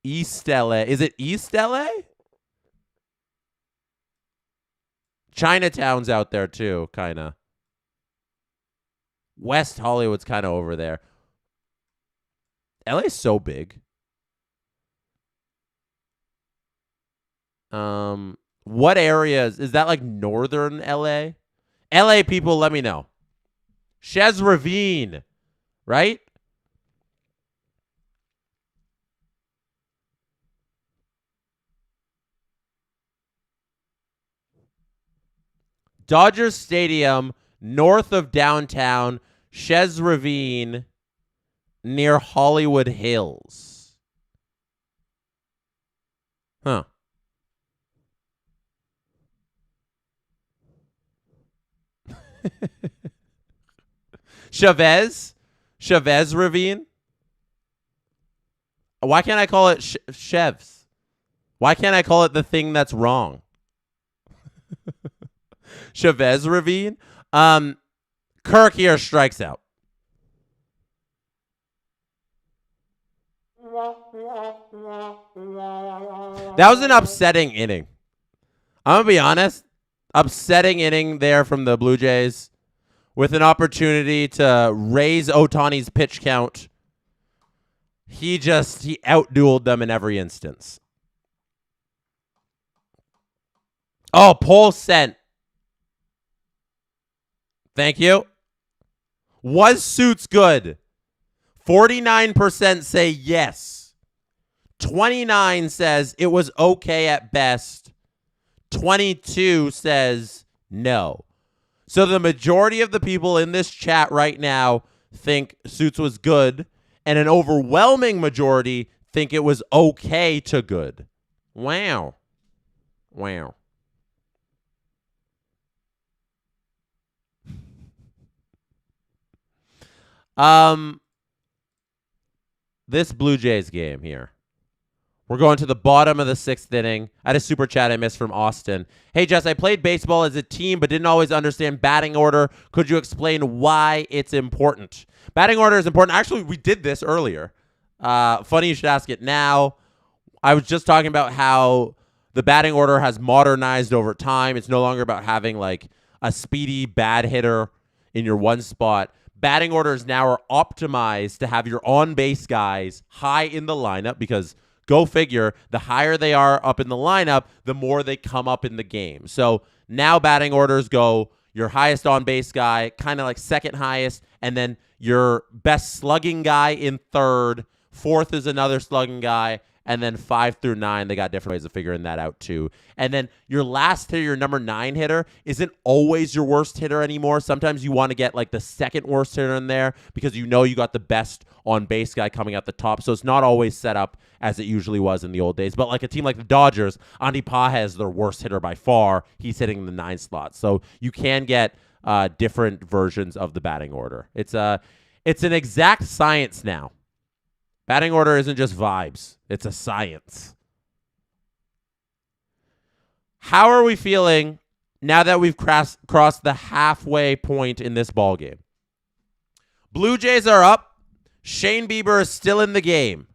East LA. Is it East LA? Chinatown's out there too, kind of. West Hollywood's kind of over there. LA's so big. What areas? Is that like northern LA? LA people, let me know. Chez Ravine, right? Dodger Stadium, north of downtown, Chez Ravine, near Hollywood Hills. Huh. Chavez Ravine. Why can't I call it Chevs? Why can't I call it the thing that's wrong? Chavez Ravine. Kirk here strikes out. That was an upsetting inning. I'm going to be honest. Upsetting inning there from the Blue Jays with an opportunity to raise Otani's pitch count. He outdueled them in every instance. Oh, poll sent. Thank you. Was Suits good? 49% say yes. 29 says it was okay at best. 22 says no. So the majority of the people in this chat right now think Suits was good, and an overwhelming majority think it was okay to good. Wow. Wow. This Blue Jays game here. We're going to the bottom of the 6th inning. I had a super chat I missed from Austin. Hey, Jess, I played baseball as a team but didn't always understand batting order. Could you explain why it's important? Batting order is important. Actually, we did this earlier. Funny you should ask it now. I was just talking about how the batting order has modernized over time. It's no longer about having like a speedy bad hitter in your one spot. Batting orders now are optimized to have your on-base guys high in the lineup because go figure, the higher they are up in the lineup, the more they come up in the game. So now batting orders go your highest on-base guy, kind of like second highest, and then your best slugging guy in third. Fourth is another slugging guy. And then 5 through 9, they got different ways of figuring that out too. And then your last hitter, your number 9 hitter, isn't always your worst hitter anymore. Sometimes you want to get like the second worst hitter in there because you know you got the best on-base guy coming at the top. So it's not always set up as it usually was in the old days. But like a team like the Dodgers, Andy Paja is their worst hitter by far. He's hitting in the 9 slot. So you can get different versions of the batting order. It's an exact science now. Batting order isn't just vibes. It's a science. How are we feeling now that we've crossed the halfway point in this ballgame? Blue Jays are up. Shane Bieber is still in the game.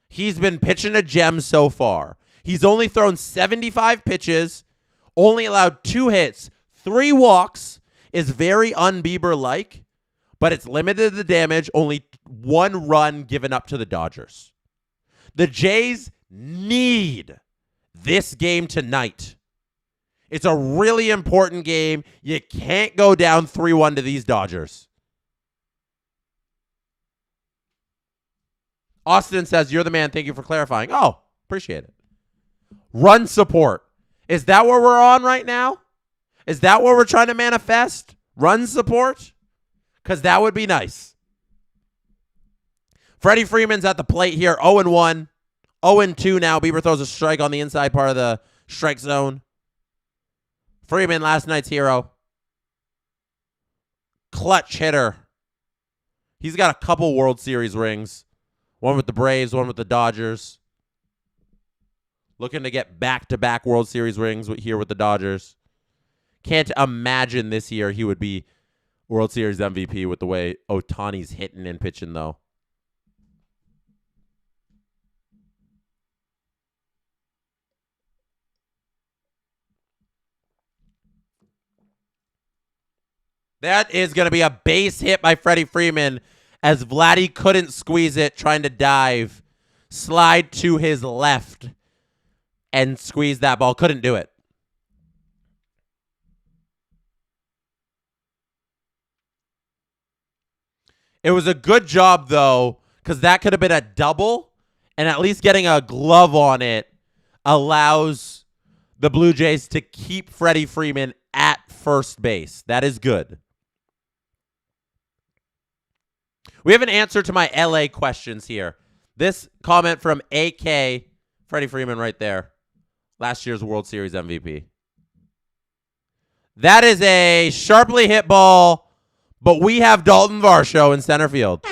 He's been pitching a gem so far. He's only thrown 75 pitches, only allowed 2 hits, 3 walks, is very un-Bieber-like, but it's limited the damage, only 1 run given up to the Dodgers. The Jays need this game tonight. It's a really important game. You can't go down 3-1 to these Dodgers. Austin says, you're the man. Thank you for clarifying. Oh, appreciate it. Run support. Is that what we're on right now? Is that what we're trying to manifest? Run support? Because that would be nice. Freddie Freeman's at the plate here, 0-1. 0-2 now. Bieber throws a strike on the inside part of the strike zone. Freeman, last night's hero. Clutch hitter. He's got a couple World Series rings. One with the Braves, one with the Dodgers. Looking to get back-to-back World Series rings here with the Dodgers. Can't imagine this year he would be World Series MVP with the way Ohtani's hitting and pitching, though. That is going to be a base hit by Freddie Freeman as Vladdy couldn't squeeze it, trying to dive, slide to his left, and squeeze that ball. Couldn't do it. It was a good job, though, because that could have been a double, and at least getting a glove on it allows the Blue Jays to keep Freddie Freeman at first base. That is good. We have an answer to my LA questions here. This comment from AK, Freddie Freeman right there. Last year's World Series MVP. That is a sharply hit ball, but we have Dalton Varsho in center field.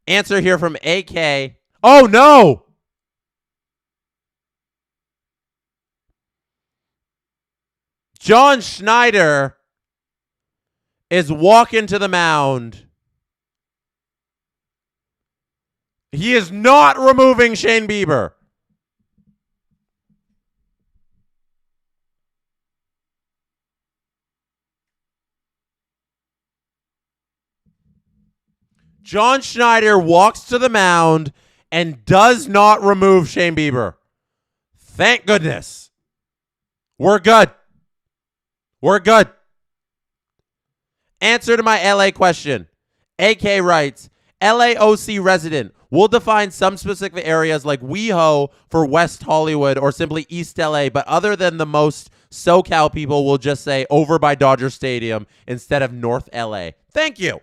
Answer here from AK. Oh, no! John Schneider is walking to the mound. He is not removing Shane Bieber. John Schneider walks to the mound and does not remove Shane Bieber. Thank goodness. We're good. We're good. Answer to my LA question. AK writes, LAOC resident will define some specific areas like WeHo for West Hollywood or simply East LA, but other than the most SoCal people will just say over by Dodger Stadium instead of North LA. Thank you.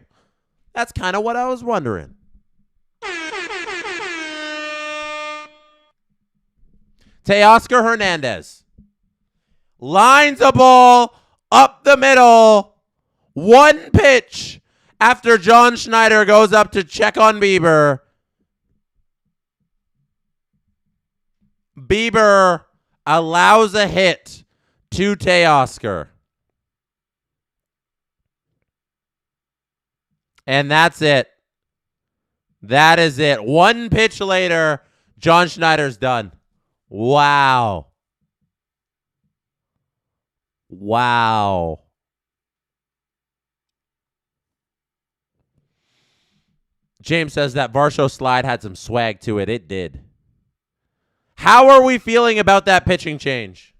That's kind of what I was wondering. Teoscar Hernandez lines a ball up the middle. One pitch after John Schneider goes up to check on Bieber. Bieber allows a hit to Teoscar. And that's it. That is it. One pitch later, John Schneider's done. Wow. Wow. James says that Varsho slide had some swag to it. It did. How are we feeling about that pitching change?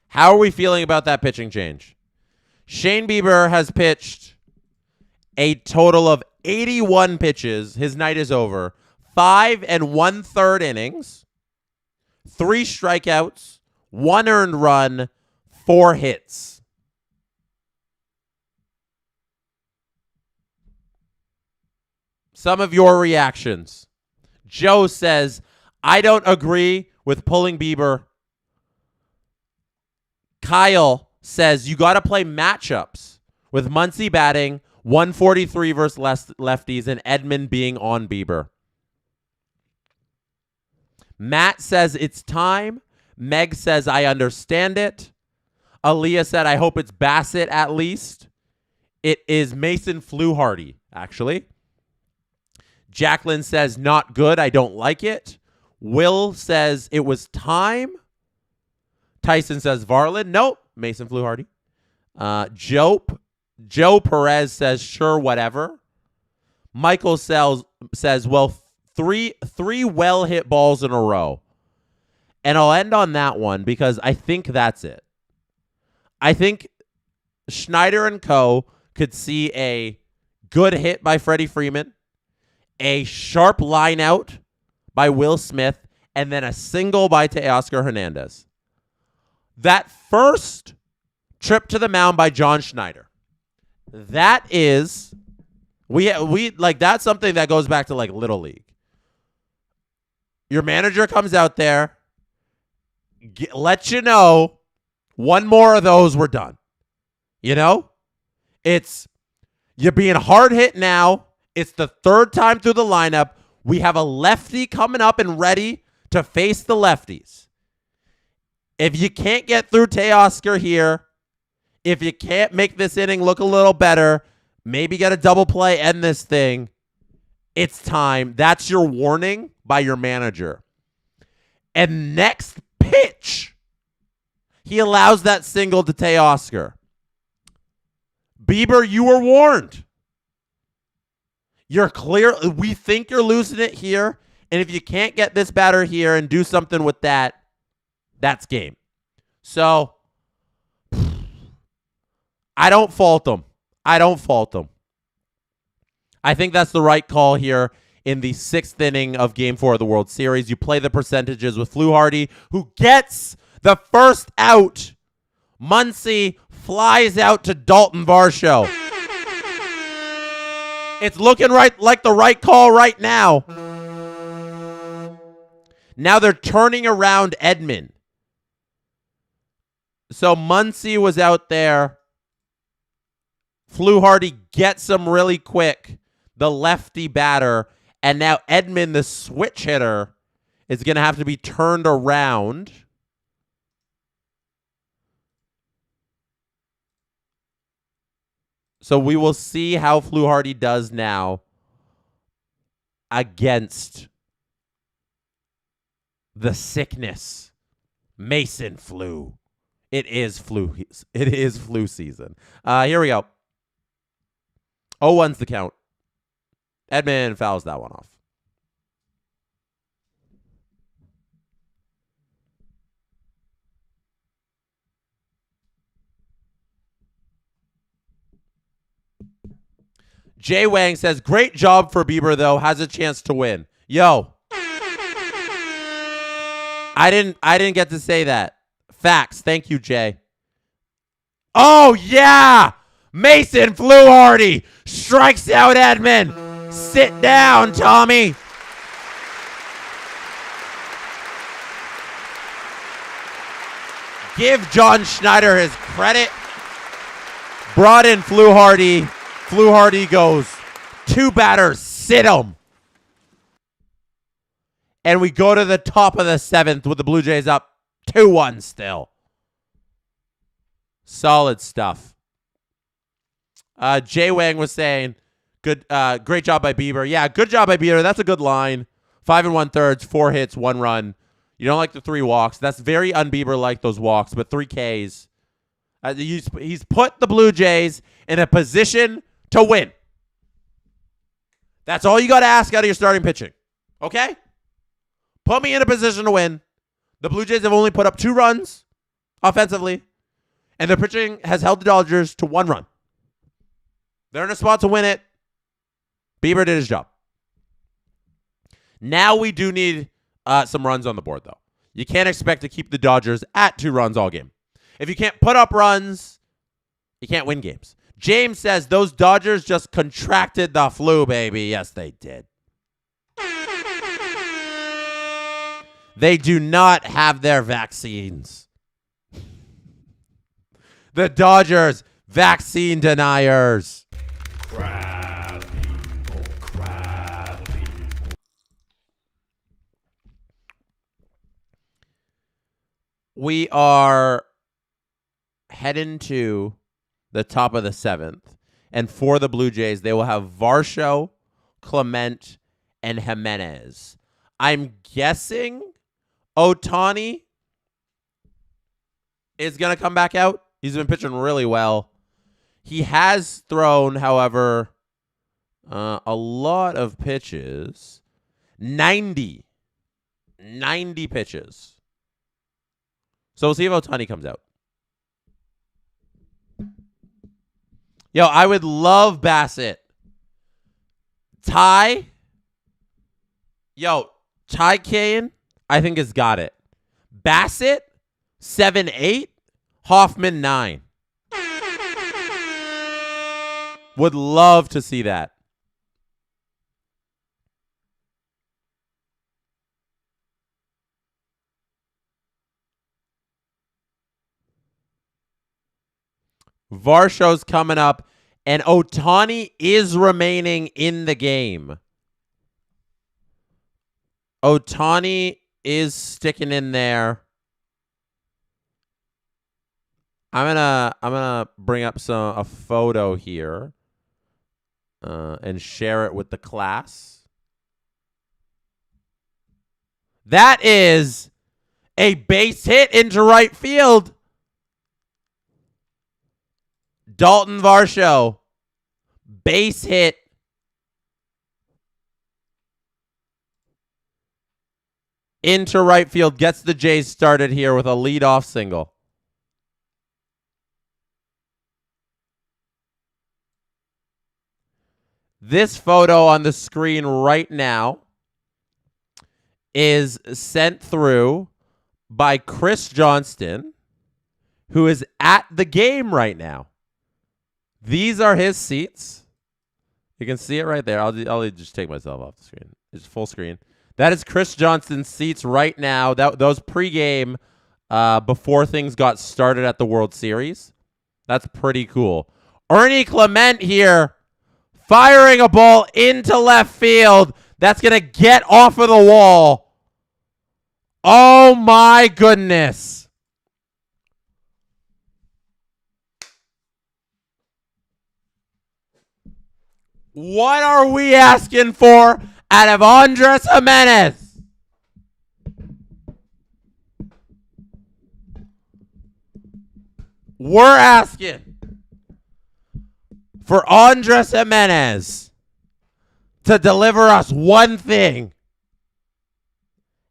How are we feeling about that pitching change? Shane Bieber has pitched a total of 81 pitches. His night is over. 5 1/3 innings, 3 strikeouts, 1 earned run, 4 hits. Some of your reactions. Joe says, I don't agree with pulling Bieber. Kyle says, you got to play matchups with Muncy batting, 143 versus lefties, and Edman being on Bieber. Matt says, it's time. Meg says, I understand it. Aaliyah said, I hope it's Bassett at least. It is Mason Fluharty, actually. Jacqueline says, not good. I don't like it. Will says, it was time. Tyson says, Varlin. Nope. Mason Fluharty. Joe Perez says, sure, whatever. Michael says, well, three well-hit balls in a row. And I'll end on that one because I think that's it. I think Schneider and co. could see a good hit by Freddie Freeman, a sharp line out by Will Smith, and then a single by Teoscar Hernandez. That first trip to the mound by John Schneider, that is, we like, that's something that goes back to like Little League. Your manager comes out there, lets you know one more of those, we're done. You know? It's, you're being hard hit now. It's the third time through the lineup. We have a lefty coming up and ready to face the lefties. If you can't get through Teoscar here, if you can't make this inning look a little better, maybe get a double play, end this thing, it's time. That's your warning by your manager. And next pitch, he allows that single to Teoscar. Bieber, you were warned. You're clear. We think you're losing it here. And if you can't get this batter here and do something with that, that's game. So, I don't fault them. I think that's the right call here in the 6th inning of Game 4 of the World Series. You play the percentages with Fluharty, who gets the first out. Muncy flies out to Dalton Varsho. It's looking like the right call right now. Now they're turning around Edman. So Muncy was out there. Fluharty gets him really quick, the lefty batter. And now Edman, the switch hitter, is going to have to be turned around. So we will see how Fluharty does now against the sickness, Mason Flu. It is flu season. Here we go. 0-1's the count. Edman fouls that one off. Jay Wang says, great job for Bieber, though. Has a chance to win. Yo. I didn't get to say that. Facts. Thank you, Jay. Oh, yeah. Mason Fluharty strikes out Edman. Sit down, Tommy. Give John Schneider his credit. Brought in Fluharty. Fluharty goes, 2 batters, sit 'em. And we go to the top of the 7th with the Blue Jays up 2-1 still. Solid stuff. Jay Wang was saying, "Good, great job by Bieber." Yeah, good job by Bieber. That's a good line. 5 1/3, 4 hits, 1 run. You don't like the 3 walks. That's very un-Bieber like those walks, but 3 Ks. He's put the Blue Jays in a position to win. That's all you got to ask out of your starting pitching. Okay? Put me in a position to win. The Blue Jays have only put up 2 runs offensively, and their pitching has held the Dodgers to 1 run. They're in a spot to win it. Bieber did his job. Now we do need some runs on the board, though. You can't expect to keep the Dodgers at 2 runs all game. If you can't put up runs, you can't win games. James says those Dodgers just contracted the flu, baby. Yes, they did. They do not have their vaccines. The Dodgers, vaccine deniers. Crab people, crab people. We are heading to the top of the 7th. And for the Blue Jays, they will have Varsho, Clement, and Jimenez. I'm guessing Ohtani is going to come back out. He's been pitching really well. He has thrown, however, a lot of pitches. 90 pitches. So we'll see if Ohtani comes out. Yo, I would love Bassett. Ty Kane, I think has got it. Bassett, 7-8. Hoffman, 9. Would love to see that. Varsho's coming up, and Ohtani is remaining in the game. Ohtani is sticking in there. I'm gonna bring up a photo here and share it with the class. That is a base hit into right field. Dalton Varsho, base hit into right field, gets the Jays started here with a leadoff single. This photo on the screen right now is sent through by Chris Johnston, who is at the game right now. These are his seats. You can see it right there. I'll just take myself off the screen. It's full screen. That is Chris Johnston's seats right now. Those pregame before things got started at the World Series. That's pretty cool. Ernie Clement here firing a ball into left field. That's going to get off of the wall. Oh, my goodness. What are we asking for out of Andres Jimenez? We're asking for Andres Jimenez to deliver us one thing,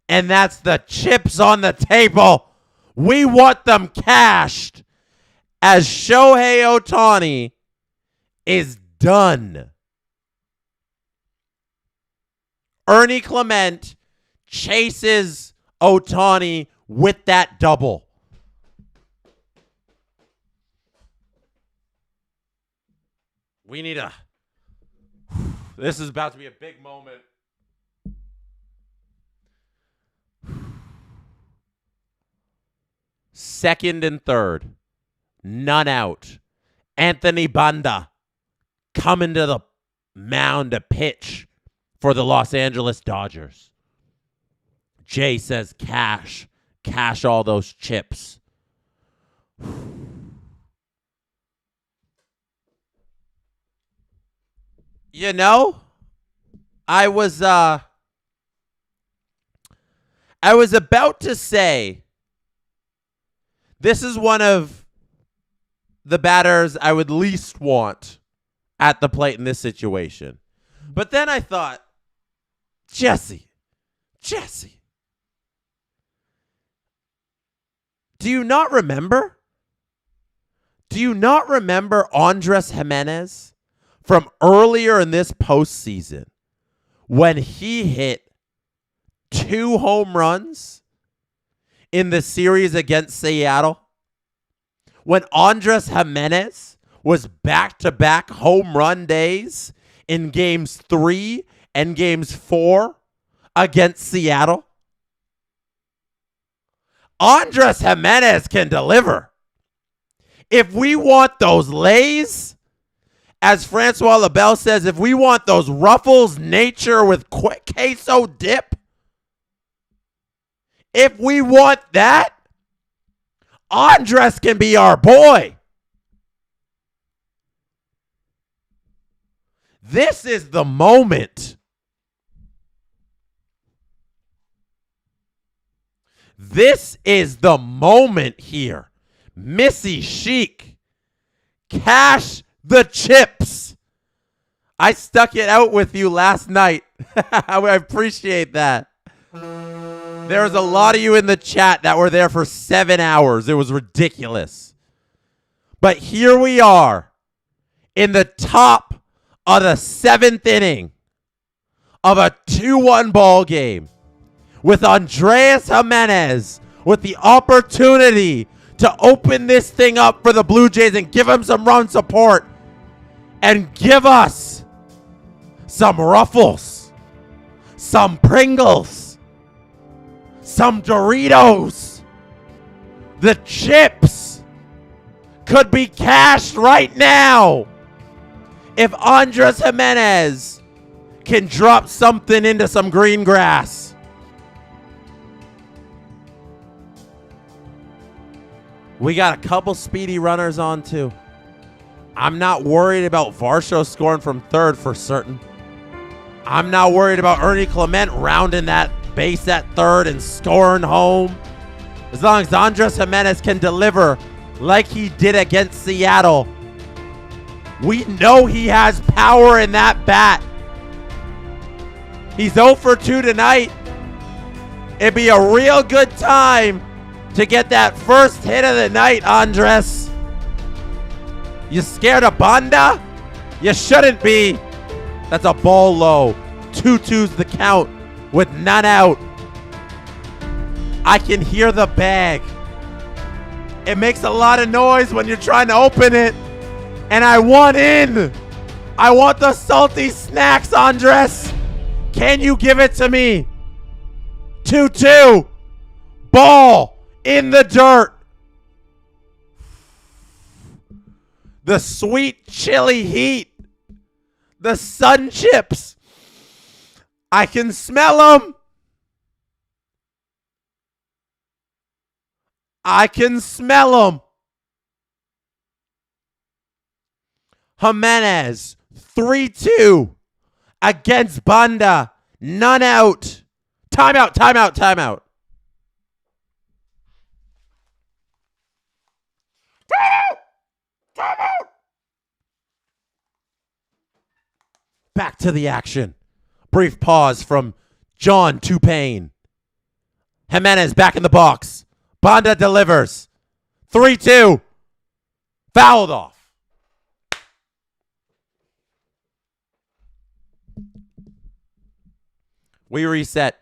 and that's the chips on the table. We want them cashed, as Shohei Ohtani is done Ernie Clement chases Ohtani with that double. We need a... This is about to be a big moment. Second and third. None out. Anthony Banda coming to the mound to pitch for the Los Angeles Dodgers. Jay says cash. Cash all those chips. You know, I was about to say this is one of the batters I would least want at the plate in this situation. But then I thought, Jesse, do you not remember? Do you not remember Andres Jimenez from earlier in this postseason when he hit 2 home runs in the series against Seattle? When Andres Jimenez was back-to-back home run days in games 3 and games 4 against Seattle? Andres Jimenez can deliver. If we want those lays, as Francois LaBelle says, if we want those Ruffles nature with queso dip, if we want that, Andres can be our boy. This is the moment. This is the moment here. Missy Chic. Cash the chips. I stuck it out with you last night. I appreciate that. There was a lot of you in the chat that were there for 7 hours. It was ridiculous. But here we are in the top of the 7th inning of a 2-1 ball game with Andres Jimenez with the opportunity to open this thing up for the Blue Jays and give them some run support and give us some Ruffles, some Pringles, some Doritos. The chips could be cashed right now if Andres Jimenez can drop something into some green grass. We got a couple speedy runners on too. I'm not worried about Varsho scoring from third for certain. I'm not worried about Ernie Clement rounding that base at third and scoring home. As long as Andres Jimenez can deliver like he did against Seattle. We know he has power in that bat. He's 0 for 2 tonight. It'd be a real good time to get that first hit of the night, Andres. You scared of Banda? You shouldn't be. That's a ball low. 2-2's the count with none out. I can hear the bag. It makes a lot of noise when you're trying to open it. And I want in. I want the salty snacks, Andres. Can you give it to me? 2-2. Ball in the dirt. The sweet chili heat. The sun chips. I can smell them. I can smell them. Jimenez, 3-2 against Banda. None out. Timeout, timeout, timeout. Timeout! Back to the action. Brief pause from John Tupain. Jimenez back in the box. Banda delivers. 3-2. Fouled off. We reset.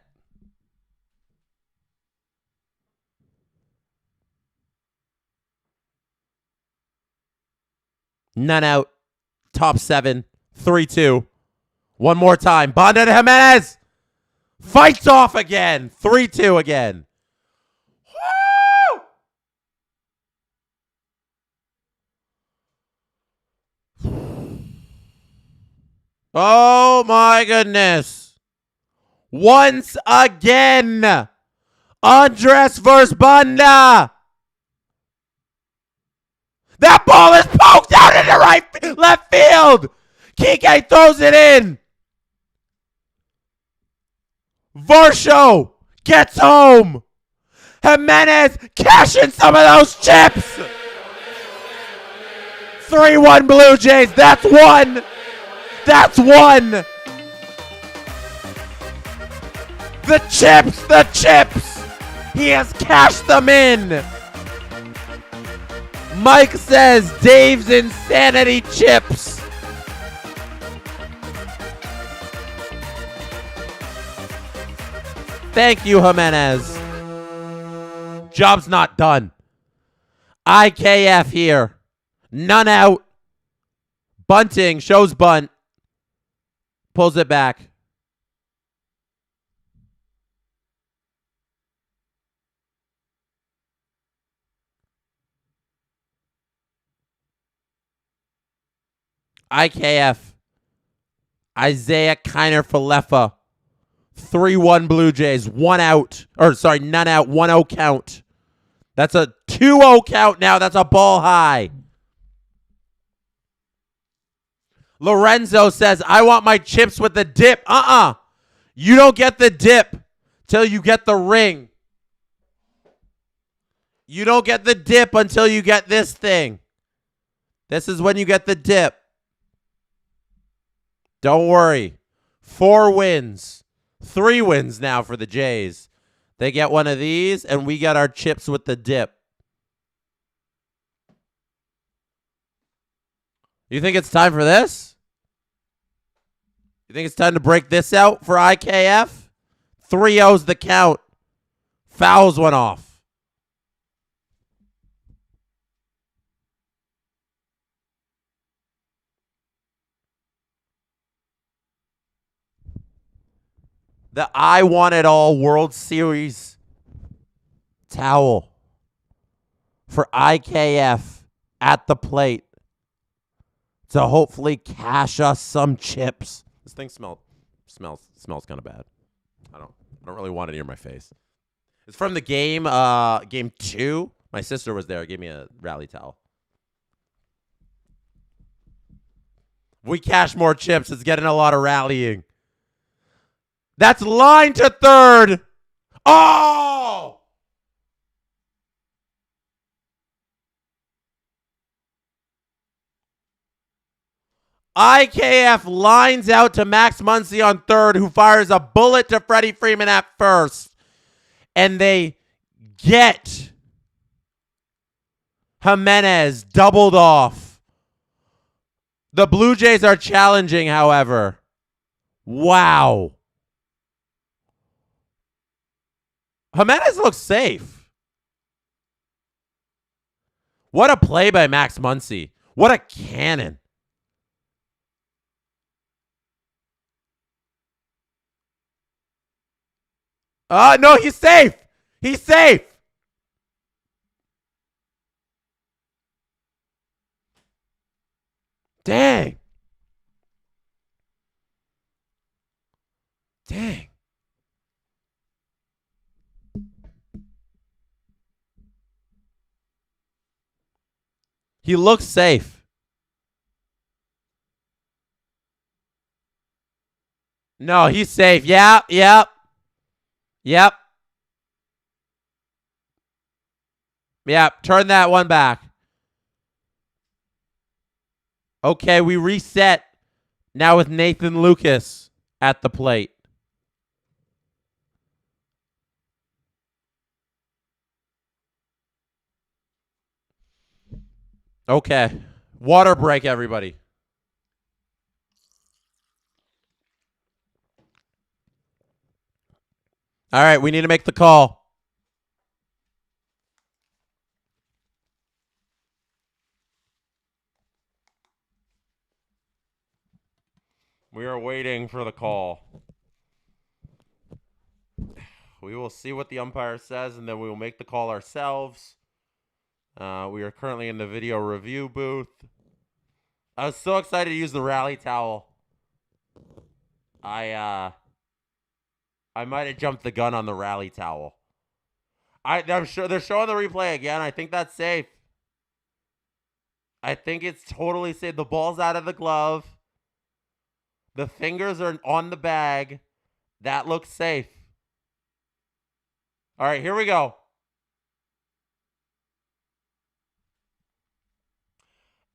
None out. Top 7. 3-2. One more time. Banda to Jimenez. Fights off again. 3-2 again. Woo! Oh my goodness. Once again. Andres versus Banda. That ball is poked out into left field. Kike throws it in. Varsho gets home. Jimenez cashing some of those chips. 3-1 Blue Jays. That's one. That's one. The chips, the chips. He has cashed them in. Mike says Dave's insanity chips. Thank you, Jimenez. Job's not done. IKF here. None out. Bunting shows bunt. Pulls it back. IKF. Isaiah Kiner Falefa. 3-1 Blue Jays. One out. Or sorry, none out. 1-0 count. That's a 2-0 count now. That's a ball high. Lorenzo says, I want my chips with the dip. You don't get the dip till you get the ring. You don't get the dip until you get this thing. This is when you get the dip. Don't worry. 4 wins. 3 wins now for the Jays. They get one of these, and we get our chips with the dip. You think it's time for this? You think it's time to break this out for IKF? 3-0's the count. Fouls went off. The I Want It All World Series towel for IKF at the plate to hopefully cash us some chips. This thing smells kind of bad. I don't really want it near my face. It's from the game, game 2. My sister was there. Gave me a rally towel. We cash more chips. It's getting a lot of rallying. That's line to third. Oh! IKF lines out to Max Muncy on third, who fires a bullet to Freddie Freeman at first. And they get Jimenez doubled off. The Blue Jays are challenging, however. Wow. Jimenez looks safe. What a play by Max Muncy. What a cannon. No, he's safe. He's safe. Dang. Dang. He looks safe. No, he's safe. Yep. Yep. Turn that one back. Okay, we reset now with Nathan Lucas at the plate. Okay. Water break, everybody. All right, we need to make the call. We are waiting for the call. We will see what the umpire says, and then we will make the call ourselves. We are currently in the video review booth. I was so excited to use the rally towel. I might have jumped the gun on the rally towel. I'm sure they're showing the replay again. I think that's safe. I think it's totally safe. The ball's out of the glove. The fingers are on the bag. That looks safe. All right, here we go.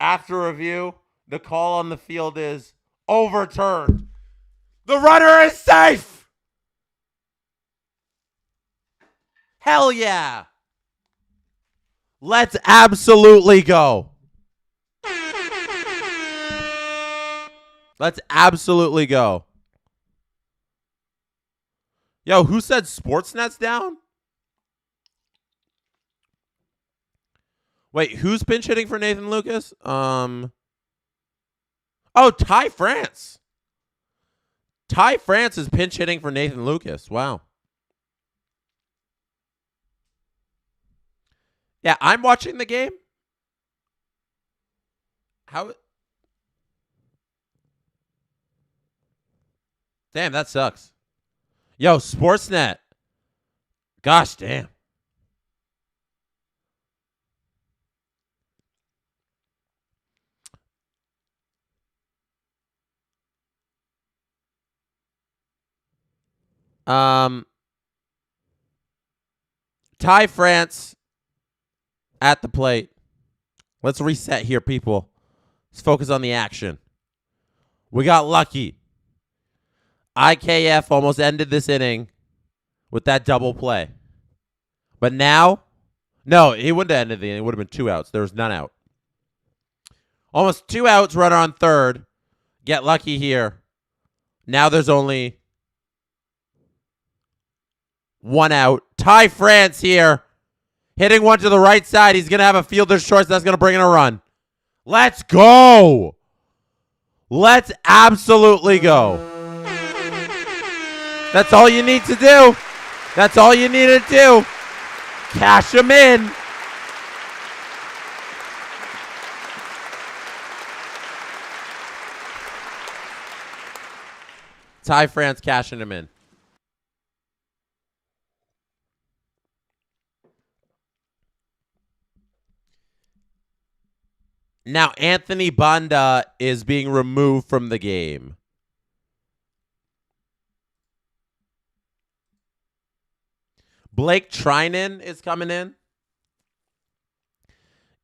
After review, the call on the field is overturned. The runner is safe. Hell yeah. Let's absolutely go. Let's absolutely go. Yo, who said Sportsnet's down? Wait, who's pinch hitting for Nathan Lucas? Oh, Ty France. Ty France is pinch hitting for Nathan Lucas. Wow. Yeah, I'm watching the game. How? Damn, that sucks. Yo, Sportsnet. Gosh damn. Ty France at the plate. Let's reset here, people. Let's focus on the action. We got lucky. IKF almost ended this inning with that double play. But now, no, he wouldn't have ended the inning. It would have been 2 outs. There was none out. Almost 2 outs, runner on third. Get lucky here. Now there's only 1 out. Ty France here. Hitting one to the right side. He's going to have a fielder's choice. That's going to bring in a run. Let's go. Let's absolutely go. That's all you need to do. That's all you need to do. Cash him in. Ty France cashing him in. Now, Anthony Banda is being removed from the game. Blake Trinan is coming in.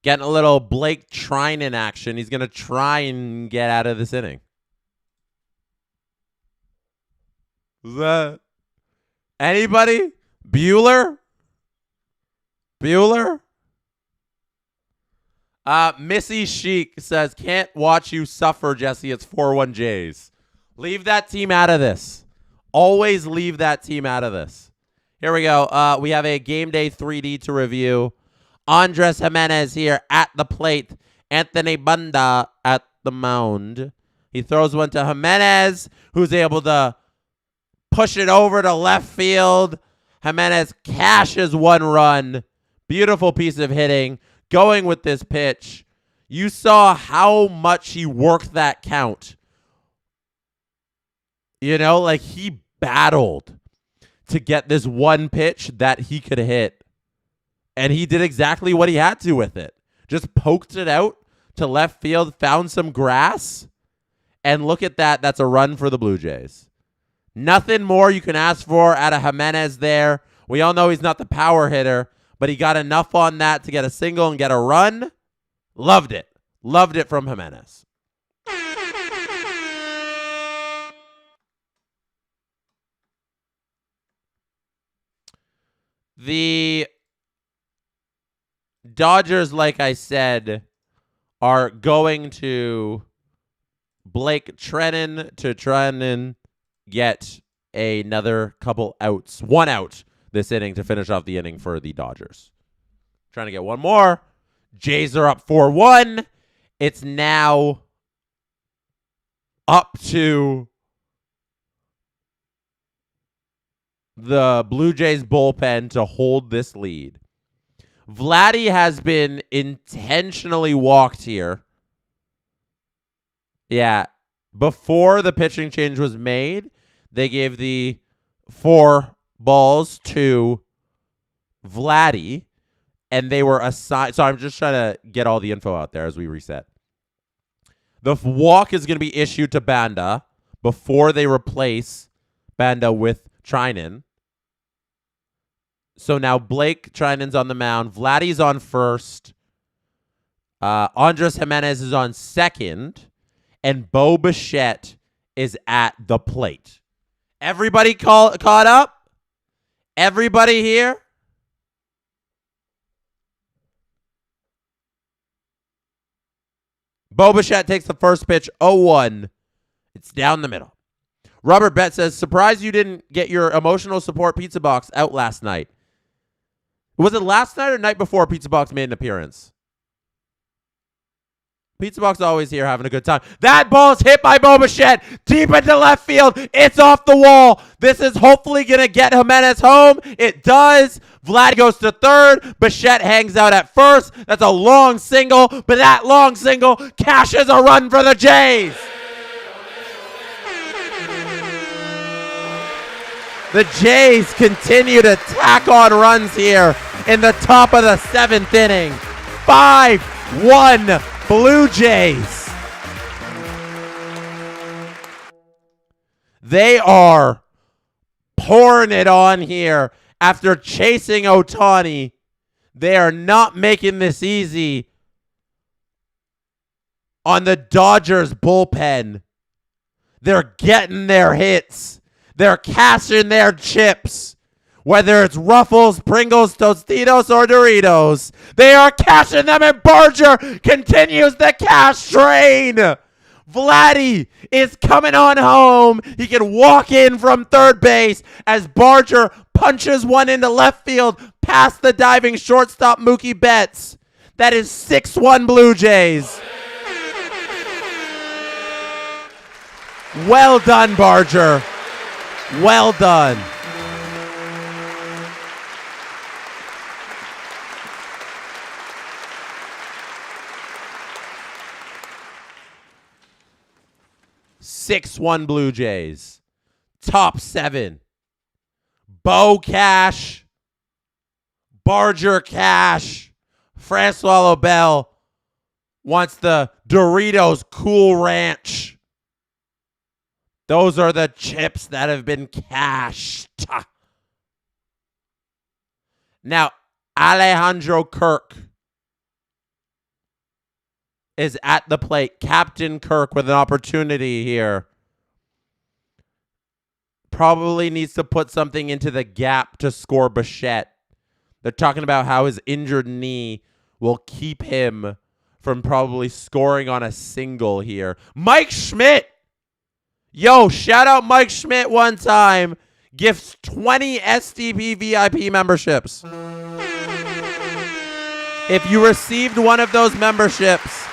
Getting a little Blake Trinan action. He's going to try and get out of this inning. Is that anybody? Bueller? Bueller? Missy Chic says, can't watch you suffer, Jesse. It's 4-1 Jays. Leave that team out of this. Always leave that team out of this. Here we go. We have a game day 3D to review. Andres Jimenez here at the plate. Anthony Banda at the mound. He throws one to Jimenez, who's able to push it over to left field. Jimenez cashes 1 run. Beautiful piece of hitting. Going with this pitch. You saw how much he worked that count. You know, like he battled to get this one pitch that he could hit. And he did exactly what he had to with it. Just poked it out to left field, found some grass, and look at that. That's a run for the Blue Jays. Nothing more you can ask for out of Jimenez there. We all know he's not the power hitter, but he got enough on that to get a single and get a run. Loved it. Loved it from Jimenez. The Dodgers, like I said, are going to Blake Treinen to try and get another couple outs. 1 out this inning to finish off the inning for the Dodgers. Trying to get one more. Jays are up 4-1. It's now up to the Blue Jays bullpen to hold this lead. Vladdy has been intentionally walked here. Yeah. Before the pitching change was made, they gave the 4 balls to Vladdy, and they were assigned. So I'm just trying to get all the info out there as we reset. The walk is going to be issued to Banda before they replace Banda with Trinan. So now Blake Trinan's on the mound. Vladdy's on first. Andres Jimenez is on second. And Bo Bichette is at the plate. Everybody caught up? Everybody here? Bo Bichette takes the first pitch, 0-1. It's down the middle. Robert Bett says, surprised you didn't get your emotional support pizza box out last night. Was it last night or night before Pizza Box made an appearance? Pizza Box always here having a good time. That ball's hit by Bo Bichette deep into left field. It's off the wall. This is hopefully going to get Jimenez home. It does. Vlad goes to third. Bichette hangs out at first. That's a long single, but that long single cashes a run for the Jays. The Jays continue to tack on runs here in the top of the 7th inning. 5-1 Blue Jays. They are pouring it on here after chasing Ohtani. They are not making this easy on the Dodgers bullpen. They're getting their hits. They're cashing their chips. Whether it's Ruffles, Pringles, Tostitos, or Doritos, they are cashing them, and Barger continues the cash train. Vladdy is coming on home. He can walk in from third base as Barger punches one into left field past the diving shortstop Mookie Betts. That is 6-1 Blue Jays. Well done, Barger. Well done. (6-1) Blue Jays. Top 7. Bo cash. Barger cash. Francois Lobel wants the Doritos Cool Ranch. Those are the chips that have been cashed. Now, Alejandro Kirk is at the plate. Captain Kirk with an opportunity here. Probably needs to put something into the gap to score Bichette. They're talking about how his injured knee will keep him from probably scoring on a single here. Mike Schmidt. Yo, shout out Mike Schmidt one time. Gifts 20 SDP VIP memberships. If you received one of those memberships,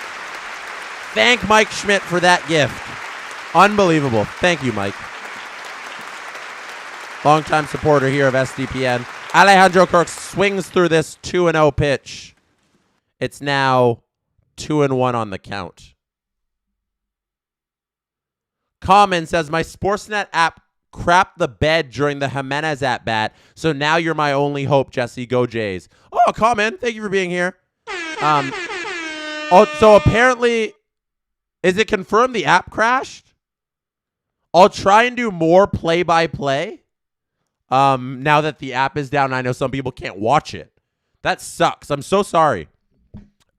thank Mike Schmidt for that gift. Unbelievable. Thank you, Mike. Longtime supporter here of SDPN. Alejandro Kirk swings through this 2-0 pitch. It's now 2-1 on the count. Common says, my Sportsnet app crapped the bed during the Jimenez at-bat, so now you're my only hope, Jesse. Go Jays. Oh, Common, thank you for being here. So apparently, is it confirmed the app crashed? I'll try and do more play-by-play. Now that the app is down, I know some people can't watch it. That sucks. I'm so sorry.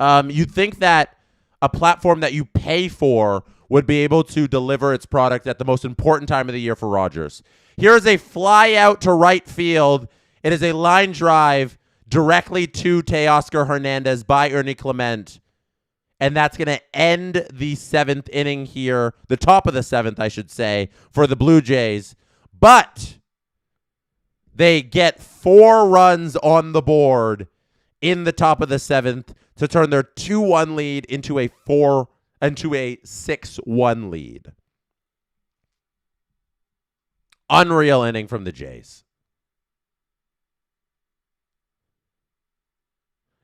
You'd think that a platform that you pay for would be able to deliver its product at the most important time of the year for Rogers. Here is a fly out to right field. It is a line drive directly to Teoscar Hernandez by Ernie Clement. And that's going to end the 7th inning here, the top of the 7th, I should say, for the Blue Jays. But they get 4 runs on the board in the top of the 7th to turn their 2-1 lead into a 6-1 lead. Unreal inning from the Jays.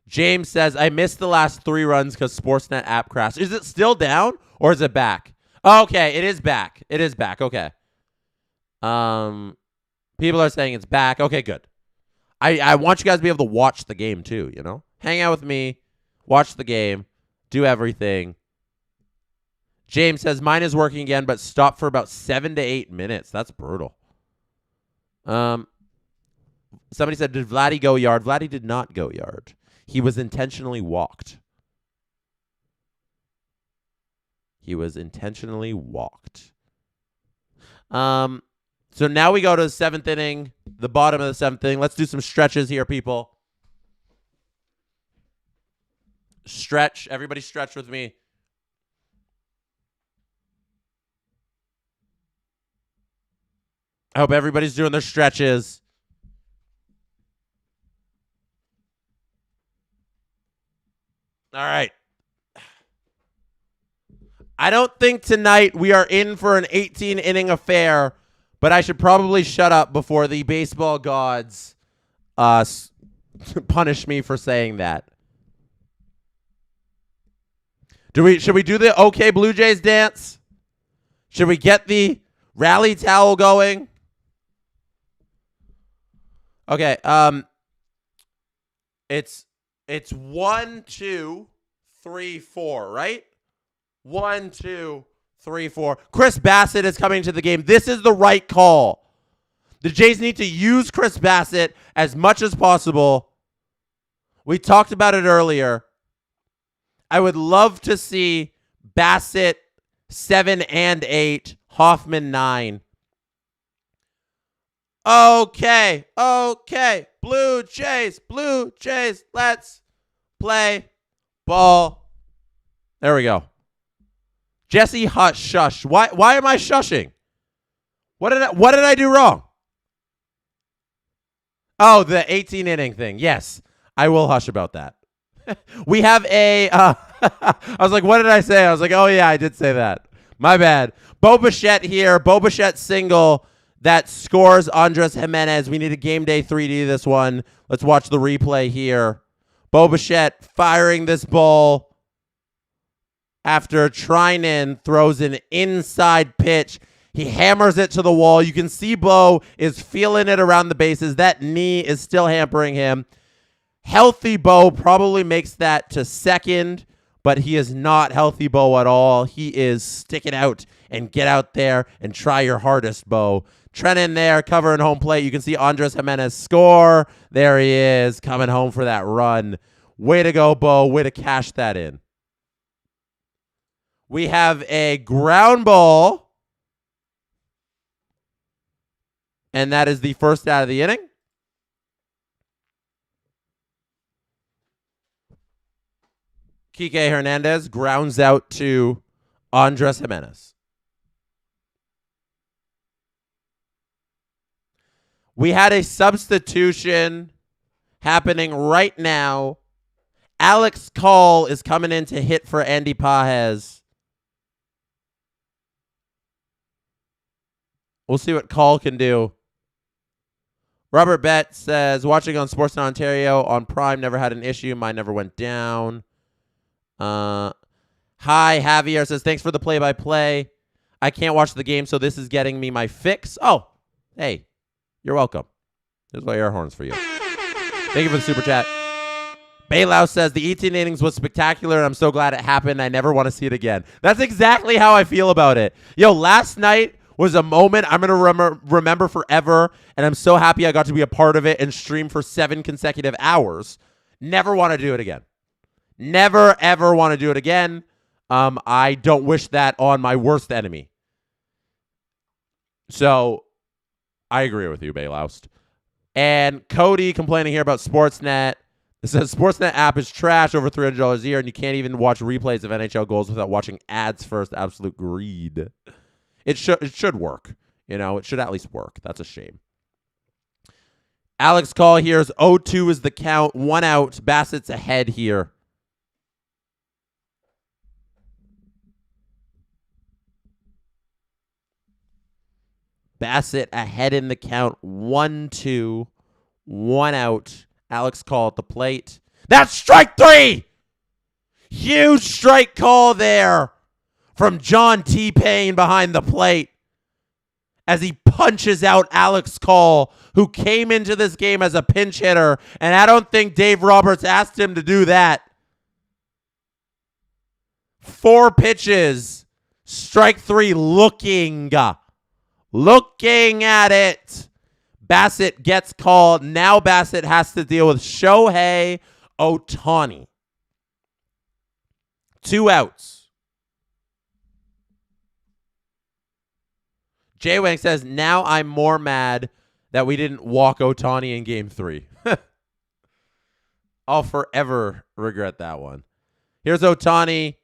James says, I missed the last 3 runs because Sportsnet app crashed. Is it still down or is it back? Okay, it is back. It is back. Okay. People are saying it's back. Okay, good. I want you guys to be able to watch the game too, you know? Hang out with me, watch the game, do everything. James says, mine is working again, but stopped for about 7 to 8 minutes. That's brutal. Somebody said, did Vladdy go yard? Vladdy did not go yard. He was intentionally walked. He was intentionally walked. So now we go to the 7th inning, the bottom of the 7th inning. Let's do some stretches here, people. Stretch. Everybody stretch with me. I hope everybody's doing their stretches. All right. I don't think tonight we are in for an 18-inning affair, but I should probably shut up before the baseball gods punish me for saying that. Should we do the OK Blue Jays dance? Should we get the rally towel going? Okay, it's 1, 2, 3, 4, right? 1, 2, 3, 4. Chris Bassett is coming to the game. This is the right call. The Jays need to use Chris Bassett as much as possible. We talked about it earlier. I would love to see Bassett 7 and 8, Hoffman 9. Okay. Blue Jays, let's play ball. There we go. Jesse shush. Why am I shushing? What did I do wrong? Oh, the 18-inning thing. Yes, I will hush about that. We have a I was like, what did I say? I was like, oh yeah, I did say that. My bad. Bo Bichette here. Bo Bichette single that scores Andres Jimenez. We need a game day 3D this one. Let's watch the replay here. Bo Bichette firing this ball after Trinan throws an inside pitch. He hammers it to the wall. You can see Bo is feeling it around the bases. That knee is still hampering him. Healthy Bo probably makes that to second, but he is not healthy Bo at all. He is sticking out and get out there and try your hardest, Bo. Trennan there covering home plate. You can see Andres Jimenez score. There he is coming home for that run. Way to go, Bo. Way to cash that in. We have a ground ball, and that is the first out of the inning. Kike Hernandez grounds out to Andres Jimenez. We had a substitution happening right now. Alex Call is coming in to hit for Andy Pajes. We'll see what Call can do. Robert Bett says, watching on Sportsnet Ontario on Prime, never had an issue. Mine never went down. Hi, Javier says, thanks for the play-by-play. I can't watch the game, so this is getting me my fix. Oh, hey, you're welcome. There's my air horns for you. Thank you for the super chat. Bailow says, the 18 innings was spectacular, and I'm so glad it happened. I never want to see it again. That's exactly how I feel about it. Yo, last night was a moment I'm going to remember forever, and I'm so happy I got to be a part of it and stream for 7 consecutive hours. Never want to do it again. Never, ever want to do it again. I don't wish that on my worst enemy. So, I agree with you, Bayloust. And Cody complaining here about Sportsnet. It says Sportsnet app is trash, over $300 a year, and you can't even watch replays of NHL goals without watching ads first. Absolute greed. It should work. You know, it should at least work. That's a shame. Alex Call here is 0-2 is the count. 1 out. Bassett's ahead here. Bassett ahead in the count. 1-2. 1 out. Alex Call at the plate. That's strike 3! Huge strike call there from John T-Pain behind the plate as he punches out Alex Call, who came into this game as a pinch hitter, and I don't think Dave Roberts asked him to do that. 4 pitches. Strike 3 looking at it. Bassett gets called. Now Bassett has to deal with Shohei Ohtani. 2 outs. Jay Wang says, now I'm more mad that we didn't walk Ohtani in game 3. I'll forever regret that one. Here's Ohtani.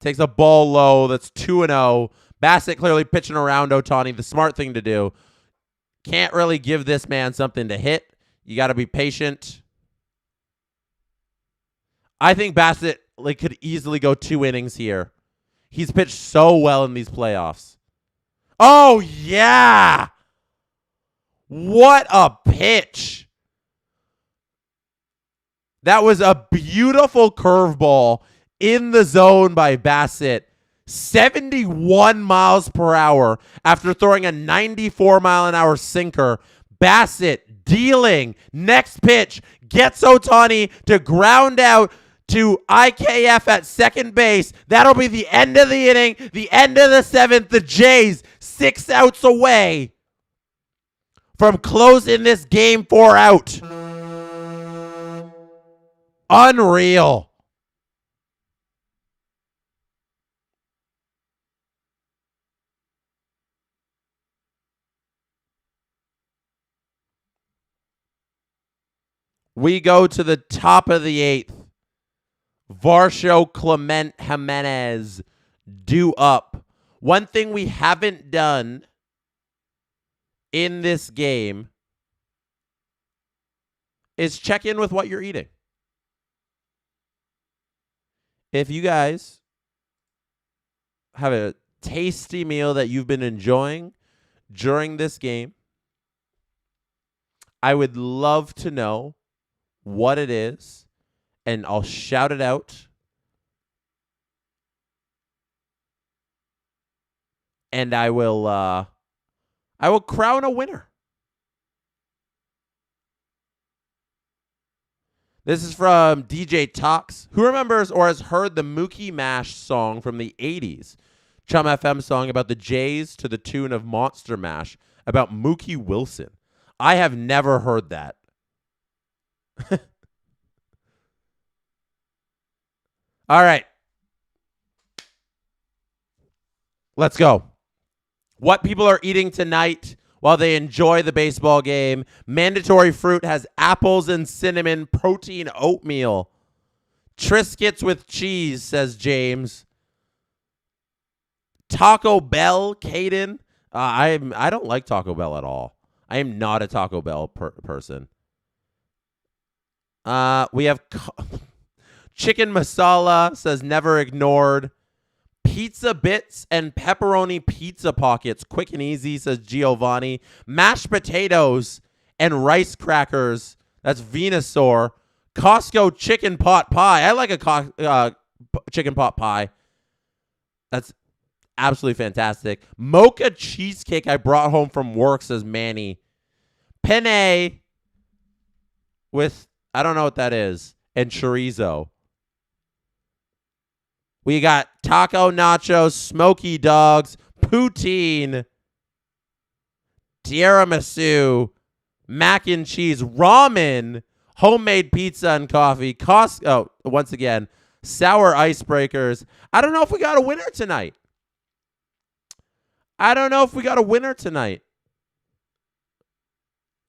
Takes a ball low. That's 2-0. Bassett clearly pitching around Ohtani. The smart thing to do. Can't really give this man something to hit. You got to be patient. I think Bassett could easily go 2 innings here. He's pitched so well in these playoffs. Oh, yeah. What a pitch. That was a beautiful curveball in the zone by Bassett. 71 miles per hour after throwing a 94-mile-an-hour sinker. Bassett dealing. Next pitch gets Ohtani to ground out to IKF at second base. That'll be the end of the inning, the end of the 7th. The Jays 6 outs away from closing this game 4 out. Unreal. We go to the top of the 8th. Varsho Clement Jimenez due up. One thing we haven't done in this game is check in with what you're eating. If you guys have a tasty meal that you've been enjoying during this game, I would love to know what it is, and I'll shout it out. And I will crown a winner. This is from DJ Tox. Who remembers or has heard the Mookie Mash song from the 80s? Chum FM song about the Jays to the tune of Monster Mash about Mookie Wilson. I have never heard that. All right. Let's go. What people are eating tonight while they enjoy the baseball game. Mandatory fruit has apples and cinnamon protein oatmeal. Triscuits with cheese, says James. Taco Bell, Caden. I don't like Taco Bell at all. I am not a Taco Bell person. We have chicken masala, says never ignored. Pizza bits and pepperoni pizza pockets, quick and easy, says Giovanni. Mashed potatoes and rice crackers, that's Venusaur. Costco chicken pot pie. I like a chicken pot pie. That's absolutely fantastic. Mocha cheesecake I brought home from work, says Manny. Penne with, I don't know what that is, and chorizo. We got taco nachos, smoky dogs, poutine, tiramisu, mac and cheese, ramen, homemade pizza and coffee, once again, sour icebreakers. I don't know if we got a winner tonight.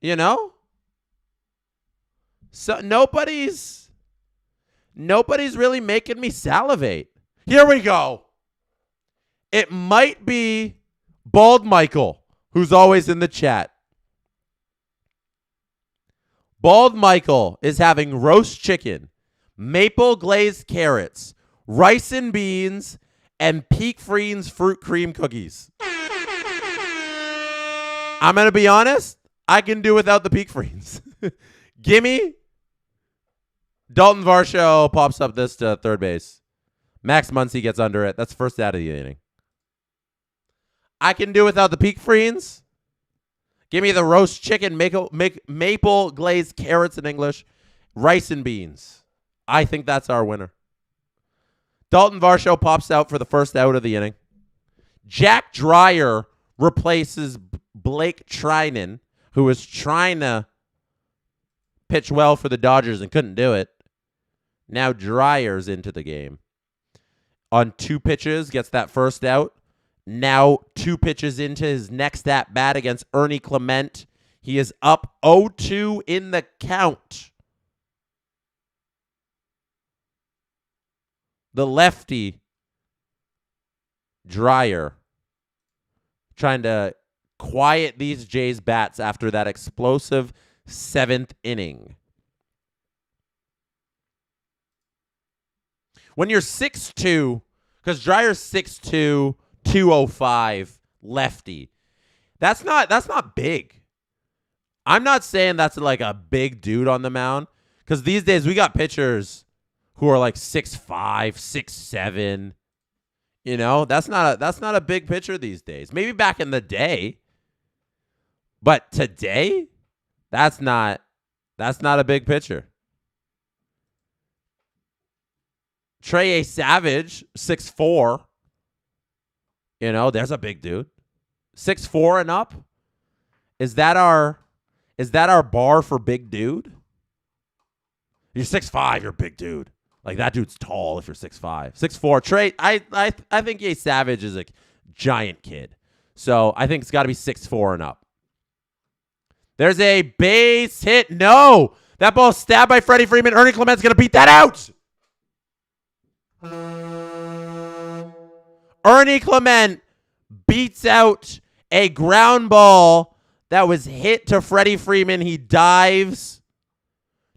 You know? So nobody's really making me salivate. Here we go. It might be Bald Michael. who's always in the chat. Bald Michael is having roast chicken, maple glazed carrots, rice and beans, and Peak Friends fruit cream cookies. I'm going to be honest. I can do without the Peak Friends. Gimme. Dalton Varsho pops up this to third base. Max Muncy gets under it. That's first out of the inning. I can do without the Peak Friends. Give me the roast chicken, maple glazed carrots in English, rice and beans. I think that's our winner. Dalton Varsho pops out for the first out of the inning. Jack Dreyer replaces Blake Trinan, who was trying to pitch well for the Dodgers and couldn't do it. Now Dreyer's into the game. On 2 pitches, gets that first out. Now 2 pitches into his next at-bat against Ernie Clement. He is up 0-2 in the count. The lefty, Dreyer, trying to quiet these Jays bats after that explosive 7th inning. When you're 6'2", because Dreyer's 6'2", 205 lefty. That's not big. I'm not saying that's like a big dude on the mound, because these days we got pitchers who are like 6'5", 6'7". You know, that's not a big pitcher these days. Maybe back in the day. But today, that's not a big pitcher. Trey A. Savage, 6'4". You know, there's a big dude. 6'4" and up. Is that our bar for big dude? You're 6'5", you're a big dude. Like, that dude's tall if you're 6'5". 6'4". Trey, I think A. Savage is a giant kid. So I think it's got to be 6'4" and up. There's a base hit. No! That ball's stabbed by Freddie Freeman. Ernie Clement's going to beat that out. Ernie Clement beats out a ground ball that was hit to Freddie Freeman. He dives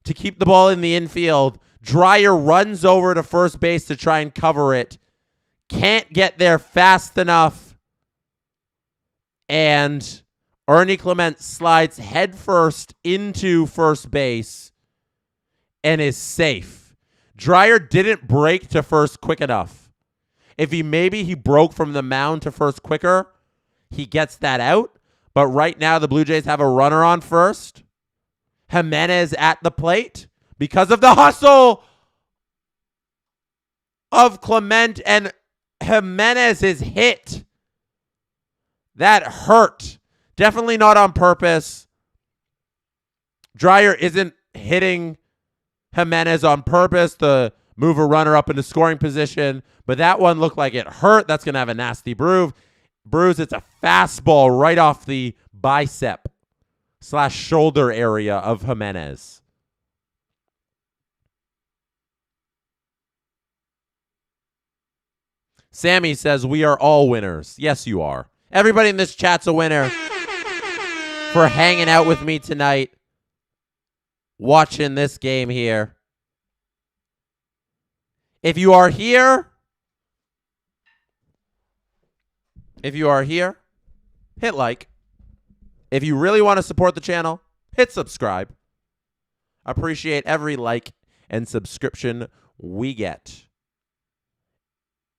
to keep the ball in the infield. Dreyer runs over to first base to try and cover it. Can't get there fast enough. And Ernie Clement slides headfirst into first base and is safe. Dreyer didn't break to first quick enough. If he broke from the mound to first quicker, he gets that out. But right now the Blue Jays have a runner on first. Jimenez at the plate because of the hustle of Clement, and Jimenez is hit. That hurt. Definitely not on purpose. Dreyer isn't hitting Jimenez on purpose to move a runner up into scoring position, but that one looked like it hurt. That's going to have a nasty bruise. It's a fastball right off the bicep / shoulder area of Jimenez. Sammy says, we are all winners. Yes, you are. Everybody in this chat's a winner for hanging out with me tonight, watching this game here. If you are here, hit like. If you really want to support the channel, hit subscribe. Appreciate every like and subscription we get.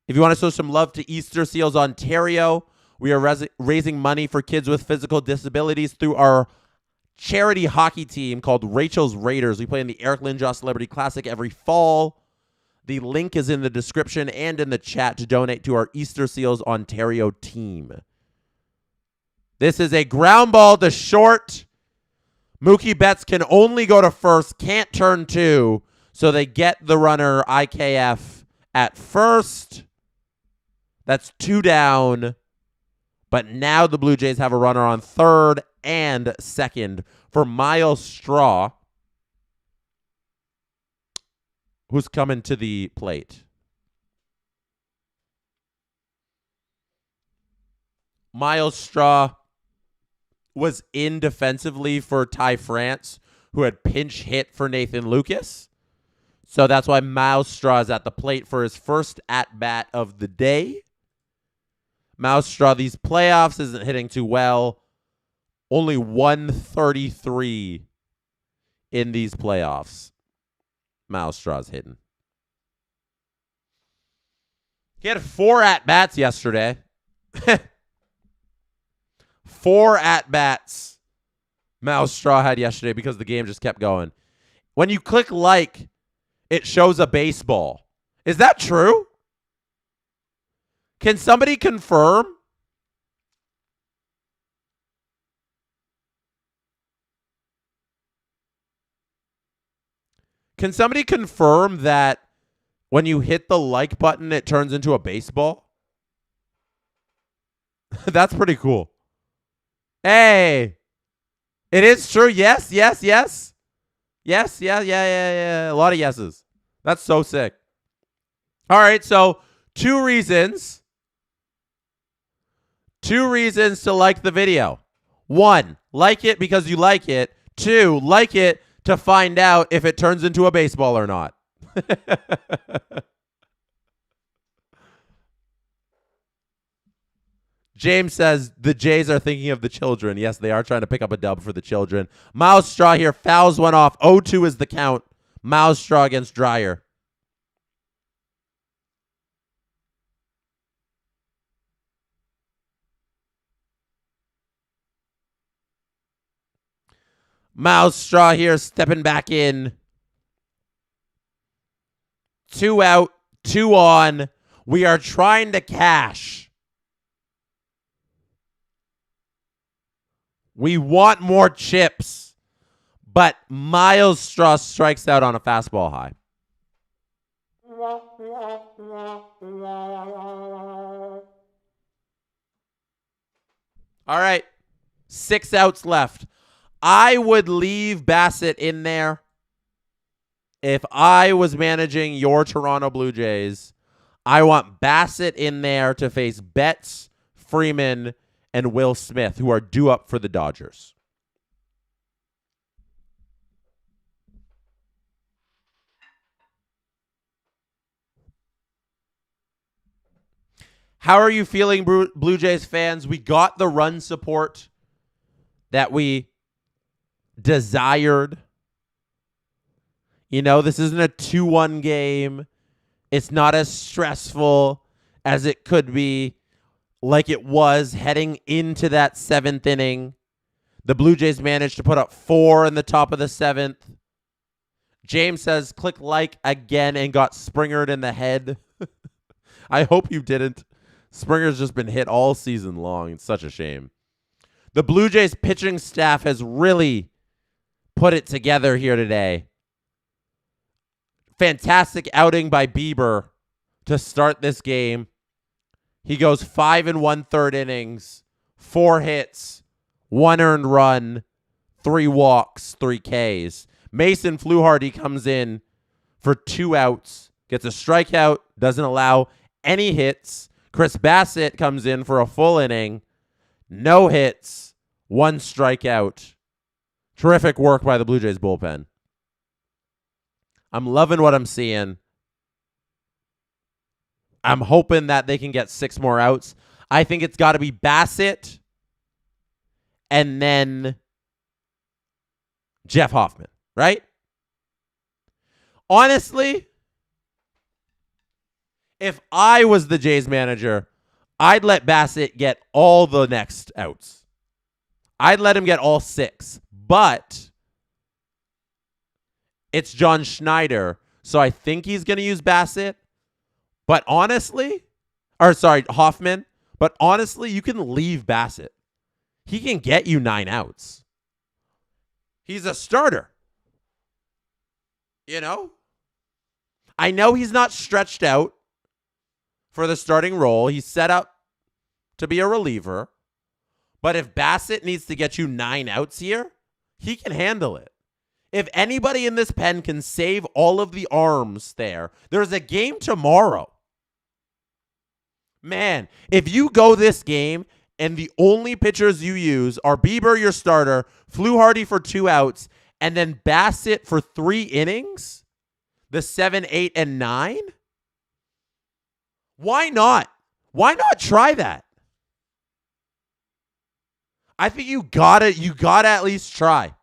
If you want to show some love to Easter Seals Ontario, we are raising money for kids with physical disabilities through our charity hockey team called Rachel's Raiders. We play in the Eric Lindros Celebrity Classic every fall. The link is in the description and in the chat to donate to our Easter Seals Ontario team. This is a ground ball to short. Mookie Betts can only go to first, can't turn 2, so they get the runner IKF at first. That's 2 down. But now the Blue Jays have a runner on third and second for Miles Straw, who's coming to the plate. Miles Straw was in defensively for Ty France, who had pinch hit for Nathan Lucas. So that's why Miles Straw is at the plate for his first at-bat of the day. Miles Straw, these playoffs, isn't hitting too well. Only 133 in these playoffs. Miles Straw's hitting. He had 4 at-bats yesterday. 4 at-bats Miles Straw had yesterday because the game just kept going. When you click like, it shows a baseball. Is that true? Can somebody confirm? Can somebody confirm that when you hit the like button, it turns into a baseball? That's pretty cool. Hey, it is true. Yes, yes, yes. Yes, yeah. A lot of yeses. That's so sick. All right, so 2 reasons. 2 reasons to like the video. 1, like it because you like it. 2, like it to find out if it turns into a baseball or not. James says the Jays are thinking of the children. Yes, they are trying to pick up a dub for the children. Miles Straw here. Fouls went off. 0-2 is the count. Miles Straw against Dreyer. Miles Straw here stepping back in. 2 out, 2 on. We are trying to cash. We want more chips. But Miles Straw strikes out on a fastball high. All right. 6 outs left. I would leave Bassett in there if I was managing your Toronto Blue Jays. I want Bassett in there to face Betts, Freeman, and Will Smith, who are due up for the Dodgers. How are you feeling, Blue Jays fans? We got the run support that we desired. You know, this isn't a 2-1 game. It's not as stressful as it could be, like it was heading into that 7th inning. The Blue Jays managed to put up 4 in the top of the 7th. James says, click like again and got Springered in the head. I hope you didn't. Springer's just been hit all season long. It's such a shame. The Blue Jays pitching staff has really put it together here today. Fantastic outing by Bieber to start this game. He goes 5 1/3 innings, 4 hits, 1 earned run, 3 walks, 3 Ks. Mason Fluharty comes in for 2 outs, gets a strikeout, doesn't allow any hits. Chris Bassett comes in for a full inning, no hits, 1 strikeout. Terrific work by the Blue Jays bullpen. I'm loving what I'm seeing. I'm hoping that they can get 6 more outs. I think it's got to be Bassett and then Jeff Hoffman, right? Honestly, if I was the Jays manager, I'd let Bassett get all the next outs. I'd let him get all 6. But it's John Schneider, so I think he's going to use Bassett. But honestly, Hoffman. But honestly, you can leave Bassett. He can get you 9 outs. He's a starter. You know? I know he's not stretched out for the starting role. He's set up to be a reliever. But if Bassett needs to get you 9 outs here, he can handle it. If anybody in this pen can save all of the arms there's a game tomorrow. Man, if you go this game and the only pitchers you use are Bieber, your starter, Fluharty for 2 outs, and then Bassett for 3 innings? The 7, 8, and 9? Why not? Why not try that? I think you gotta at least try.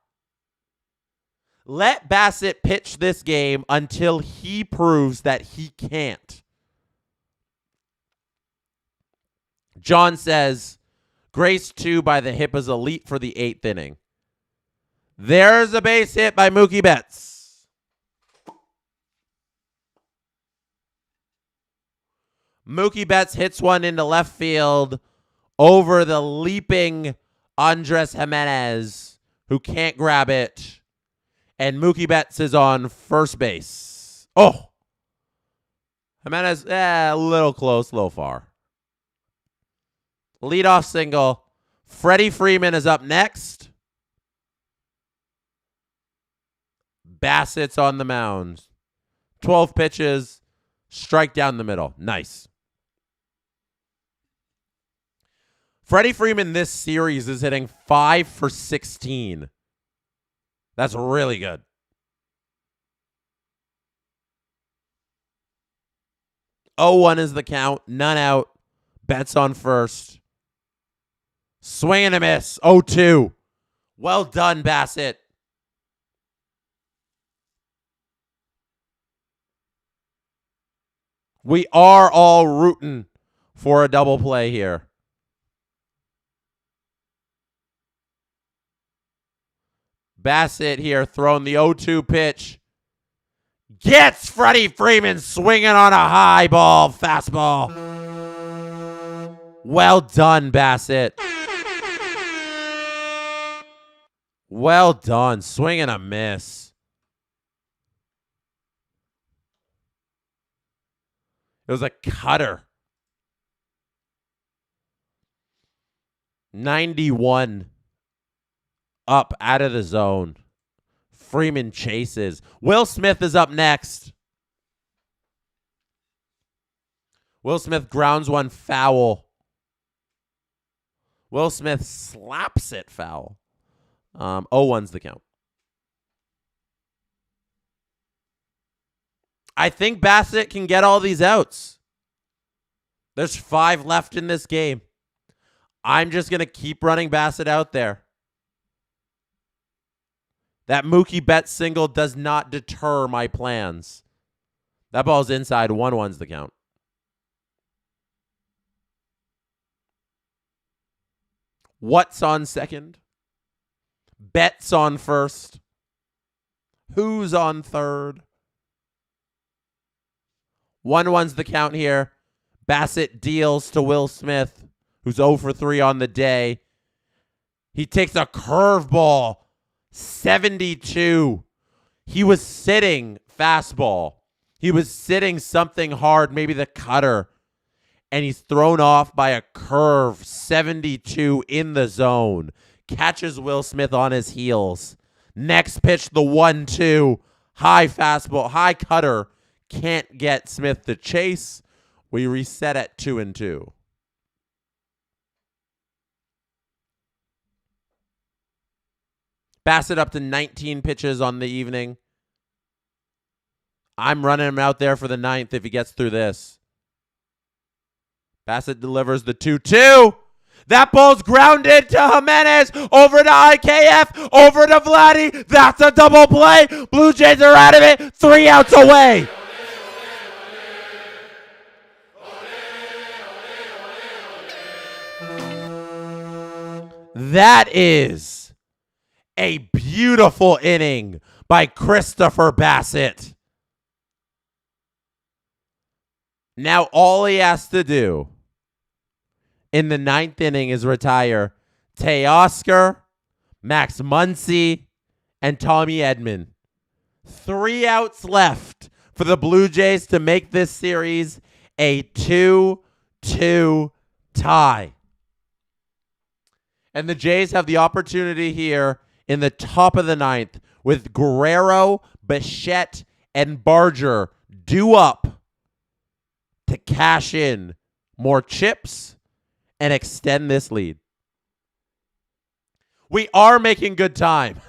Let Bassett pitch this game until he proves that he can't. John says, Grace 2 by the hip is elite for the 8th inning. There's a base hit by Mookie Betts. Mookie Betts hits one into left field over the leaping Andres Jimenez, who can't grab it. And Mookie Betts is on first base. Oh! Jimenez, a little close, a little far. Leadoff single. Freddie Freeman is up next. Bassett's on the mound. 12 pitches. Strike down the middle. Nice. Freddie Freeman this series is hitting 5 for 16. That's really good. 0-1 is the count. None out. Betts on first. Swing and a miss. 0-2. Well done, Bassett. We are all rooting for a double play here. Bassett here throwing the 0-2 pitch. Gets Freddie Freeman swinging on a high ball, fastball. Well done, Bassett. Well done. Swing and a miss. It was a cutter. 91. Up out of the zone. Freeman chases. Will Smith is up next. Will Smith grounds one foul. Will Smith slaps it foul. 0-1's the count. I think Bassett can get all these outs. There's 5 left in this game. I'm just going to keep running Bassett out there. That Mookie Betts single does not deter my plans. That ball's inside. 1-1's the count. What's on second? Betts on first. Who's on third? 1-1's the count here. Bassett deals to Will Smith, who's 0 for 3 on the day. He takes a curveball. 72. He was sitting fastball. He was sitting something hard, maybe the cutter. And he's thrown off by a curve. 72 in the zone. Catches Will Smith on his heels. Next pitch, the 1-2. High fastball, high cutter. Can't get Smith to chase. We reset at 2-2. Bassett up to 19 pitches on the evening. I'm running him out there for the 9th if he gets through this. Bassett delivers the 2-2. That ball's grounded to Jimenez. Over to IKF. Over to Vladdy. That's a double play. Blue Jays are out of it. 3 outs away. That is a beautiful inning by Christopher Bassett. Now all he has to do in the 9th inning is retire Teoscar, Max Muncy, and Tommy Edman. 3 outs left for the Blue Jays to make this series a 2-2 tie. And the Jays have the opportunity here in the top of the 9th with Guerrero, Bichette, and Barger due up to cash in more chips and extend this lead. We are making good time.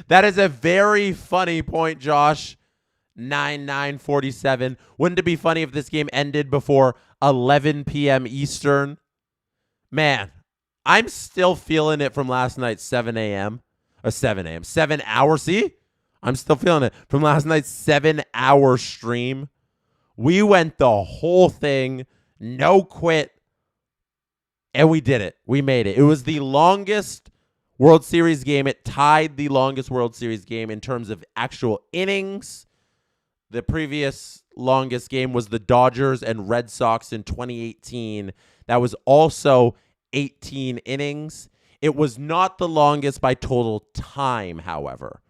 That is a very funny point, Josh. 9:47. Wouldn't it be funny if this game ended before 11 p.m. Eastern? Man, I'm still feeling it from last night's 7 a.m. or 7 a.m. 7 hours. See? I'm still feeling it from last night's 7-hour stream. We went the whole thing, no quit, and we did it. We made it. It was the longest World Series game. It tied the longest World Series game in terms of actual innings. The previous longest game was the Dodgers and Red Sox in 2018. That was also 18 innings. It was not the longest by total time, however.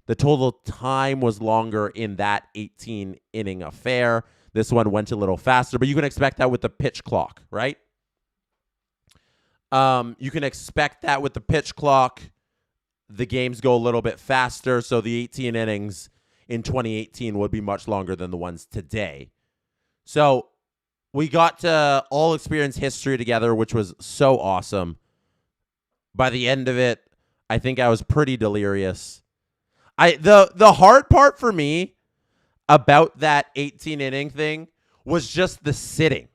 The total time was longer in that 18-inning affair. This one went a little faster, but you can expect that with the pitch clock, right? You can expect that with the pitch clock. The games go a little bit faster, so the 18 innings in 2018 would be much longer than the ones today. So we got to all experience history together, which was so awesome. By the end of it, I think I was pretty delirious. The hard part for me about that 18-inning thing was just the sitting.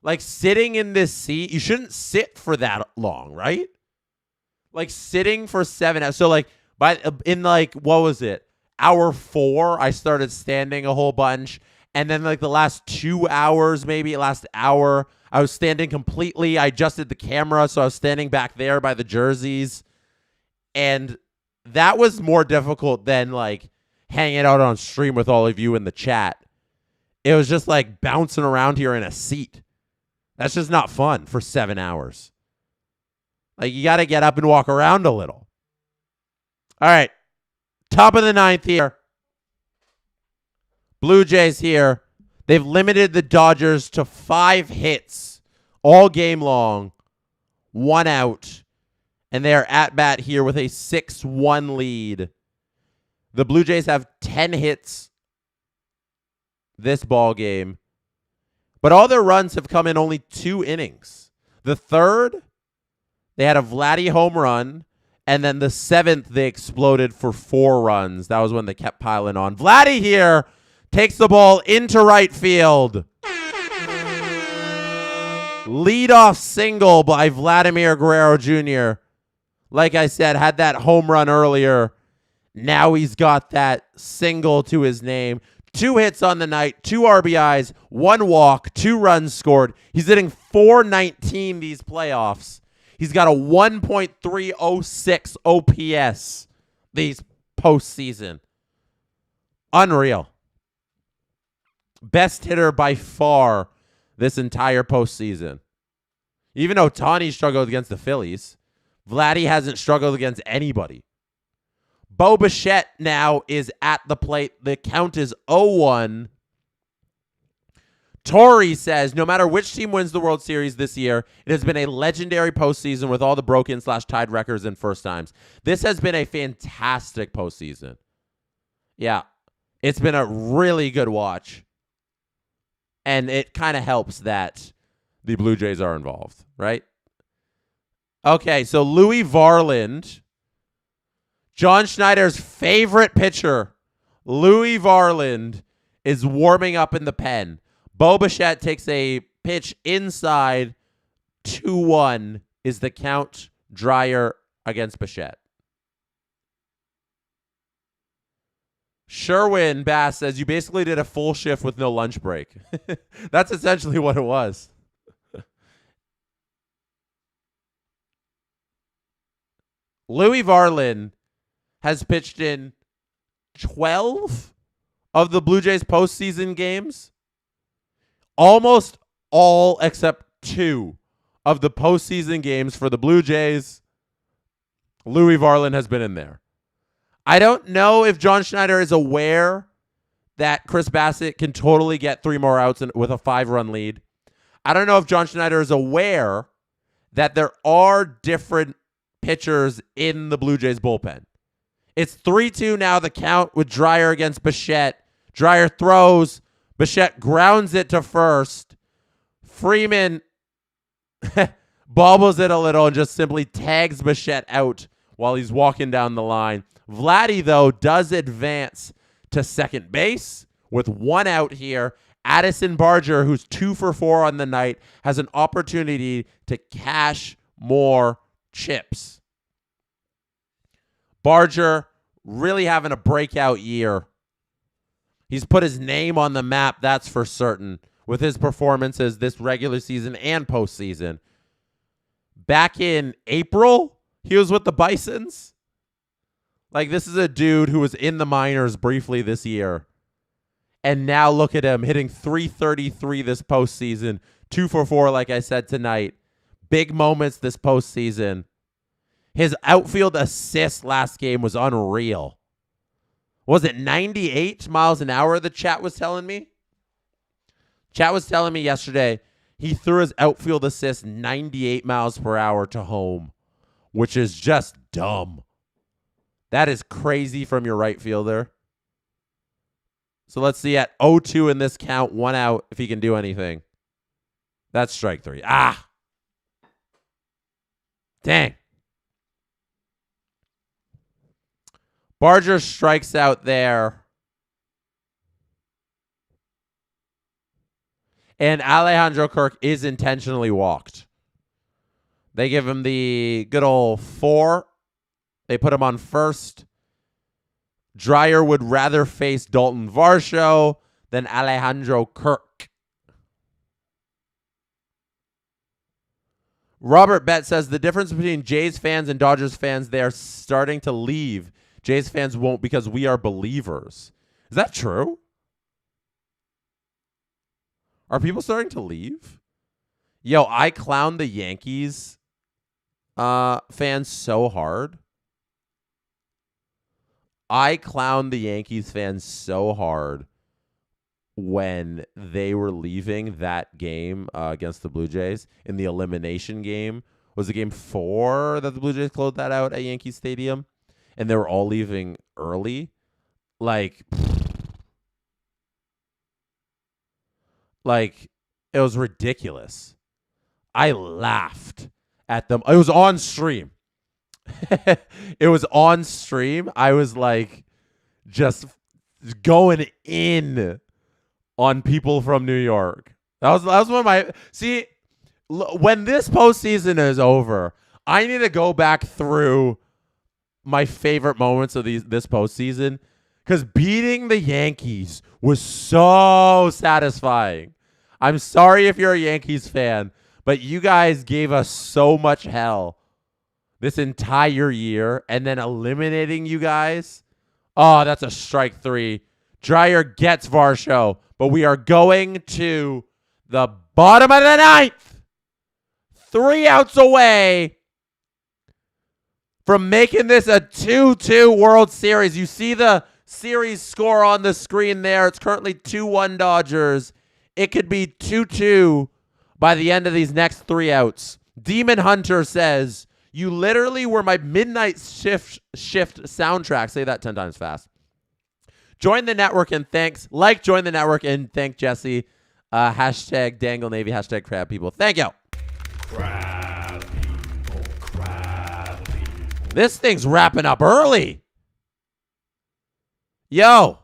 Like, sitting in this seat, you shouldn't sit for that long, right? Like, sitting for 7 hours. So, like, what was it? Hour 4, I started standing a whole bunch. And then, like, the last 2 hours, maybe last hour, I was standing completely. I adjusted the camera, so I was standing back there by the jerseys. And that was more difficult than, like, hanging out on stream with all of you in the chat. It was just, like, bouncing around here in a seat. That's just not fun for 7 hours. Like, you got to get up and walk around a little. All right. Top of the 9th here. Blue Jays here. They've limited the Dodgers to 5 hits all game long. 1 out. And they are at bat here with a 6-1 lead. The Blue Jays have 10 hits this ball game. But all their runs have come in only 2 innings. The third, they had a Vladdy home run. And then the 7th, they exploded for 4 runs. That was when they kept piling on. Vladdy here takes the ball into right field. Leadoff single by Vladimir Guerrero Jr. Like I said, had that home run earlier. Now he's got that single to his name. 2 hits on the night, 2 RBIs, 1 walk, 2 runs scored. He's hitting .419 these playoffs. He's got a 1.306 OPS these postseason. Unreal. Best hitter by far this entire postseason. Even though Tani struggled against the Phillies, Vladdy hasn't struggled against anybody. Bo Bichette now is at the plate. The count is 0-1. Torrey says, no matter which team wins the World Series this year, it has been a legendary postseason with all the broken/tied records and first times. This has been a fantastic postseason. Yeah, it's been a really good watch. And it kind of helps that the Blue Jays are involved, right? Okay, so Louis Varland, John Schneider's favorite pitcher, Louis Varland, is warming up in the pen. Bo Bichette takes a pitch inside. 2-1 is the count. Dreyer against Bichette. Sherwin Bass says, you basically did a full shift with no lunch break. That's essentially what it was. Louis Varland has pitched in 12 of the Blue Jays postseason games. Almost all except 2 of the postseason games for the Blue Jays, Louis Varland has been in there. I don't know if John Schneider is aware that Chris Bassett can totally get 3 more outs with a 5-run lead. I don't know if John Schneider is aware that there are different pitchers in the Blue Jays bullpen. It's 3-2 now, the count with Dreyer against Bichette. Dreyer throws. Bichette grounds it to first. Freeman bobbles it a little and just simply tags Bichette out while he's walking down the line. Vladdy, though, does advance to second base with 1 out here. Addison Barger, who's 2 for 4 on the night, has an opportunity to cash more chips. Barger really having a breakout year. He's put his name on the map, that's for certain, with his performances this regular season and postseason. Back in April, he was with the Bisons. Like, this is a dude who was in the minors briefly this year. And now look at him hitting .333 this postseason. 2 for 4, like I said tonight. Big moments this postseason. His outfield assist last game was unreal. Was it 98 miles an hour, the chat was telling me? Chat was telling me yesterday he threw his outfield assist 98 miles per hour to home, which is just dumb. That is crazy from your right fielder. So let's see at 0-2 in this count, 1 out, if he can do anything. That's strike 3. Ah! Dang. Barger strikes out there. And Alejandro Kirk is intentionally walked. They give him the good old 4. They put him on first. Dreyer would rather face Dalton Varsho than Alejandro Kirk. Robert Bett says the difference between Jays fans and Dodgers fans, they are starting to leave. Jays fans won't because we are believers. Is that true? Are people starting to leave? Yo, I clown the Yankees fans so hard. I clowned the Yankees fans so hard when they were leaving that game against the Blue Jays in the elimination game. Was it game 4 that the Blue Jays closed that out at Yankee Stadium? And they were all leaving early? Like, it was ridiculous. I laughed at them. It was on stream. It was on stream. I was like just going in on people from New York. That was one of my when this postseason is over, I need to go back through my favorite moments of this postseason because beating the Yankees was so satisfying. I'm sorry if you're a Yankees fan, but you guys gave us so much hell this entire year, and then eliminating you guys. Oh, that's a strike 3. Dreyer gets Varsho, but we are going to the bottom of the 9th. 3 outs away from making this a 2-2 World Series. You see the series score on the screen there. It's currently 2-1 Dodgers. It could be 2-2 by the end of these next 3 outs. Demon Hunter says, you literally were my midnight shift soundtrack. Say that 10 times fast. Join the network and thanks. Join the network and thank Jesse. Hashtag Dangle Navy. Hashtag Crab People. Thank you. Crab people, crab people. This thing's wrapping up early. Yo.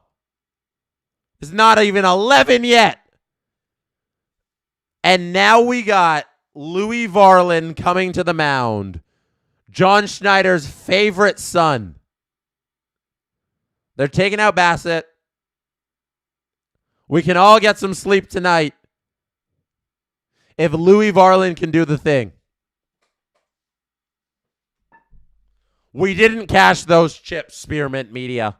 It's not even 11 yet. And now we got Louis Varland coming to the mound. John Schneider's favorite son. They're taking out Bassett. We can all get some sleep tonight if Louis Varland can do the thing. We didn't cash those chips, Spearmint Media.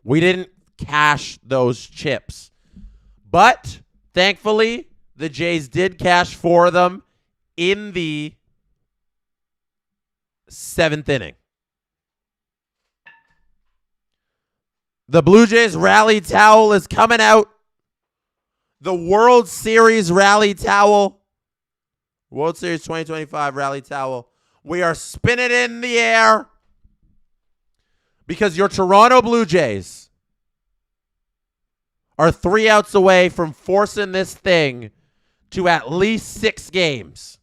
We didn't cash those chips. But thankfully, the Jays did cash 4 of them in the 7th inning. The Blue Jays rally towel is coming out. The World Series rally towel. World Series 2025 rally towel. We are spinning it in the air because your Toronto Blue Jays are 3 outs away from forcing this thing to at least 6 games.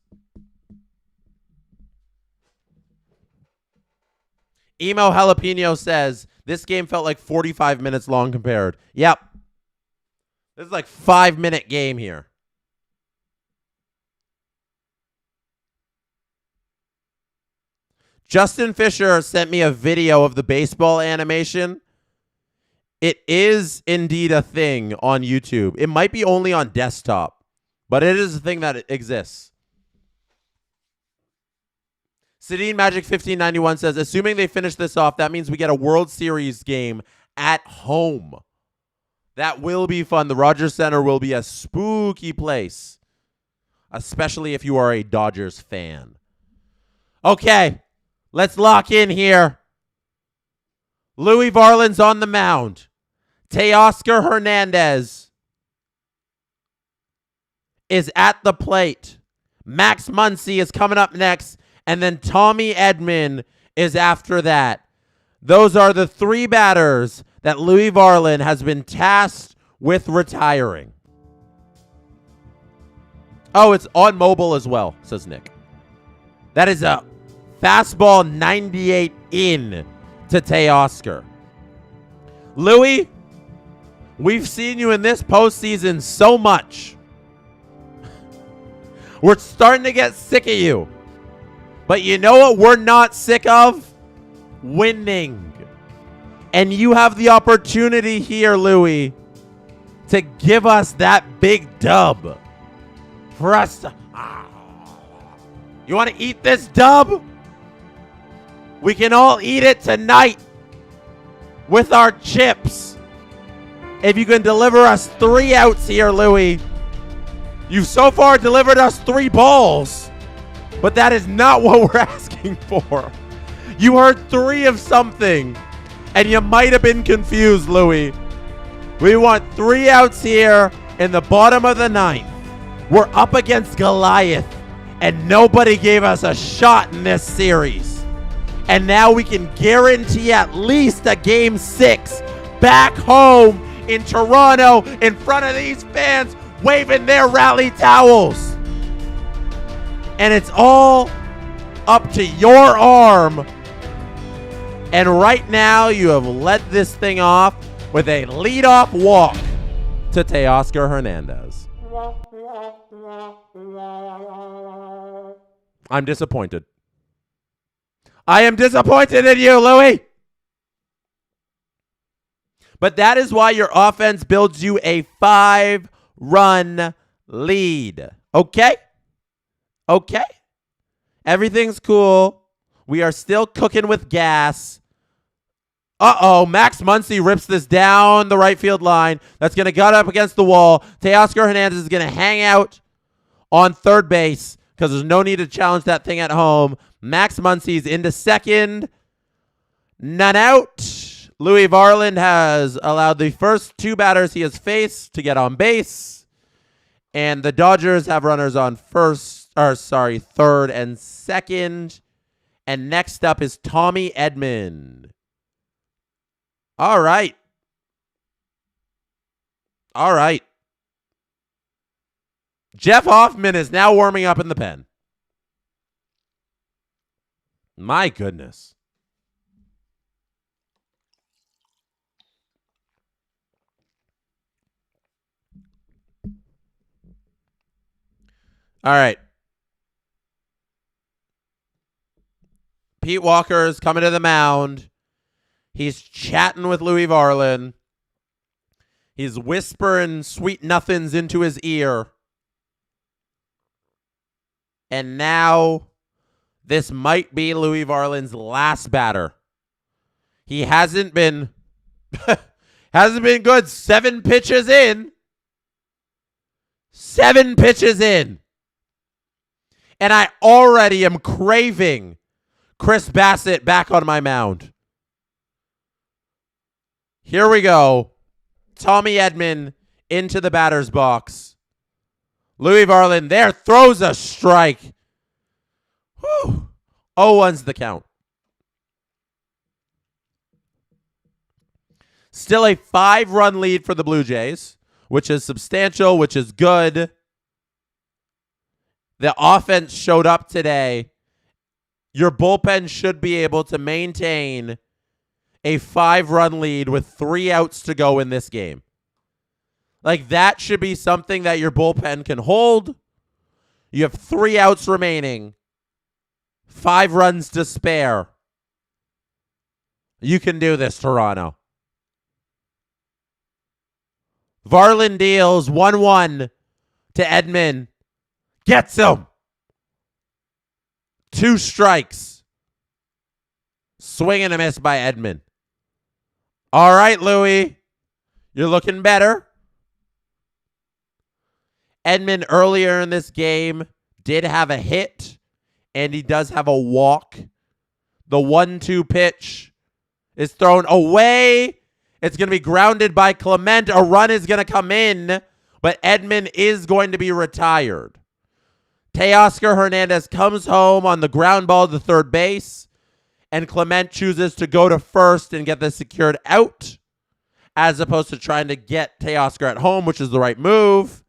Emo Jalapeno says, this game felt like 45 minutes long compared. Yep. This is like 5-minute game here. Justin Fisher sent me a video of the baseball animation. It is indeed a thing on YouTube. It might be only on desktop, but it is a thing that exists. Sedin Magic 1591 says, assuming they finish this off, that means we get a World Series game at home. That will be fun. The Rogers Center will be a spooky place, especially if you are a Dodgers fan. Okay, let's lock in here. Louis Varland's on the mound. Teoscar Hernandez is at the plate. Max Muncy is coming up next, and then Tommy Edman is after that. Those are the 3 batters that Louis Varland has been tasked with retiring. Oh, it's on mobile as well, says Nick. That is a fastball 98 in to Teoscar. Louis, we've seen you in this postseason so much. We're starting to get sick of you. But you know what we're not sick of? Winning. And you have the opportunity here, Louis, to give us that big dub. For us to... You want to eat this dub? We can all eat it tonight with our chips. If you can deliver us 3 outs here, Louis. You've so far delivered us 3 balls. But that is not what we're asking for. You heard 3 of something, and you might have been confused, Louis. We want 3 outs here in the bottom of the 9th. We're up against Goliath, and nobody gave us a shot in this series. And now we can guarantee at least a Game 6 back home in Toronto in front of these fans waving their rally towels. And it's all up to your arm. And right now, you have led this thing off with a leadoff walk to Teoscar Hernandez. I'm disappointed. I am disappointed in you, Louis. But that is why your offense builds you a 5-run lead. Okay? Okay? Everything's cool. We are still cooking with gas. Uh-oh, Max Muncy rips this down the right field line. That's going to gut up against the wall. Teoscar Hernandez is going to hang out on third base because there's no need to challenge that thing at home. Max Muncy's into second. None out. Louis Varland has allowed the first 2 batters he has faced to get on base. And the Dodgers have runners on third and second. And next up is Tommy Edman. All right. All right. Jeff Hoffman is now warming up in the pen. My goodness. All right. Pete Walker's coming to the mound. He's chatting with Louis Varland. He's whispering sweet nothings into his ear. And now this might be Louis Varland's last batter. He hasn't been good. 7 pitches in. 7 pitches in. And I already am craving Chris Bassett back on my mound. Here we go. Tommy Edman into the batter's box. Louis Varland there throws a strike. Whew. 0-1's the count. Still a 5-run lead for the Blue Jays, which is substantial, which is good. The offense showed up today. Your bullpen should be able to maintain a 5-run lead with 3 outs to go in this game. Like, that should be something that your bullpen can hold. You have 3 outs remaining, 5 runs to spare. You can do this, Toronto. Varland deals 1-1 to Edman. Gets him. 2 strikes. Swing and a miss by Edman. All right, Louie. You're looking better. Edman earlier in this game did have a hit, and he does have a walk. The 1-2 pitch is thrown away. It's going to be grounded by Clement. A run is going to come in, but Edman is going to be retired. Teoscar Hernandez comes home on the ground ball to third base, and Clement chooses to go to first and get this secured out, as opposed to trying to get Teoscar at home, which is the right move.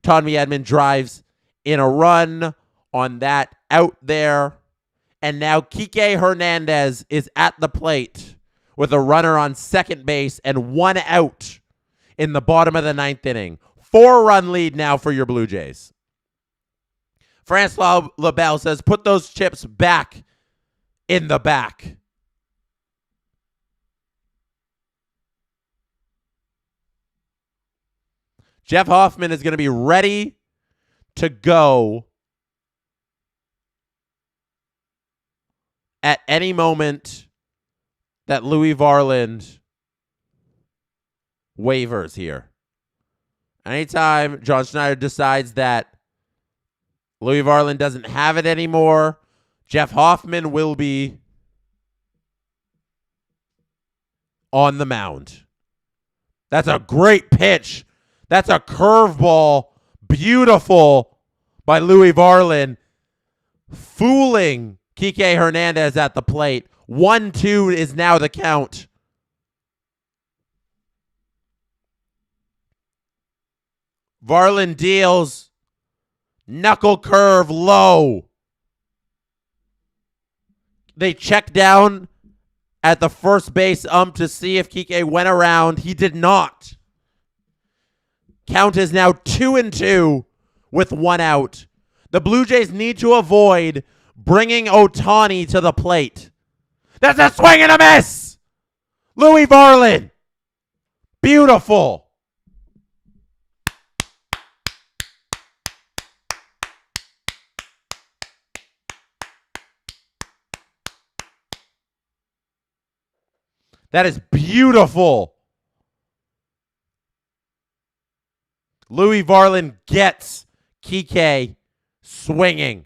Tommy Edman drives in a run on that out there. And now Kike Hernandez is at the plate with a runner on second base and 1 out in the bottom of the 9th inning. 4-run lead now for your Blue Jays. Francois LaBelle says, put those chips back in the back. Jeff Hoffman is going to be ready to go at any moment that Louis Varland wavers here. Anytime John Schneider decides that Louis Varland doesn't have it anymore, Jeff Hoffman will be on the mound. That's a great pitch. That's a curveball. Beautiful by Louis Varland. Fooling Kike Hernandez at the plate. 1-2 is now the count. Varland deals. Knuckle curve low. They check down at the first base ump to see if Kike went around. He did not. Count is now 2-2 with 1 out. The Blue Jays need to avoid bringing Ohtani to the plate. That's a swing and a miss. Louis Varland. Beautiful. That is beautiful. Louis Varland gets Kike swinging.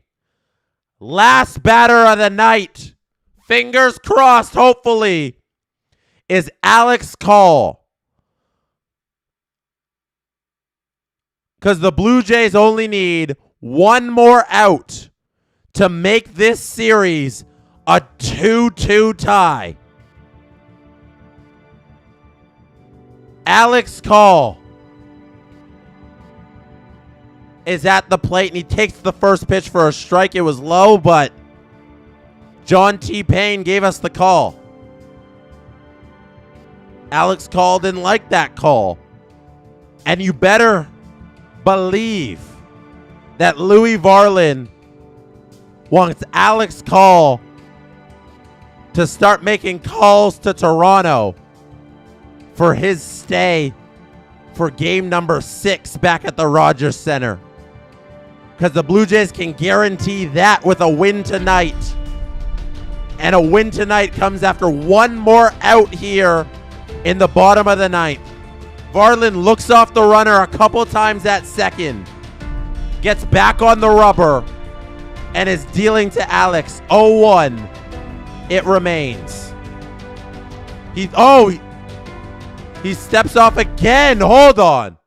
Last batter of the night, fingers crossed, hopefully, is Alex Call. Because the Blue Jays only need 1 more out to make this series a 2-2 tie. Alex Call is at the plate, and he takes the first pitch for a strike. It was low, but John T. Payne gave us the call. Alex Call didn't like that call. And you better believe that Louis Varland wants Alex Call to start making calls to Toronto for his stay for game number 6 back at the Rogers Center. Because the Blue Jays can guarantee that with a win tonight. And a win tonight comes after 1 more out here in the bottom of the 9th. Varland looks off the runner a couple times at second. Gets back on the rubber. And is dealing to Alex. 0-1. It remains. He steps off again. Hold on.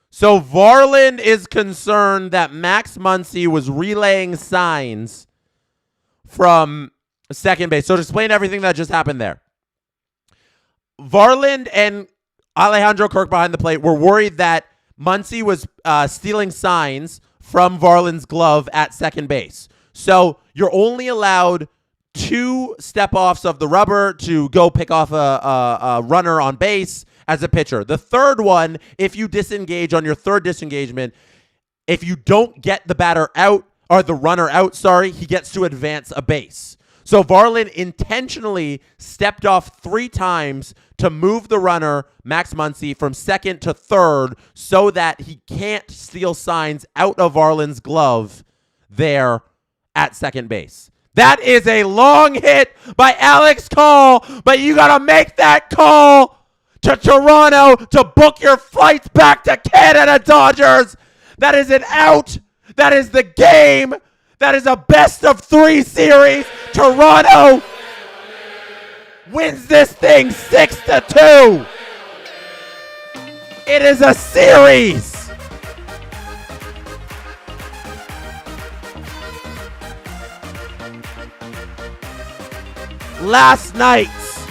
So Varland is concerned that Max Muncy was relaying signs from second base. So to explain everything that just happened there. Varland and Alejandro Kirk behind the plate were worried that Muncy was stealing signs from Varland's glove at second base. So you're only allowed 2 step-offs of the rubber to go pick off a runner on base as a pitcher. The third one, if you disengage on your third disengagement, if you don't get the batter out, or the runner out, he gets to advance a base. So Varland intentionally stepped off 3 times to move the runner, Max Muncy, from second to third so that he can't steal signs out of Varland's glove there at second base. That is a long hit by Alex Call, but you got to make that call to Toronto to book your flights back to Canada, Dodgers. That is an out. That is the game. That is a best-of-3 series. Toronto wins this thing 6-2. It is a series. Last night's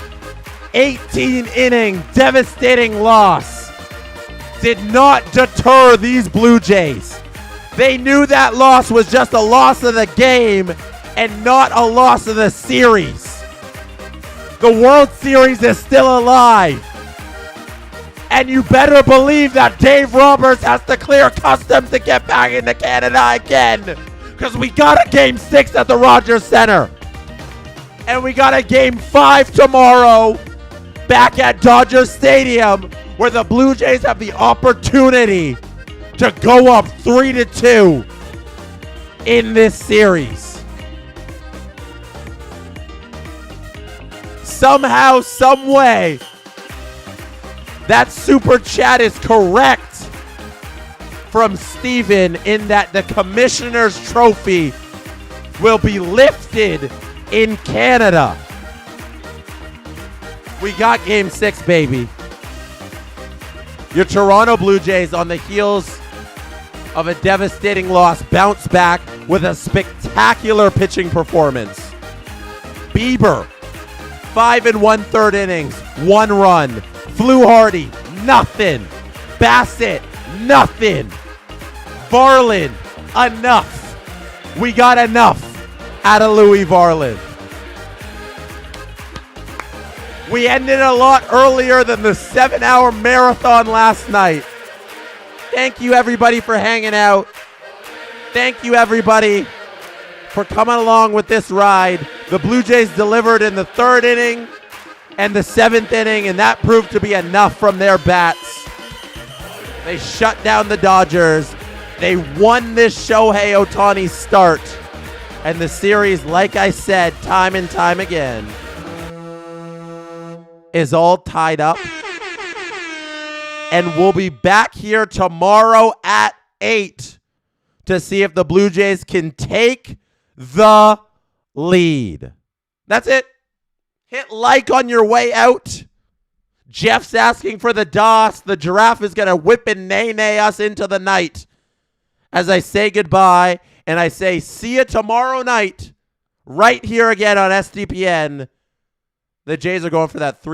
18-inning devastating loss did not deter these Blue Jays. They knew that loss was just a loss of the game and not a loss of the series. The World Series is still alive. And you better believe that Dave Roberts has to clear customs to get back into Canada again. Because we got a Game 6 at the Rogers Center. And we got a Game 5 tomorrow back at Dodger Stadium where the Blue Jays have the opportunity to go up 3-2 in this series. Somehow, some way, that super chat is correct from Steven in that the Commissioner's Trophy will be lifted in Canada. We got Game 6, baby. Your Toronto Blue Jays, on the heels of a devastating loss, bounce back with a spectacular pitching performance. Bieber, 5 1/3 innings, 1 run. Fluharty, nothing. Bassett, nothing. Varland, enough. We got enough out of Louis Varland. We ended a lot earlier than the 7-hour marathon last night. Thank you, everybody, for hanging out. Thank you, everybody, for coming along with this ride. The Blue Jays delivered in the 3rd inning and the 7th inning, and that proved to be enough from their bats. They shut down the Dodgers. They won this Shohei Ohtani start. And the series, like I said, time and time again, is all tied up. And we'll be back here tomorrow at 8 to see if the Blue Jays can take the lead. That's it. Hit like on your way out. Jeff's asking for the DOS. The giraffe is going to whip and nay us into the night as I say goodbye. And I say see you tomorrow night right here again on SDPN. The Jays are going for that 3.